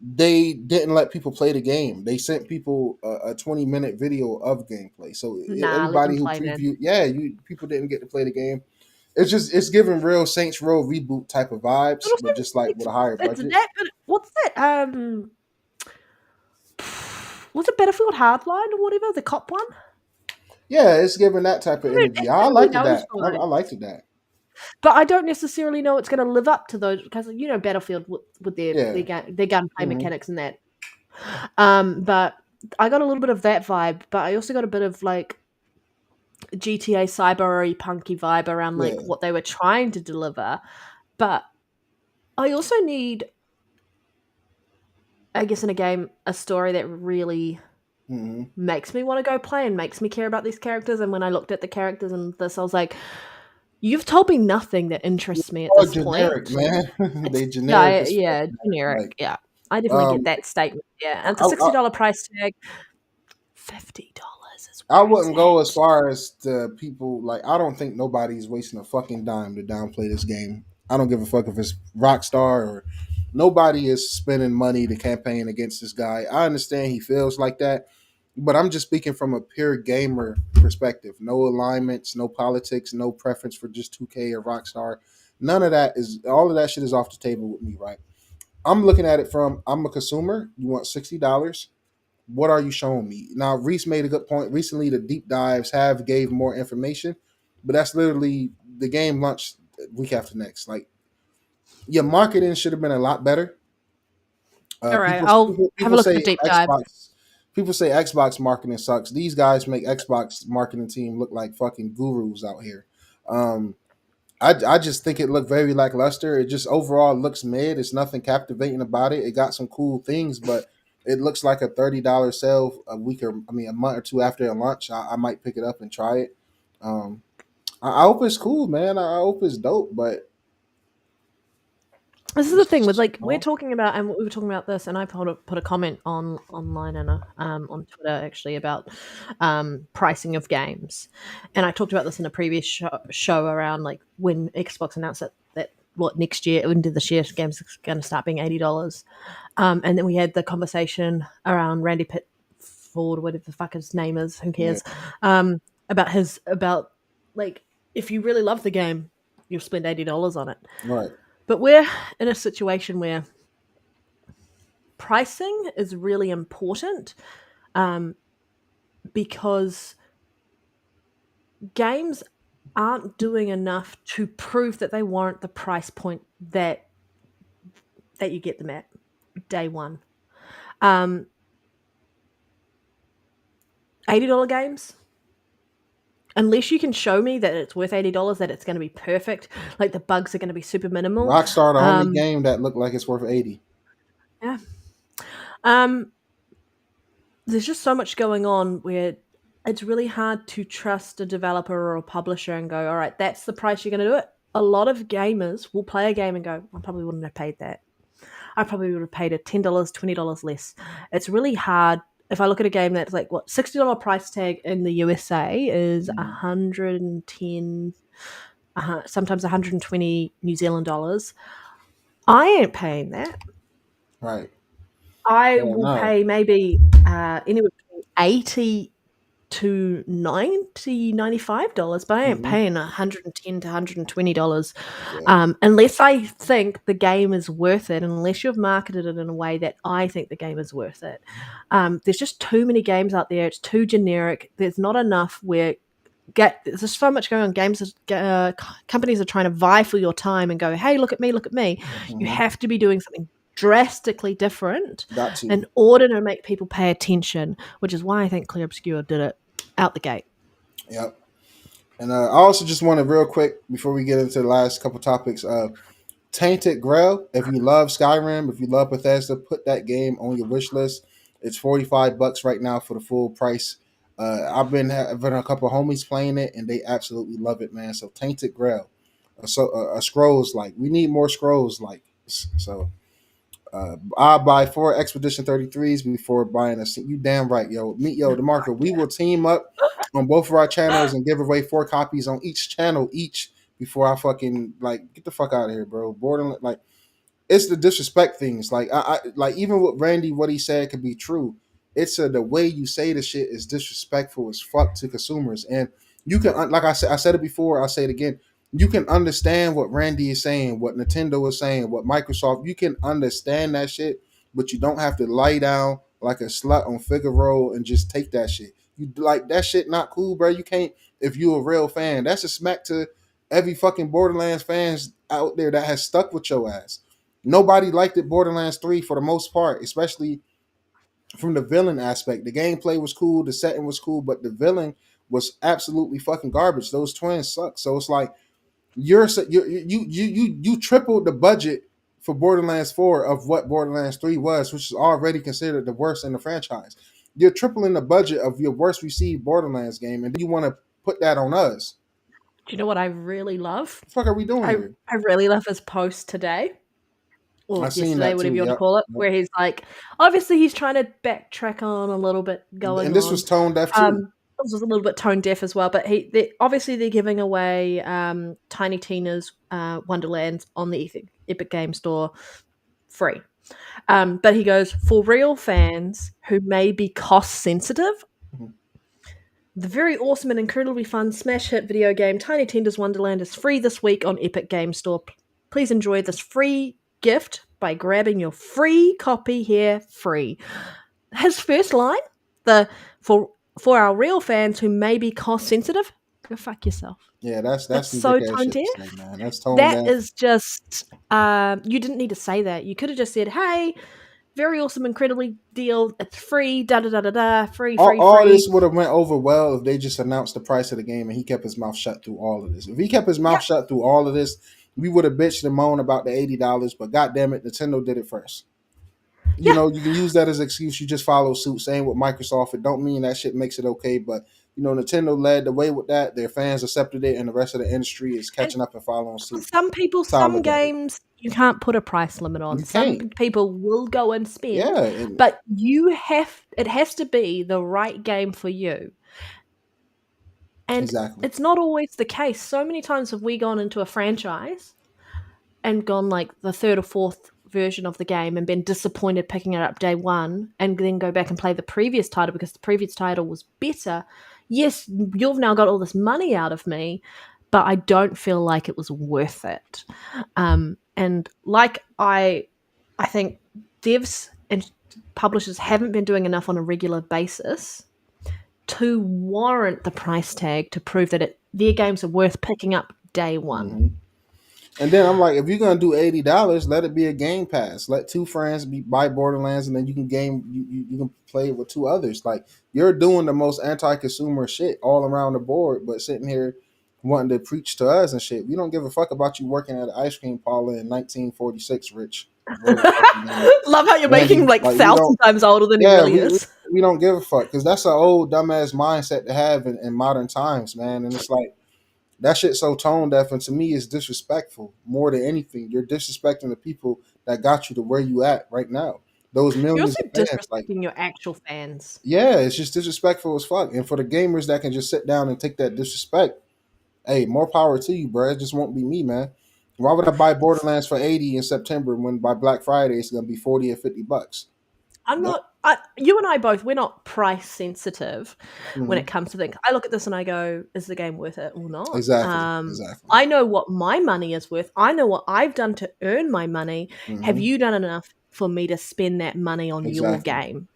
they didn't let people play the game. They sent people a 20-minute video of gameplay. So nah, let them everybody who play then. previewed, yeah, you people didn't get to play the game. It's giving real Saints Row reboot type of But vibes, also, but just like with a higher it's budget. that. But what's that? Was it Battlefield Hardline or whatever the cop one? Yeah, it's giving that type of Dude, energy. it's I giving me liked those that. I vibes. liked that. But I don't necessarily know it's going to live up to those because Battlefield with Yeah. their gunplay Hmm. mechanics and that. But I got a little bit of that vibe, but I also got a bit of like GTA cyber punky vibe around like Yeah. what they were trying to deliver. But I also need, I guess, in a game, a story that really Hmm. makes me want to go play and makes me care about these characters. And when I looked at the characters in this, I was like, you've told me nothing that interests me at All this generic, point. man. It's They generic as fuck, yeah, man. generic. Like, Yeah, I definitely get um, that statement. Yeah, and it's a I, I, $60 price tag. $50 is I where it's wouldn't go as at. far as the people like. I don't think nobody's wasting a fucking dime to downplay this game. I don't give a fuck if it's Rockstar or nobody is spending money to campaign against this guy. I understand he feels like that, but I'm just speaking from a pure gamer perspective. No alignments, no politics, no preference for just 2K or Rockstar. None of that is. All of that shit is off the table with me, right? I'm looking at it from I'm a consumer. You want $60. What are you showing me? Now, Reese made a good point. Recently, the deep dives have gave more information, but that's literally the game launched week after next. Like your marketing should have been a lot better. All right, I'll have a People look at the say deep dive. Xbox. People say Xbox marketing sucks. These guys make Xbox marketing team look like fucking gurus out here. I just think it looked very lackluster. It just overall looks mid. It's nothing captivating about it. It got some cool things, but it looks like a $30 sale a month or two after a launch. I might pick it up and try it. Um, I hope it's cool, man. I hope it's dope, but This is the thing with like we're talking about, and we were talking about this, and I put a comment online and on Twitter actually about pricing of games, and I talked about this in a previous show around like when Xbox announced that what next year into this year games are going to start being $80, and then we had the conversation around Randy Pitford, whatever the fuck his name is, who cares, about like if you really love the game, you'll spend $80 on it. right. But we're in a situation where pricing is really important because games aren't doing enough to prove that they warrant the price point that you get them at day one. $80 games, unless you can show me that it's worth $80, that it's going to be perfect, like the bugs are going to be super minimal. Rockstar, the only game that looked like it's worth 80. Yeah. There's just so much going on where it's really hard to trust a developer or a publisher and go, all right, that's the price you're going to do it. A lot of gamers will play a game and go, I probably wouldn't have paid that. I probably would have paid it $10, $20 less. It's really hard. If I look at a game that's like what $60 price tag in the USA is 110, sometimes 120 New Zealand dollars. I ain't paying that. Right. I will pay maybe anywhere between $80 to $90, $95, but I ain't paying $110 to $120 unless I think the game is worth it, unless you've marketed it in a way that I think the game is worth it. There's just too many games out there. It's too generic. There's not enough where there's so much going on. Companies are trying to vie for your time and go, hey, look at me, look at me. You have to be doing something drastically different in order to make people pay attention, which is why I think Clear Obscure did it out the gate. Yep. And I also just wanted real quick before we get into the last couple topics, Tainted Grail. If you love Skyrim, if you love Bethesda, put that game on your wish list. It's $45 right now for the full price. I've been having a couple of homies playing it, and they absolutely love it, man. So Tainted Grail, a scrolls like we need more scrolls like so. I'll buy 4 Expedition 33s before buying a. You damn right, yo. DeMarco. We will team up on both of our channels and give away 4 copies on each channel before I fucking get the fuck out of here, bro. Borderlands, it's the disrespect things. I like even with Randy, what he said could be true. It's the way you say the shit is disrespectful as fuck to consumers, and you can like I said it before. I'll say it again. You can understand what Randy is saying, what Nintendo is saying, what Microsoft. You can understand that shit, but you don't have to lie down like a slut on Figaro and just take that shit. You like that shit not cool, bro. You can't if you're a real fan. That's a smack to every fucking Borderlands fans out there that has stuck with your ass. Nobody liked it Borderlands 3 for the most part, especially from the villain aspect. The gameplay was cool, the setting was cool, but the villain was absolutely fucking garbage. Those twins suck. So it's like you tripled the budget for Borderlands 4 of what Borderlands 3 was, which is already considered the worst in the franchise. You're tripling the budget of your worst received Borderlands game, and then you want to put that on us. Do you know what I really love? What the fuck are we doing here? I really love his post today. Or yesterday, whatever you want to call it, where he's like, obviously he's trying to backtrack on a little bit and this was tone deaf too. This was a little bit tone deaf as well, but obviously they're giving away Tiny Tina's Wonderlands on the Epic Game Store free. But he goes, for real fans who may be cost sensitive, the very awesome and incredibly fun smash hit video game Tiny Tina's Wonderland is free this week on Epic Game Store. Please enjoy this free gift by grabbing your free copy here free. His first line, for our real fans who may be cost sensitive, go fuck yourself. Yeah, that's so tone deaf. That's tone that deaf. is just you didn't need to say that. You could have just said, hey, very awesome, incredibly deal. It's free, da da da da da, free, All, free, all free. this would have went over well if they just announced the price of the game and he kept his mouth shut through all of this. If he kept his mouth Yep. shut through all of this, we would have bitched and moaned about the $80. But goddamn it, Nintendo did it first. You Yeah. know, you can use that as an excuse. You just follow suit. Same with Microsoft. It don't mean that shit makes it okay, but you know, Nintendo led the way with that. Their fans accepted it, and the rest of the industry is And catching up and following for suit. some people, That's how I some look at it. games you can't put a price limit on. You Some can't. people will go and spend, Yeah, and but it has to be the right game for you. And exactly. it's not always the case. So many times have we gone into a franchise and gone like the third or fourth version of the game and been disappointed picking it up day one and then go back and play the previous title because the previous title was better. Yes, you've now got all this money out of me, but I don't feel like it was worth it. And like I think devs and publishers haven't been doing enough on a regular basis to warrant the price tag to prove that their games are worth picking up day one. Mm-hmm. And then I'm like, if you're gonna do $80, let it be a game pass. Let two friends buy Borderlands, and then you can you can play it with two others. Like you're doing the most anti-consumer shit all around the board, but sitting here wanting to preach to us and shit. We don't give a fuck about you working at an ice cream parlor in 1946, Rich. Whatever the fuck your name is. Love how you're making Randy, like like we 1,000 don't. times older than he Yeah, really is. we don't give a fuck because that's an old dumbass mindset to have in modern times, man. And it's like that shit's so tone deaf, and to me, it's disrespectful more than anything. You're disrespecting the people that got you to where you at right now. Those You're millions also of fans, like, disrespecting your actual fans. yeah, it's just disrespectful as fuck. And for the gamers that can just sit down and take that disrespect, hey, more power to you, bro. It just won't be me, man. Why would I buy Borderlands for 80 in September when by Black Friday it's gonna be 40 or $50? I'm No. not. You and I both. We're not price sensitive when Mm-hmm. it comes to things. I look at this and I go, "Is the game worth it or not?" Exactly. Exactly. I know what my money is worth. I know what I've done to earn my money. Have Mm-hmm. you done enough for me to spend that money on your Exactly. game?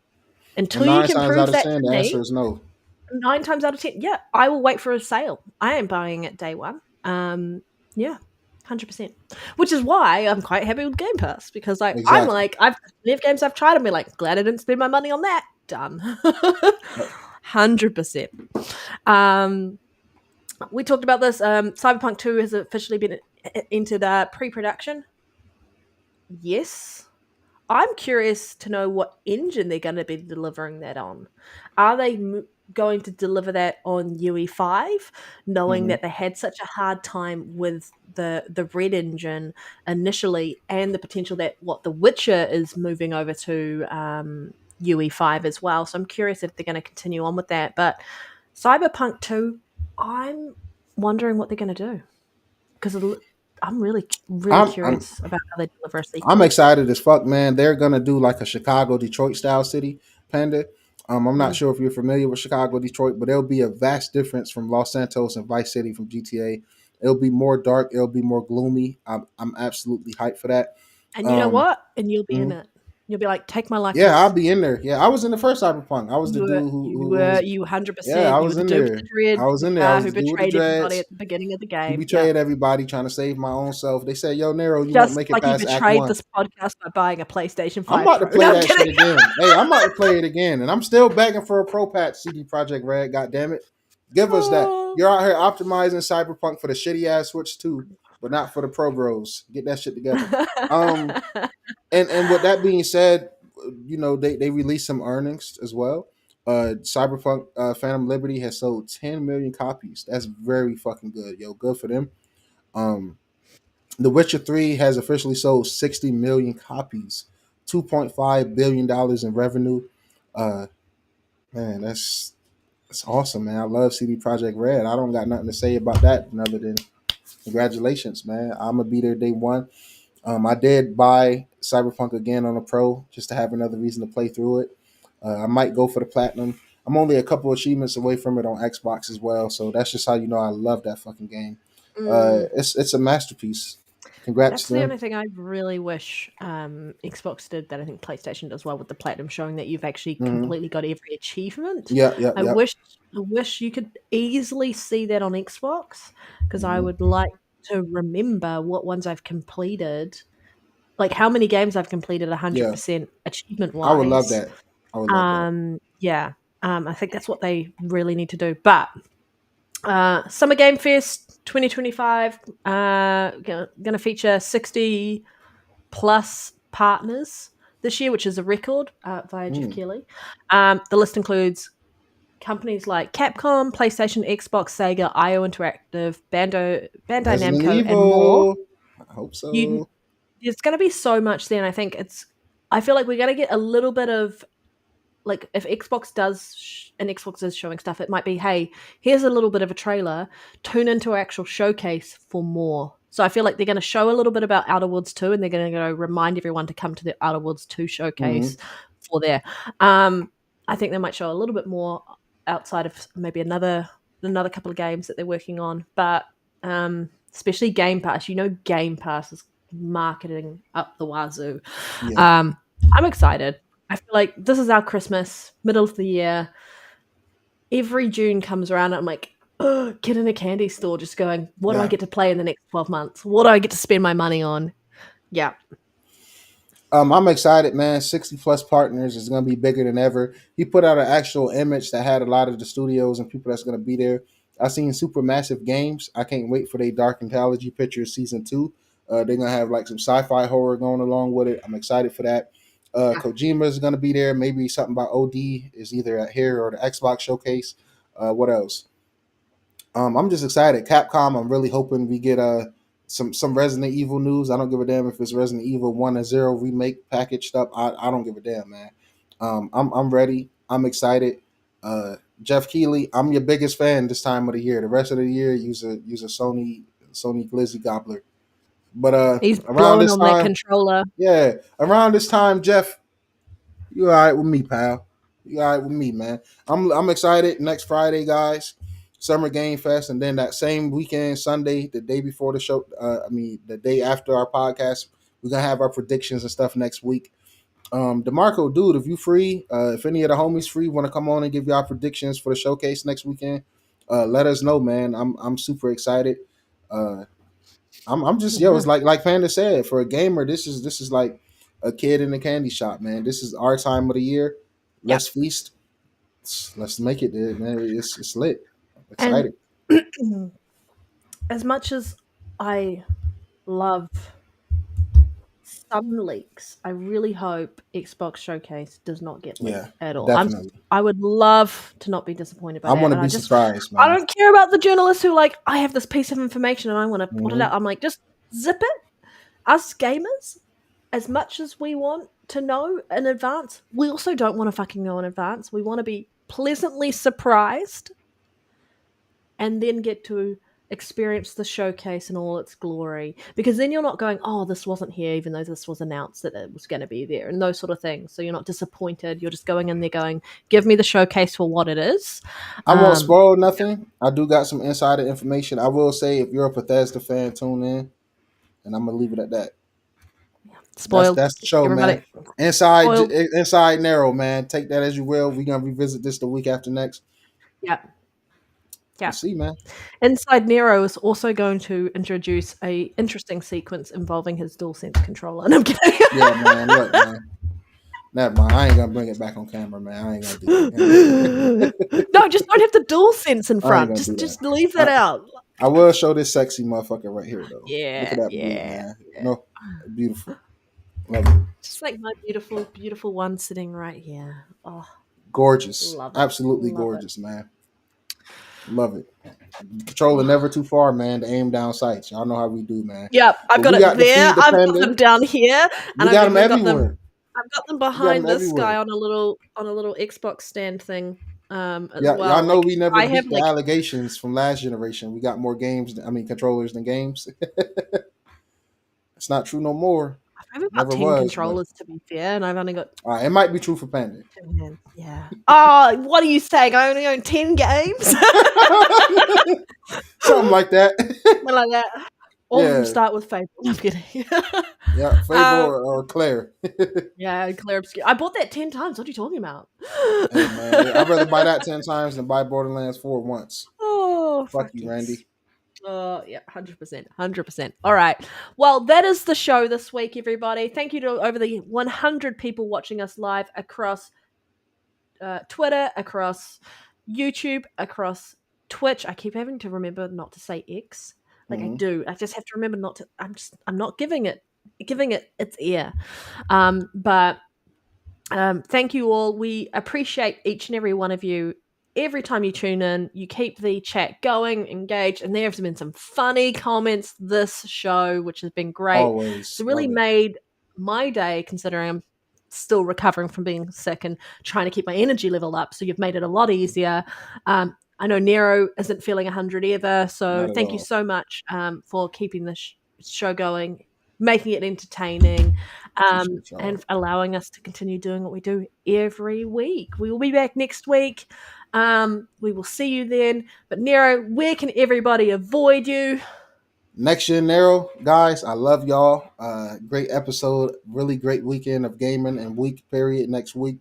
And Until you nine can times out prove of that to 10, the me, answer is no. 9 times out of 10, yeah, I will wait for a sale. I ain't buying it day one. Yeah, 100%. Which is why I'm quite happy with Game Pass because I'm Exactly. like, I've games I've tried and be like, glad I didn't spend my money on that. Done. 100%. We talked about this. Cyberpunk 2 has officially been entered pre-production. Yes. I'm curious to know what engine they're going to be delivering that on. Are they going to deliver that on UE5, knowing Mm-hmm. that they had such a hard time with the Red engine initially, and the potential that The Witcher is moving over to UE5 as well. So I'm curious if they're going to continue on with that. But Cyberpunk 2, I'm wondering what they're going to do because I'm really, really I'm curious about how they deliver a I'm sequel. excited as fuck, man. They're gonna do like a Chicago, Detroit style city, Panda. I'm not Mm. sure if you're familiar with Chicago, Detroit, but there'll be a vast difference from Los Santos and Vice City from GTA. It'll be more dark. It'll be more gloomy. I'm absolutely hyped for that. And you know Um, what? And you'll be in mhm. it. You'll be like, take my Yeah, I'll likeness. be in there. Yeah, I was in the first Cyberpunk. I was the dude who was. You Yeah, 100%. I You were was the in dude with the there. dreads, I was in there. I was who the dude with the betrayed everybody dreads at the beginning of the who game. Yeah. betrayed everybody trying to save my own self. They said, "Yo, Nero, you won't Just make it like he past Act betrayed One." this podcast by buying a PlayStation I'm 5 about to Pro. play No, I'm that shit kidding. again. Hey, I'm about to play it again, and I'm still begging for a Pro Patch CD Project Red. God damn it, give us that. Oh. You're out here optimizing Cyberpunk for the shitty ass Switch 2, but not for the Pro Bros. Get that shit together. Um, and with that being said, you know they released some earnings as well. Cyberpunk Phantom Liberty has sold 10 million copies. That's very fucking good, yo. Good for them. Um, The Witcher 3 has officially sold 60 million copies, $2.5 billion in revenue. Uh, man, that's awesome, man. I love CD Project Red. I don't got nothing to say about that other than congratulations, man. I'm gonna be there day one. I did buy Cyberpunk again on a Pro just to have another reason to play through it. I might go for the platinum. I'm only a couple achievements away from it on Xbox as well, so that's just how you know I love that fucking game. Mm. It's a masterpiece. Congrats That's to the them. only thing I really wish Xbox did that I think PlayStation does well with the platinum, showing that you've actually Hmm. completely got every achievement. Yeah, yeah, I yeah. wish you could easily see that on Xbox because I Hmm. would like to remember what ones I've completed like how many games I've completed Yeah, 100% achievement I would love wise. that. I would love that. Yeah. I think that's what they really need to do. But Summer Game Fest 2025 gonna feature 60 plus partners this year, which is a record via Jeff Keighley. The list includes companies like Capcom, PlayStation, Xbox, Sega, IO Interactive, Bandai Resident Namco, and more. Evil. I hope You, so. there's going to be so much there, and I feel like we're going to get a little bit of, like, if Xbox does, and Xbox is showing stuff, it might be, hey, here's a little bit of a trailer, tune into our actual showcase for more. So I feel like they're going to show a little bit about Outer Worlds 2, and they're going to go remind everyone to come to the Outer Worlds 2 showcase for there. I think they might show a little bit more outside of maybe another couple of games that they're working on, but especially Game Pass. Game Pass is marketing up the wazoo. Yeah. I'm excited. I feel like this is our Christmas, middle of the year. Every June comes around, and I'm like, get in a candy store, just going, what do I get to play in the next 12 months? What do I get to spend my money on? Yeah. I'm excited, man. 60 plus partners is going to be bigger than ever. He put out an actual image that had a lot of the studios and people that's going to be there. I've seen Supermassive Games. I can't wait for their Dark Anthology Pictures season 2. They're going to have like some sci-fi horror going along with it. I'm excited for that. Kojima is going to be there. Maybe something about OD is either at here or the Xbox showcase. What else? I'm just excited. Capcom, I'm really hoping we get some Resident Evil news. I don't give a damn if it's Resident Evil 1 and 0 remake packaged up. I don't give a damn, man. I'm ready. I'm excited. Jeff Keighley, I'm your biggest fan this time of the year. The rest of the year, use a Sony Glizzy Gobbler. But He's around blowing this on time, that controller. yeah, around this time, Jeff, you all right with me, pal? You all right with me, man? I'm excited. Next Friday, guys, Summer Game Fest, and then that same weekend, Sunday, the day before the show. The day after our podcast, we're gonna have our predictions and stuff next week. DeMarco, dude, if you free, if any of the homies free, want to come on and give y'all predictions for the showcase next weekend, let us know, man. I'm super excited. I'm just it's like Panda said, for a gamer, this is like a kid in a candy shop, man. This is our time of the year. Yeah. Let's feast. Let's make it, dude, man. It's lit. I'm And excited. as much as I love some leaks, I really hope Xbox Showcase does not get leaked at all. Definitely. I would love to not be disappointed by I that. want to be surprised, man. I don't care about the journalists who I have this piece of information and I want to put it out. I'm like, just zip it. Us gamers, as much as we want to know in advance, we also don't want to fucking know in advance. We want to be pleasantly surprised and then get to experience the showcase in all its glory, because then you're not going, oh, this wasn't here even though this was announced that it was going to be there, and those sort of things. So you're not disappointed. You're just going in there going, give me the showcase for what it is. I won't spoil nothing. I do got some insider information. I will say, if you're a Bethesda fan, tune in, and I'm gonna leave it at that. Spoiled. That's the show, everybody. Man. Inside Narrow, man. Take that as you will. We're gonna revisit this the week after next. Yeah. We'll see, man. Inside Nero is also going to introduce a interesting sequence involving his DualSense controller. And I'm kidding. Yeah, man. Look, man. Never mind. I ain't gonna bring it back on camera, man. I ain't gonna do that. No, just don't have the DualSense in front. Just leave that out. I will show this sexy motherfucker right here, though. Yeah. Look at that yeah, blue, man. yeah. No, beautiful. Love it. Just like my beautiful, beautiful one sitting right here. Oh, gorgeous. Love it. Absolutely Love gorgeous, man. Love it. Controller never too far, man, to aim down sights. Y'all know how we do, man. Yep, I've got it there. I've got them down here. And got them everywhere. I've got them behind this guy on a little Xbox stand thing. As well. Y'all know we never beat the allegations from last generation. We got more controllers than games. It's not true no more. I have about 10 controllers, to be fair, and I've only got... it might be true for Panda. Yeah. Oh, what are you saying? I only own 10 games? Something like that. Something like that. All of them start with Fable. I'm kidding. Yeah, Fable or Claire. Yeah, Claire Obscure. I bought that 10 times. What are you talking about? Hey, man, I'd rather buy that 10 times than buy Borderlands 4 once. Oh, fuck you, Randy. Oh, yeah, 100%. 100%. All right. Well, that is the show this week, everybody. Thank you to over the 100 people watching us live across Twitter, across YouTube, across Twitch. I keep having to remember not to say X. Like I Mhm. do. I just have to remember not to. I'm not giving it its ear. But thank you all. We appreciate each and every one of you. Every time you tune in, you keep the chat going, engaged, and there have been some funny comments this show, which has been great. It's Always really love it. made my day, considering I'm still recovering from being sick and trying to keep my energy level up. So you've made it a lot easier. I know Nero isn't feeling 100 either, so Not at thank you all. so much for keeping the show going, making it entertaining, Appreciate y'all. and allowing us to continue doing what we do every week. We will be back next week. We will see you then. But Nero, where can everybody avoid you? NextGenNero, guys, I love y'all. Great episode. Really great weekend of gaming and week period next week.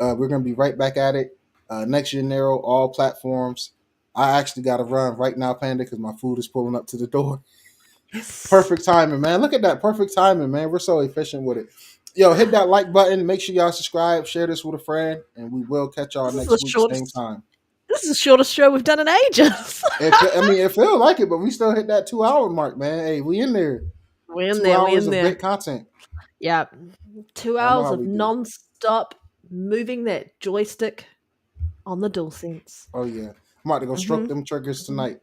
We're going to be right back at it. NextGenNero, all platforms. I actually got to run right now, Panda, because my food is pulling up to the door. Yes. Perfect timing, man. Look at that. Perfect timing, man. We're so efficient with it. Yo, hit that like button. Make sure y'all subscribe. Share this with a friend. And we will catch y'all This is the next week, same shortest. time. This is the shortest show we've done in ages. It feels like it, but we still hit that 2 hour mark, man. Hey, we in there. We're in two there. We're hours in of there. great content. Yeah. 2 I know hours how of we do. non-stop moving that joystick on the DualSense. Oh yeah, I'm about to go stroke Mm-hmm. them triggers tonight.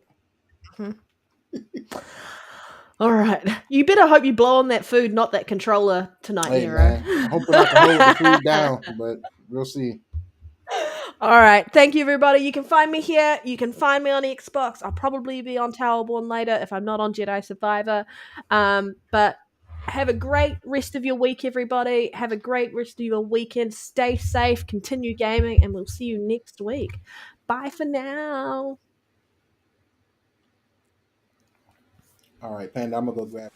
All right. You better hope you blow on that food, not that controller tonight, Hey Nero. man, I'm hoping I can hold the food down, but we'll see. All right. Thank you, everybody. You can find me here. You can find me on Xbox. I'll probably be on Towerborn later if I'm not on Jedi Survivor. But have a great rest of your week, everybody. Have a great rest of your weekend. Stay safe. Continue gaming, and we'll see you next week. Bye for now. All right, Panda, I'm gonna go grab.